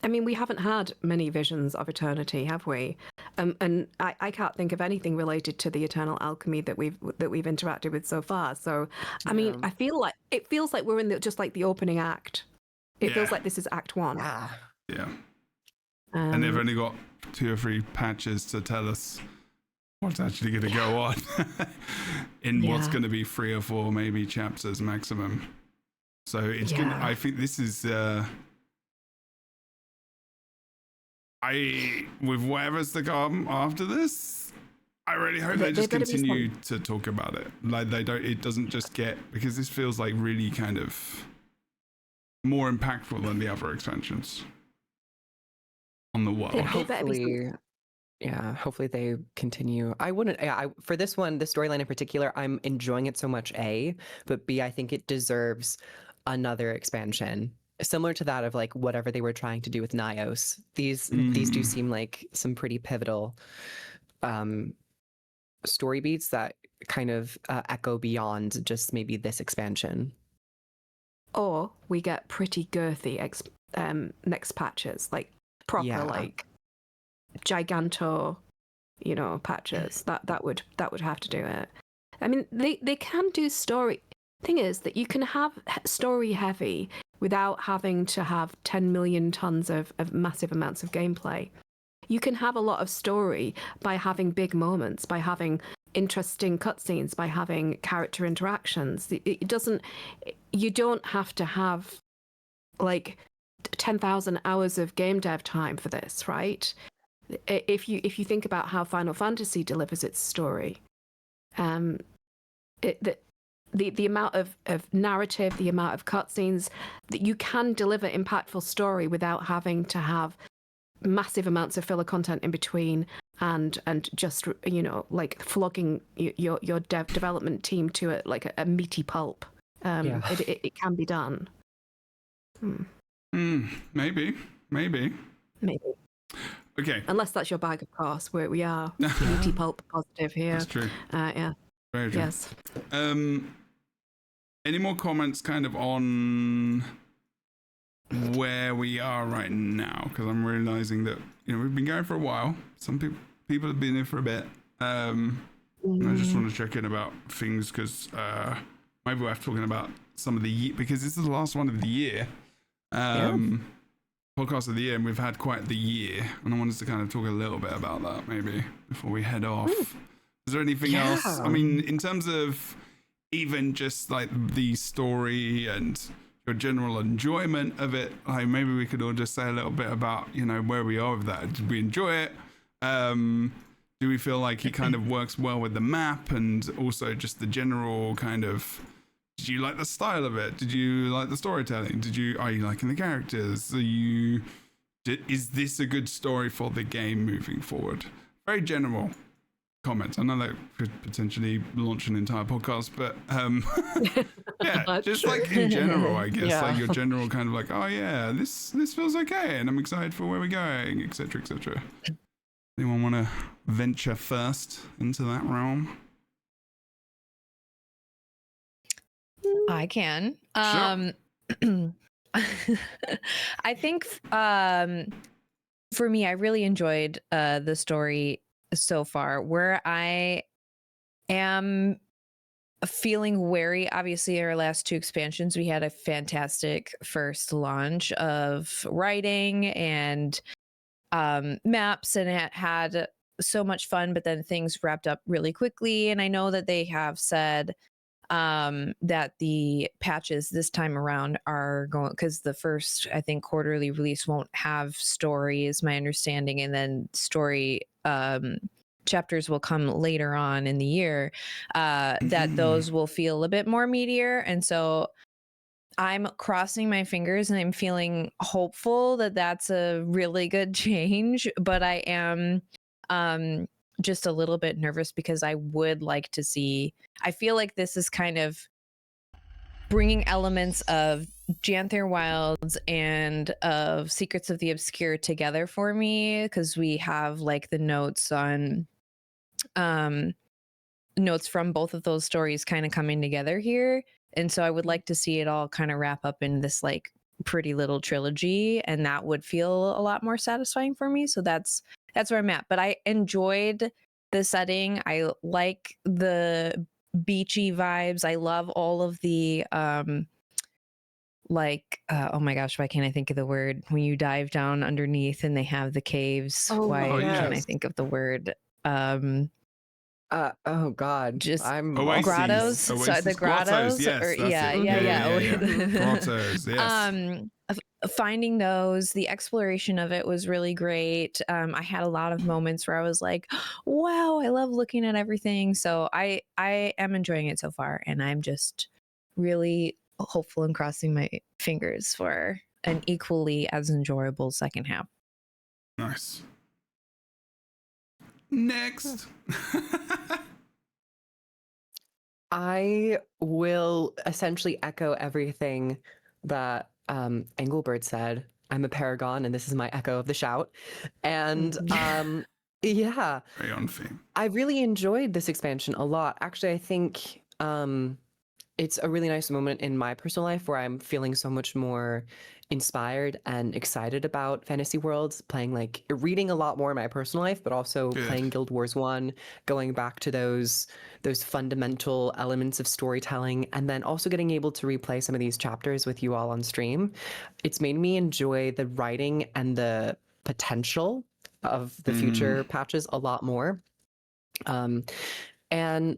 I mean, we haven't had many visions of eternity, have we? And I can't think of anything related to the eternal alchemy that we've interacted with so far. So, I mean, I feel like it feels like we're in just like the opening act. It feels like this is Act 1. Yeah. And they've only got 2 or 3 patches to tell us what's actually going to go on in what's going to be 3 or 4 maybe chapters maximum. So it's gonna, I think this is with whatever's to come after this, I really hope they just continue to talk about it. Like it doesn't just get, because this feels like really kind of more impactful than the other expansions on the world. Hopefully they continue. I wouldn't, for this one, the storyline in particular, I'm enjoying it so much, A, but B, I think it deserves another expansion. Similar to that of like whatever they were trying to do with Nios. These do seem like some pretty pivotal story beats that kind of echo beyond just maybe this expansion. Or we get pretty girthy next patches, like proper like giganto, patches. That would have to do it. I mean, they can do story. Thing is that you can have story heavy without having to have 10 million tons of massive amounts of gameplay. You can have a lot of story by having big moments, by having interesting cutscenes, by having character interactions. You don't have to have like 10,000 hours of game dev time for this, right? If you think about how Final Fantasy delivers its story, the amount of narrative, the amount of cutscenes, that you can deliver impactful story without having to have massive amounts of filler content in between and just like flogging your development team to a meaty pulp. It can be done. Maybe. Okay. Unless that's your bag, of course. We are meaty pulp positive here. That's true. Yeah. Very true. Yes. Any more comments kind of on where we are right now? Because I'm realizing that we've been going for a while. Some people have been in for a bit. I just want to check in about things because maybe we're talking about some of the year, because this is the last one of the year. Podcast of the year, and we've had quite the year, and I wanted to kind of talk a little bit about that maybe before we head off. Is there anything else? I mean, in terms of even just like the story and your general enjoyment of it, like maybe we could all just say a little bit about where we are with that. Did we enjoy it? Do we feel like it kind of works well with the map, and also just the general kind of, did you like the style of it? Did you like the storytelling? Are you liking the characters? Is this a good story for the game moving forward? Very general comments. I know that could potentially launch an entire podcast, but just like in general, I guess, like your general kind of like, oh yeah, this feels okay, and I'm excited for where we're going, etc., etc. Anyone want to venture first into that realm? I can. Sure. I think for me, I really enjoyed the story so far. Where I am feeling wary, obviously our last 2 expansions, we had a fantastic first launch of writing and maps, and it had so much fun, but then things wrapped up really quickly. And I know that they have said that the patches this time around are going, because the first, I think, quarterly release won't have story, is my understanding, and then story chapters will come later on in the year, that those will feel a bit more meatier. And so I'm crossing my fingers and I'm feeling hopeful that that's a really good change, but I am just a little bit nervous because I would like to see, I feel like this is kind of bringing elements of Janther Wilds and of Secrets of the Obscure together for me, because we have like the notes on notes from both of those stories kind of coming together here. And so I would like to see it all kind of wrap up in this like pretty little trilogy, and that would feel a lot more satisfying for me. So that's where I'm at. But I enjoyed the setting. I like the beachy vibes. I love all of the oh my gosh, why can't I think of the word when you dive down underneath and they have the caves? Why can't I think of the word? Oh God, just Oases. grottos. So the grottos. Yes, grottos. Yes. Finding those, the exploration of it was really great. I had a lot of moments where I was like, "Wow, I love looking at everything." So I am enjoying it so far, and I'm just really hopeful and crossing my fingers for an equally as enjoyable second half. Nice. Next. I will essentially echo everything that Engelbert said. I'm a paragon, and this is my echo of the shout. And yeah, very on theme. I really enjoyed this expansion a lot. Actually, I think it's a really nice moment in my personal life where I'm feeling so much more inspired and excited about fantasy worlds, reading a lot more in my personal life, but also playing Guild Wars 1, going back to those fundamental elements of storytelling, and then also getting able to replay some of these chapters with you all on stream. It's made me enjoy the writing and the potential of the future patches a lot more. And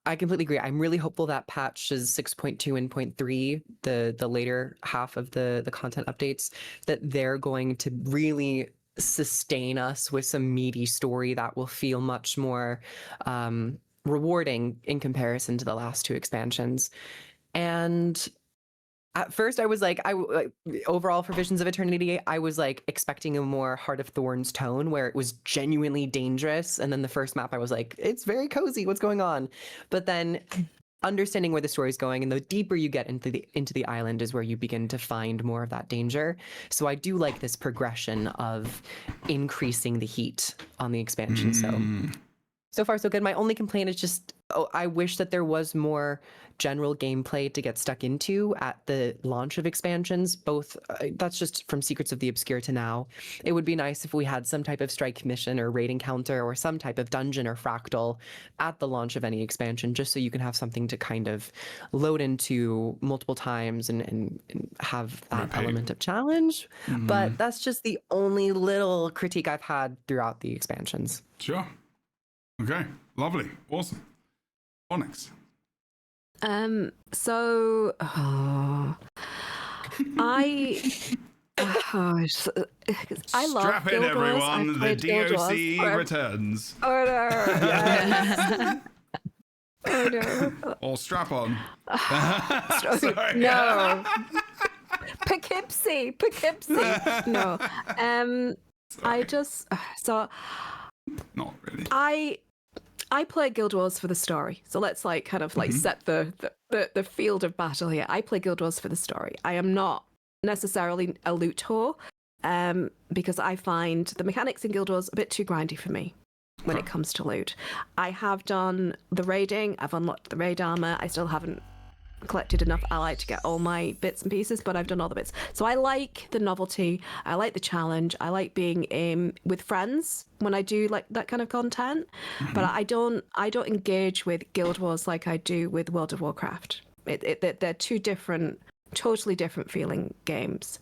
I completely agree. I'm really hopeful that patches 6.2 and 0.3, the later half of the content updates, that they're going to really sustain us with some meaty story that will feel much more rewarding in comparison to the last two expansions. And at first I was like, overall for Visions of Eternity, I was like expecting a more Heart of Thorns tone where it was genuinely dangerous. And then the first map I was like, it's very cozy, what's going on? But then understanding where the story's going, and the deeper you get into the island is where you begin to find more of that danger. So I do like this progression of increasing the heat on the expansion. So far so good. My only complaint is just, I wish that there was more general gameplay to get stuck into at the launch of expansions. Both, that's just from Secrets of the Obscure to now. It would be nice if we had some type of strike mission or raid encounter or some type of dungeon or fractal at the launch of any expansion, just so you can have something to kind of load into multiple times and have that element of challenge. But that's just the only little critique I've had throughout the expansions. Sure. Okay, lovely, awesome. Onyx. I love Strap in, Guild Wars. everyone. The DOC returns. Oh no! Oh no! Or strap on. Sorry. No. Poughkeepsie. No. I just Not really. I play Guild Wars for the story. So let's set the field of battle here. I play Guild Wars for the story. I am not necessarily a loot whore, because I find the mechanics in Guild Wars a bit too grindy for me when it comes to loot. I have done the raiding. I've unlocked the raid armor. I still haven't collected enough ally to get all my bits and pieces, but I've done all the bits. So I like the novelty. I like the challenge. I like being with friends when I do like that kind of content. But I don't engage with Guild Wars like I do with World of Warcraft. They're two totally different feeling games.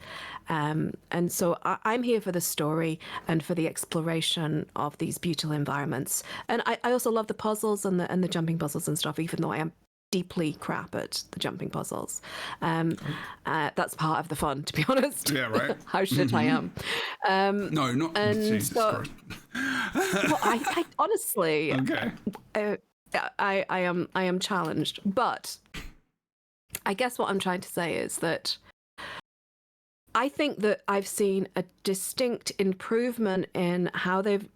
And so I'm here for the story and for the exploration of these beautiful environments. And I also love the puzzles and the jumping puzzles and stuff, even though I am deeply crap at the jumping puzzles. That's part of the fun, to be honest. Yeah, right. How shit I am. No, not Jesus Christ. Well, I honestly, okay. I am challenged, but I guess what I'm trying to say is that I think that I've seen a distinct improvement in how they've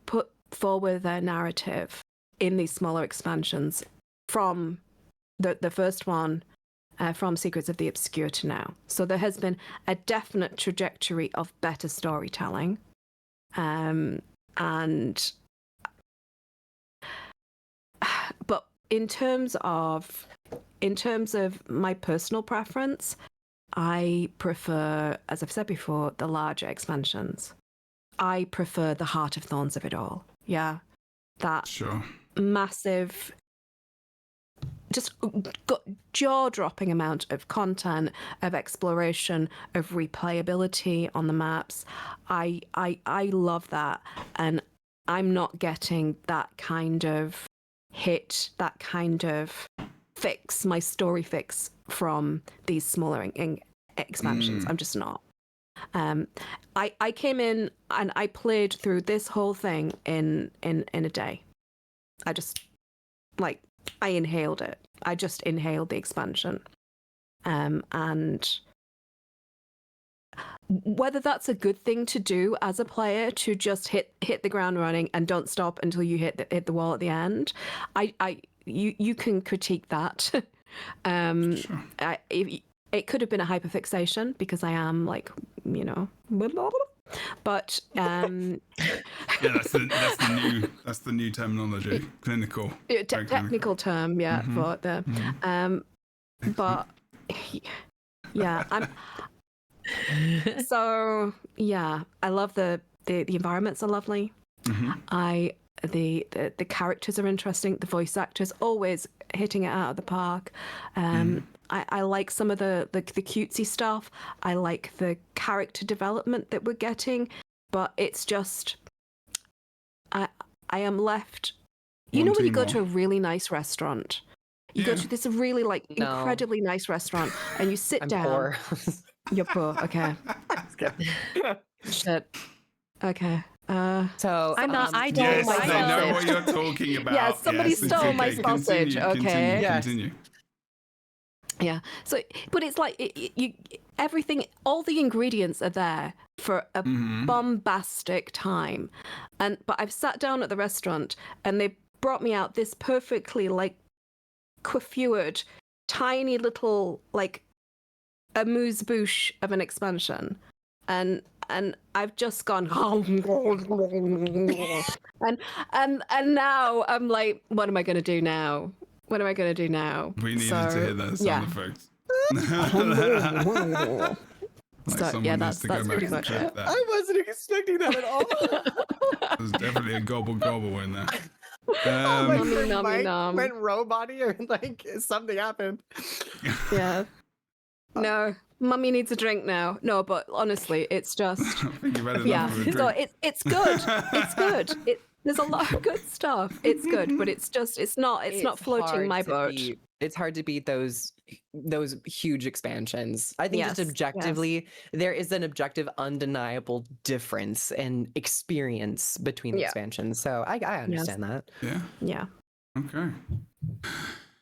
put forward their narrative in these smaller expansions from the first one, from Secrets of the Obscure to now. So there has been a definite trajectory of better storytelling. But in terms of my personal preference, I prefer, as I've said before, the larger expansions. I prefer the Heart of Thorns of it all. Yeah, that massive, just jaw-dropping amount of content, of exploration, of replayability on the maps. I love that, and I'm not getting that kind of hit, that kind of fix, my story fix from these smaller expansions. I'm just not. I came in and I played through this whole thing in a day. I just I inhaled it. I just inhaled the expansion. And whether that's a good thing to do as a player, to just hit the ground running and don't stop until you hit the wall at the end, you can critique that. It could have been a hyperfixation because I am but yeah, that's the new terminology, clinical. Technical term, yeah, for the but yeah, so yeah, I love the environments are lovely. The characters are interesting. The voice actors always hitting it out of the park. I like some of the cutesy stuff. I like the character development that we're getting, but it's just I am left. You know when you go to a really nice restaurant, you go to this really incredibly nice restaurant, and you sit down. Poor. You're poor. Okay. Shit. Okay. So I'm not. I don't. Yes, my they know sausage. what you're talking about. Yeah, somebody yes, stole my sausage. Continue. Yeah. So, but it's like everything, all the ingredients are there for a bombastic time, but I've sat down at the restaurant and they brought me out this perfectly coiffured, tiny little amuse-bouche of an expansion, and I've just gone and now I'm like, what am I going to do now? What am I going to do now? We needed to hear that sound effect. So yeah, that's pretty much it. I wasn't expecting that at all. There's definitely a gobble in there. Went robot-y or something happened. Yeah. No, mummy needs a drink now. No, but honestly, it's just yeah. So it's good. It's good. There's a lot of good stuff. It's good, but it's not floating my boat. It's hard to beat those huge expansions. I think just objectively, there is an objective, undeniable difference in experience between the expansions. So I understand that. Yeah. Yeah. Okay.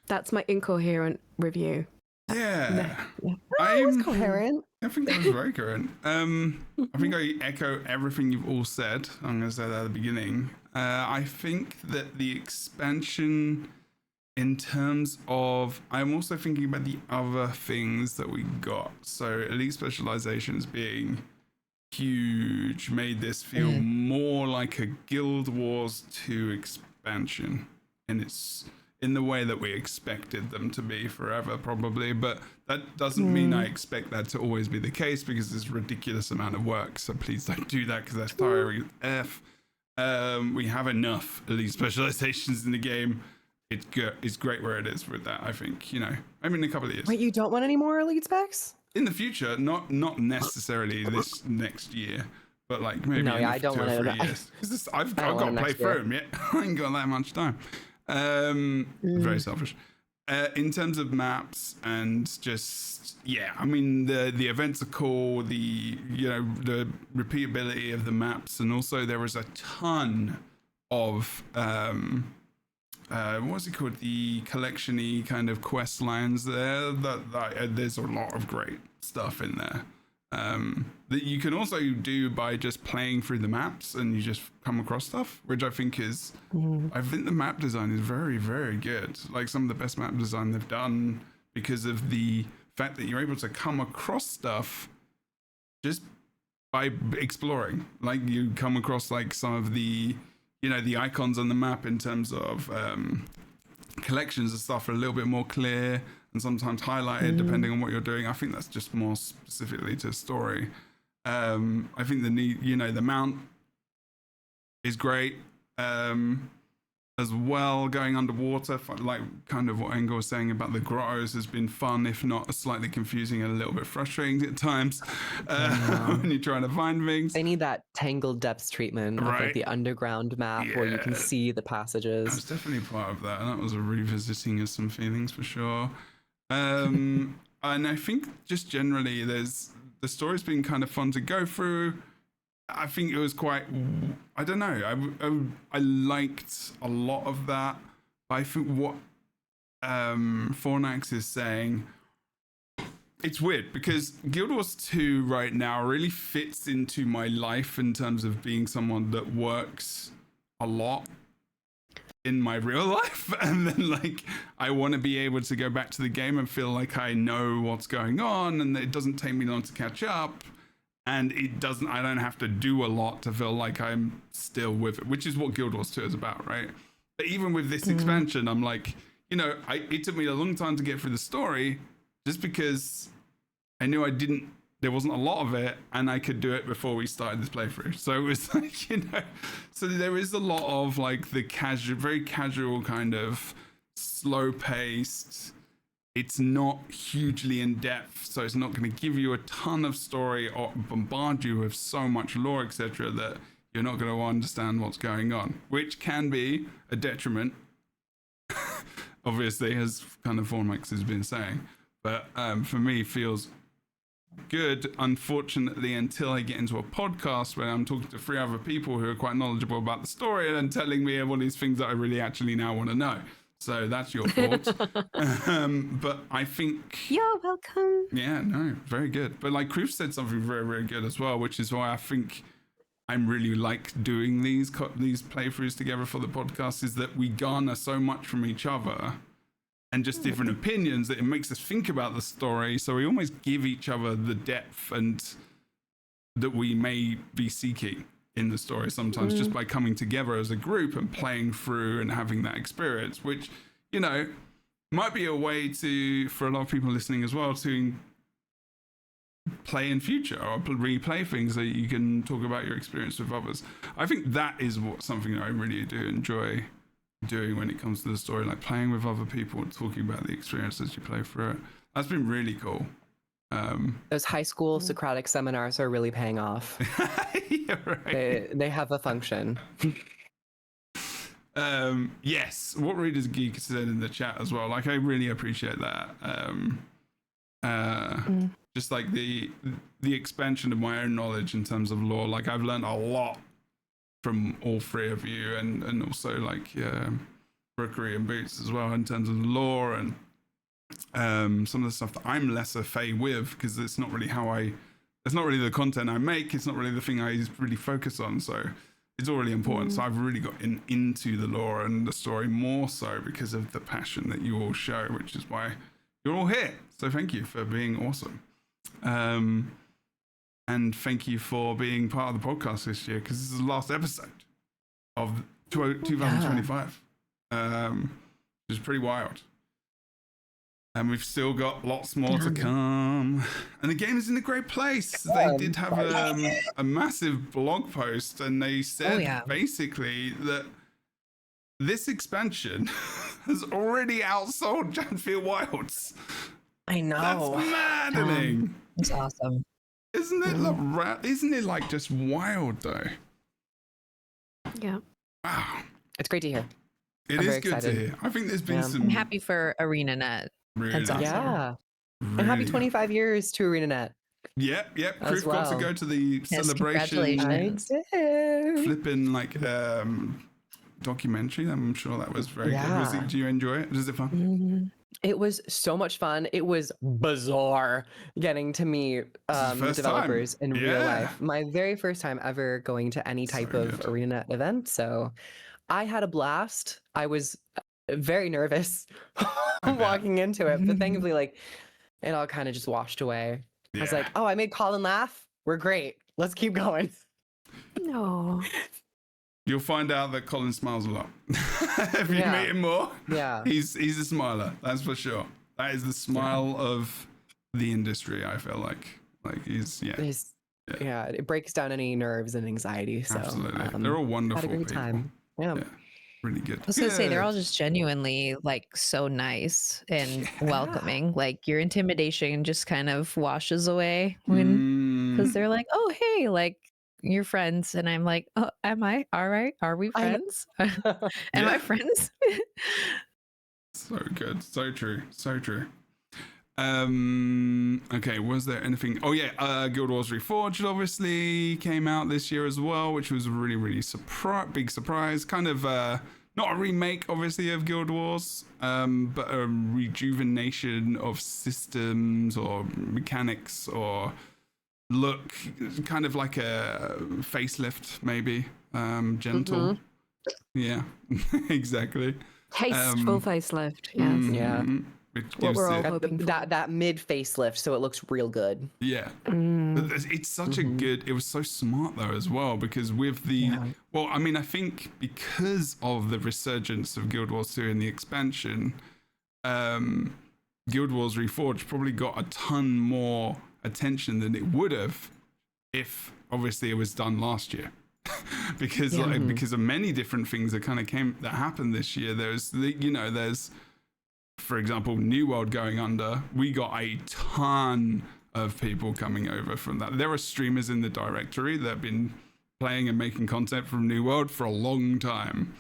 That's my incoherent review. Yeah. It was coherent. I think that was very coherent. I think I echo everything you've all said. I'm going to say that at the beginning. I think that the expansion, in terms of, I'm also thinking about the other things that we got. So elite specializations being huge made this feel more like a Guild Wars 2 expansion, and it's in the way that we expected them to be forever, probably. But that doesn't mean I expect that to always be the case, because it's a ridiculous amount of work. So please don't do that, because that's tiring F. We have enough elite specializations in the game. It's great where it is with that, I think. Maybe in a couple of years. Wait, you don't want any more elite specs? In the future, not necessarily this next year, but maybe I don't 2 or 3 want years. Because I've got to play through them yet. I ain't got that much time. Very selfish. in terms of maps and just I mean the events are cool, the repeatability of the maps, and also there is a ton of what's it called, the collection-y kind of quest lines there. That there's a lot of great stuff in there that you can also do by just playing through the maps, and you just come across stuff, which I think is I think the map design is very, very good. Like some of the best map design they've done, because of the fact that you're able to come across stuff just by exploring. Like you come across like some of the the icons on the map in terms of collections and stuff are a little bit more clear and sometimes highlighted depending on what you're doing. I think that's just more specifically to story. I think the mount is great as well. Going underwater, like kind of what Engel was saying about the grottos, has been fun, if not slightly confusing and a little bit frustrating at times when you're trying to find things. They need that tangled depths treatment of like the underground map where you can see the passages. I was definitely part of that, and that was a revisiting of some feelings for sure. And I think just generally the story's been kind of fun to go through. I think it was quite, I don't know, I liked a lot of that. But I think what Fornax is saying, it's weird because Guild Wars 2 right now really fits into my life in terms of being someone that works a lot in my real life, and then like I want to be able to go back to the game and feel like I know what's going on, and it doesn't take me long to catch up, and I don't have to do a lot to feel like I'm still with it, which is what Guild Wars 2 is about, right? But even with this expansion, I'm like, it took me a long time to get through the story just because I knew there wasn't a lot of it, and I could do it before we started this playthrough. So it was like, so there is a lot of like the very casual kind of slow paced. It's not hugely in depth, so it's not going to give you a ton of story or bombard you with so much lore, etc., that you're not going to understand what's going on, which can be a detriment, obviously, as kind of Formax has been saying. But for me, feels good, unfortunately, until I get into a podcast where I'm talking to 3 other people who are quite knowledgeable about the story and then telling me all these things that I really actually now want to know. So that's your fault. But I think you're welcome. Yeah, no, very good. But like Kroof said something very, very good as well, which is why I think I'm really like doing these playthroughs together for the podcast, is that we garner so much from each other and just different opinions that it makes us think about the story. So we almost give each other the depth and that we may be seeking in the story sometimes, just by coming together as a group and playing through and having that experience, which, might be a way for a lot of people listening as well to play in future or replay things that you can talk about your experience with others. I think that is something that I really do enjoy doing when it comes to the story, like playing with other people and talking about the experience as you play through it. That's been really cool. Those high school Socratic seminars are really paying off. Yeah, right. They have a function. Yes, what Readers Geek said in the chat as well, like I really appreciate that. Just like the expansion of my own knowledge in terms of lore, like I've learned a lot from all 3 of you, and also like Brookery and Boots as well in terms of the lore and some of the stuff that I'm less au fait with, because it's not really it's not really the content I make, it's not really the thing I really focus on, so it's all really important. So I've really got into the lore and the story more so because of the passion that you all show, which is why you're all here. So thank you for being awesome. And thank you for being part of the podcast this year, because this is the last episode of 2025, which is pretty wild. And we've still got lots more to come. And the game is in a great place. They did have a massive blog post, and they said basically that this expansion has already outsold Janfield Wilds. I know. That's maddening. It's awesome. Isn't it like just wild though? Yeah. Wow. It's great to hear. It I'm is very good excited. to hear. I think there's been some I'm happy for ArenaNet. really, That's awesome. Yeah. really And happy 25 years to ArenaNet. Yep. As Proof got to well. go to the Yes, celebration congratulations. I did. flipping like documentary. I'm sure that was very good. Yeah. Do you enjoy it? Was it fun? It was so much fun. It was bizarre getting to meet first developers time. in real Yeah. life. My very first time ever going to any type of good. ArenaNet event. So I had a blast. I was very nervous walking into it, but thankfully, like, it all kind of just washed away. I was like, oh, I made Colin laugh. We're great. Let's keep going. No. You'll find out that Colin smiles a lot. If you meet him more, he's a smiler. That's for sure. That is the smile of the industry. I feel like he's it breaks down any nerves and anxiety. So absolutely, they're all wonderful had a great people. time. Yeah. Really good. I was gonna say they're all just genuinely like so nice and welcoming. Like your intimidation just kind of washes away when because they're like, oh hey, like you're friends, and I'm like, oh, am I? All right, are we friends? Am I friends? So good, so true, so true. Okay, was there anything? Oh yeah, Guild Wars Reforged obviously came out this year as well, which was a really big surprise. Kind of not a remake obviously of Guild Wars, but a rejuvenation of systems or mechanics or look, kind of like a facelift maybe, gentle. Yeah, exactly. Tasteful facelift. Yes. Yeah. What we're all hoping for. That mid facelift, so it looks real good. Yeah. But it's such a good, it was so smart though as well, because with the, well, I mean, I think because of the resurgence of Guild Wars 2 and the expansion, Guild Wars Reforged probably got a ton more attention than it would have if obviously it was done last year. Because because of many different things that kind of happened this year. There's for example, New World going under. We got a ton of people coming over from that. There are streamers in the directory that have been playing and making content from New World for a long time.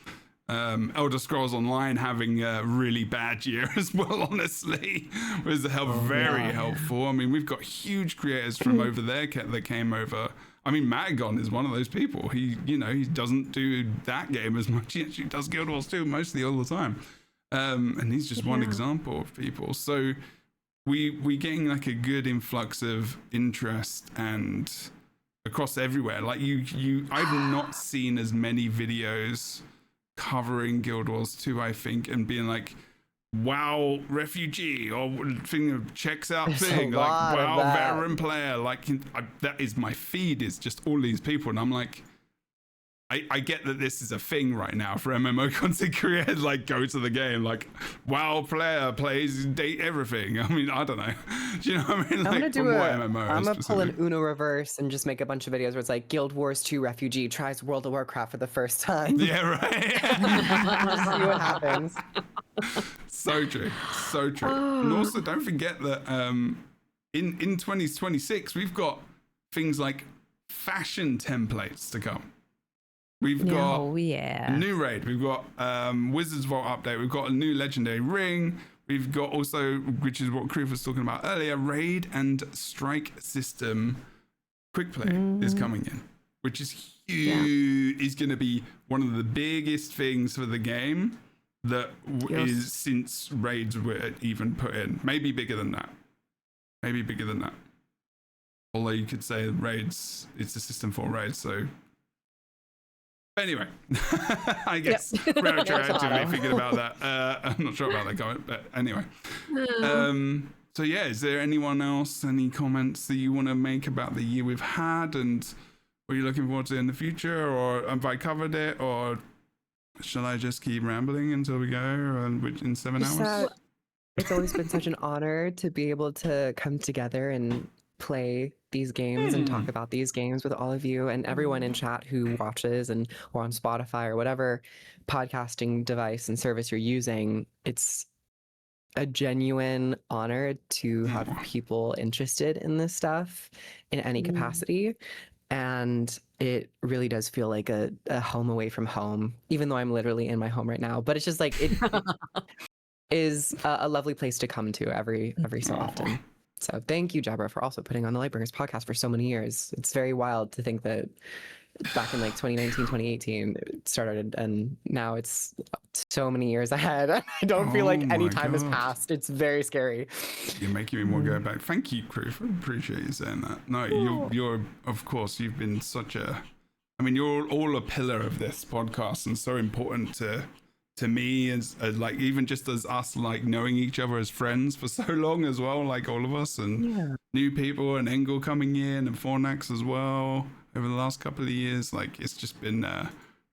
Elder Scrolls Online having a really bad year as well, honestly, was very helpful. I mean, we've got huge creators from over there that came over. I mean, Matagon is one of those people. He doesn't do that game as much. He actually does Guild Wars 2 mostly all the time. And he's just one example of people. So we getting like a good influx of interest and across everywhere. Like I've not seen as many videos covering Guild Wars 2, I think, and being like, wow, refugee, or thing of checks out thing, like wow, veteran player. Like that is my feed, is just all these people, and I'm like, I get that this is a thing right now for MMO content creators. Like, go to the game, like, WoW player plays date everything. I mean, I don't know. Do you know what I mean? I'm gonna do I'm gonna pull an Uno reverse and just make a bunch of videos where it's like Guild Wars 2 refugee tries World of Warcraft for the first time. Yeah, right. Just see what happens. So true, so true. And also, don't forget that in 2026 we've got things like fashion templates to come. We've got new raid. We've got Wizards Vault update. We've got a new legendary ring. We've got also, which is what Kroof was talking about earlier, raid and strike system quick play is coming in, which is huge. Is going to be one of the biggest things for the game that is since raids were even put in. Maybe bigger than that. Although you could say raids, it's a system for raids, so. Anyway, I guess retroactively thinking about that. I'm not sure about that comment, but anyway. So yeah, is there anyone else, any comments that you want to make about the year we've had, and what you're looking forward to in the future, or have I covered it, or shall I just keep rambling until we go in 7 hours? It's always been such an honor to be able to come together and play these games and talk about these games with all of you and everyone in chat who watches or on Spotify or whatever podcasting device and service you're using. It's a genuine honor to have people interested in this stuff in any capacity. And it really does feel like a home away from home, even though I'm literally in my home right now. But it's just like it is a lovely place to come to every so often. So thank you, Jebro, for also putting on the Lightbringers podcast for so many years. It's very wild to think that back in like 2019, 2018 it started, and now it's so many years ahead. I don't feel like any time has passed. It's very scary. You're making me more go back. Thank you, Crew. I appreciate you saying that. No, you're of course, you've been such a, I mean, you're all a pillar of this podcast and so important to me as like even just as us like knowing each other as friends for so long as well, like all of us and new people and Engel coming in and Fornax as well over the last couple of years. Like it's just been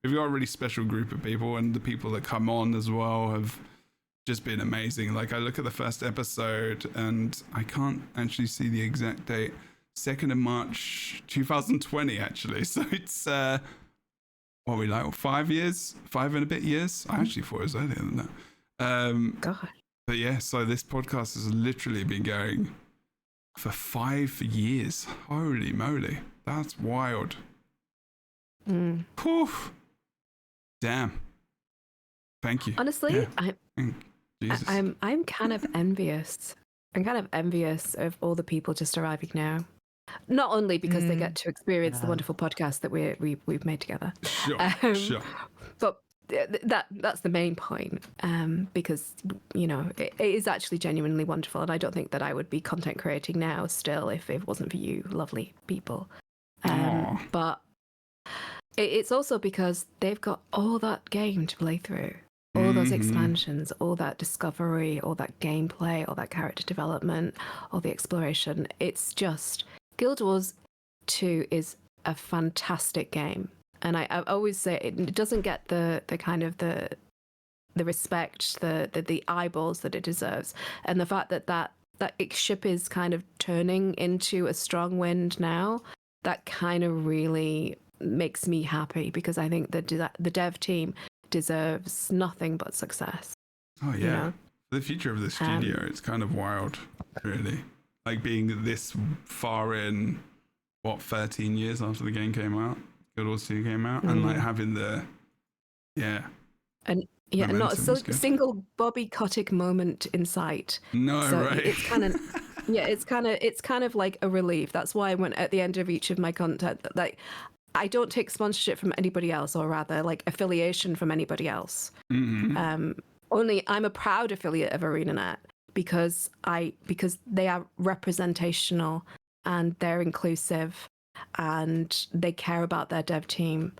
we've got a really special group of people, and the people that come on as well have just been amazing. Like I look at the first episode and I can't actually see the exact date, 2nd of March 2020 actually, so it's what are we like 5 years, 5 and a bit years. I actually thought it was earlier than that. God. But yeah, so this podcast has literally been going for 5 years. Holy moly, that's wild. Poof. Damn. Thank you. Honestly, Jesus. I'm kind of envious. I'm kind of envious of all the people just arriving now. Not only because they get to experience the wonderful podcast that we've made together, sure. But that's the main point. Because it is actually genuinely wonderful, and I don't think that I would be content creating now still if it wasn't for you, lovely people. But it's also because they've got all that game to play through. All those expansions, all that discovery, all that gameplay, all that character development, all the exploration. It's just Guild Wars 2 is a fantastic game, and I always say it doesn't get the kind of the respect, the eyeballs that it deserves, and the fact that ship is kind of turning into a strong wind now. That kind of really makes me happy, because I think that the dev team deserves nothing but success. Oh yeah, the future of the studio, it's kind of wild, really. Like being this far in, 13 years after the game came out, Guild Wars 2 came out, and like having the and not a single Bobby Kotick moment in sight. No, so right? It's kind of it's kind of like a relief. That's why I went at the end of each of my content, like I don't take sponsorship from anybody else, or rather like affiliation from anybody else. Only I'm a proud affiliate of ArenaNet because they are representational and they're inclusive and they care about their dev team.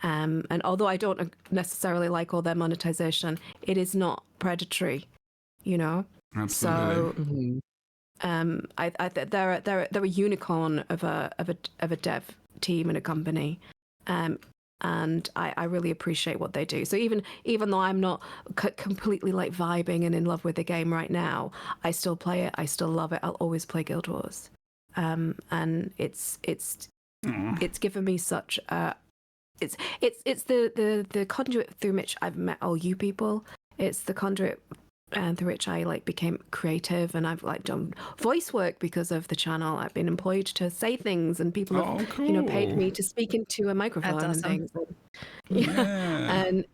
And although I don't necessarily like all their monetization, it is not predatory, Absolutely. So they're a unicorn of a dev team and a company, and I really appreciate what they do. So even though I'm not completely like vibing and in love with the game right now, I still play it. I still love it. I'll always play Guild Wars, and it's given me such it's the conduit through which I've met all you people. It's the conduit through which I like became creative, and I've like done voice work because of the channel. I've been employed to say things, and people have paid me to speak into a microphone. That's awesome. And things. And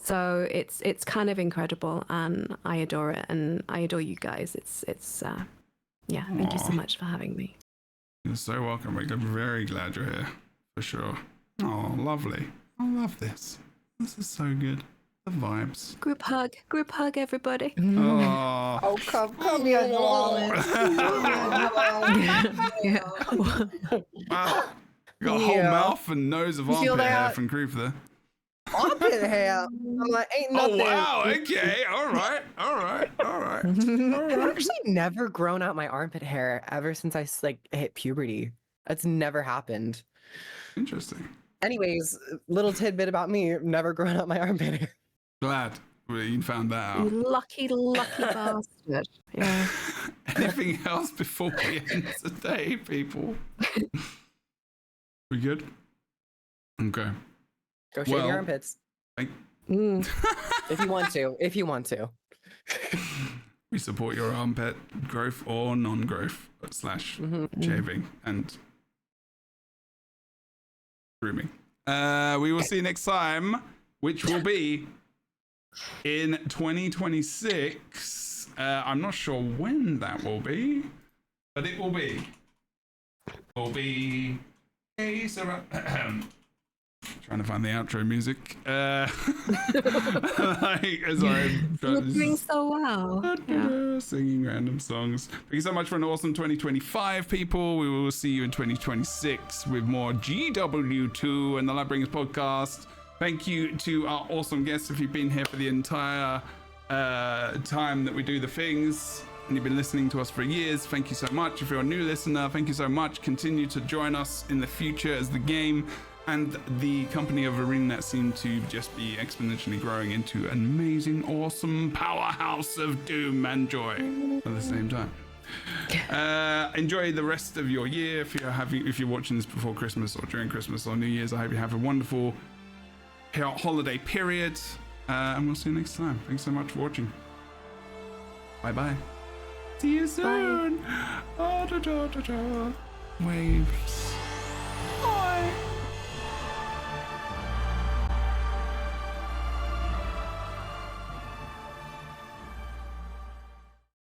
so it's kind of incredible, and I adore it, and I adore you guys. It's thank you so much for having me. You're so welcome, Rick. I'm very glad you're here, for sure. Oh, lovely. I love this. This is so good. The vibes. Group hug, everybody. Oh, come here, wow. Wow. You got a whole mouth and nose of armpit hair from Groove there. Armpit hair? I'm like, ain't nothing. Oh, wow. Okay. All right. I've actually never grown out my armpit hair ever since I hit puberty. That's never happened. Interesting. Anyways, little tidbit about me, never grown out my armpit hair. Glad you found that out. You lucky bastard. Yeah. Anything else before we end today, people? We good? Okay. Go shave your armpits. If you want to. We support your armpit growth or non-growth / shaving and grooming. We will see you next time, which will be in 2026. I'm not sure when that will be, but it will be. Hey, Sarah. Trying to find the outro music. You're doing so well. Singing random songs. Thank you so much for an awesome 2025, people. We will see you in 2026 with more GW2 and the Lightbringers podcast. Thank you to our awesome guests. If you've been here for the entire time that we do the things and you've been listening to us for years, thank you so much. If you're a new listener, thank you so much. Continue to join us in the future as the game and the company of ArenaNet seem to just be exponentially growing into an amazing, awesome powerhouse of doom and joy at the same time. Enjoy the rest of your year. If you're watching this before Christmas or during Christmas or New Year's, I hope you have a wonderful holiday period, and we'll see you next time. Thanks so much for watching. Bye. See you soon. Waves. Bye.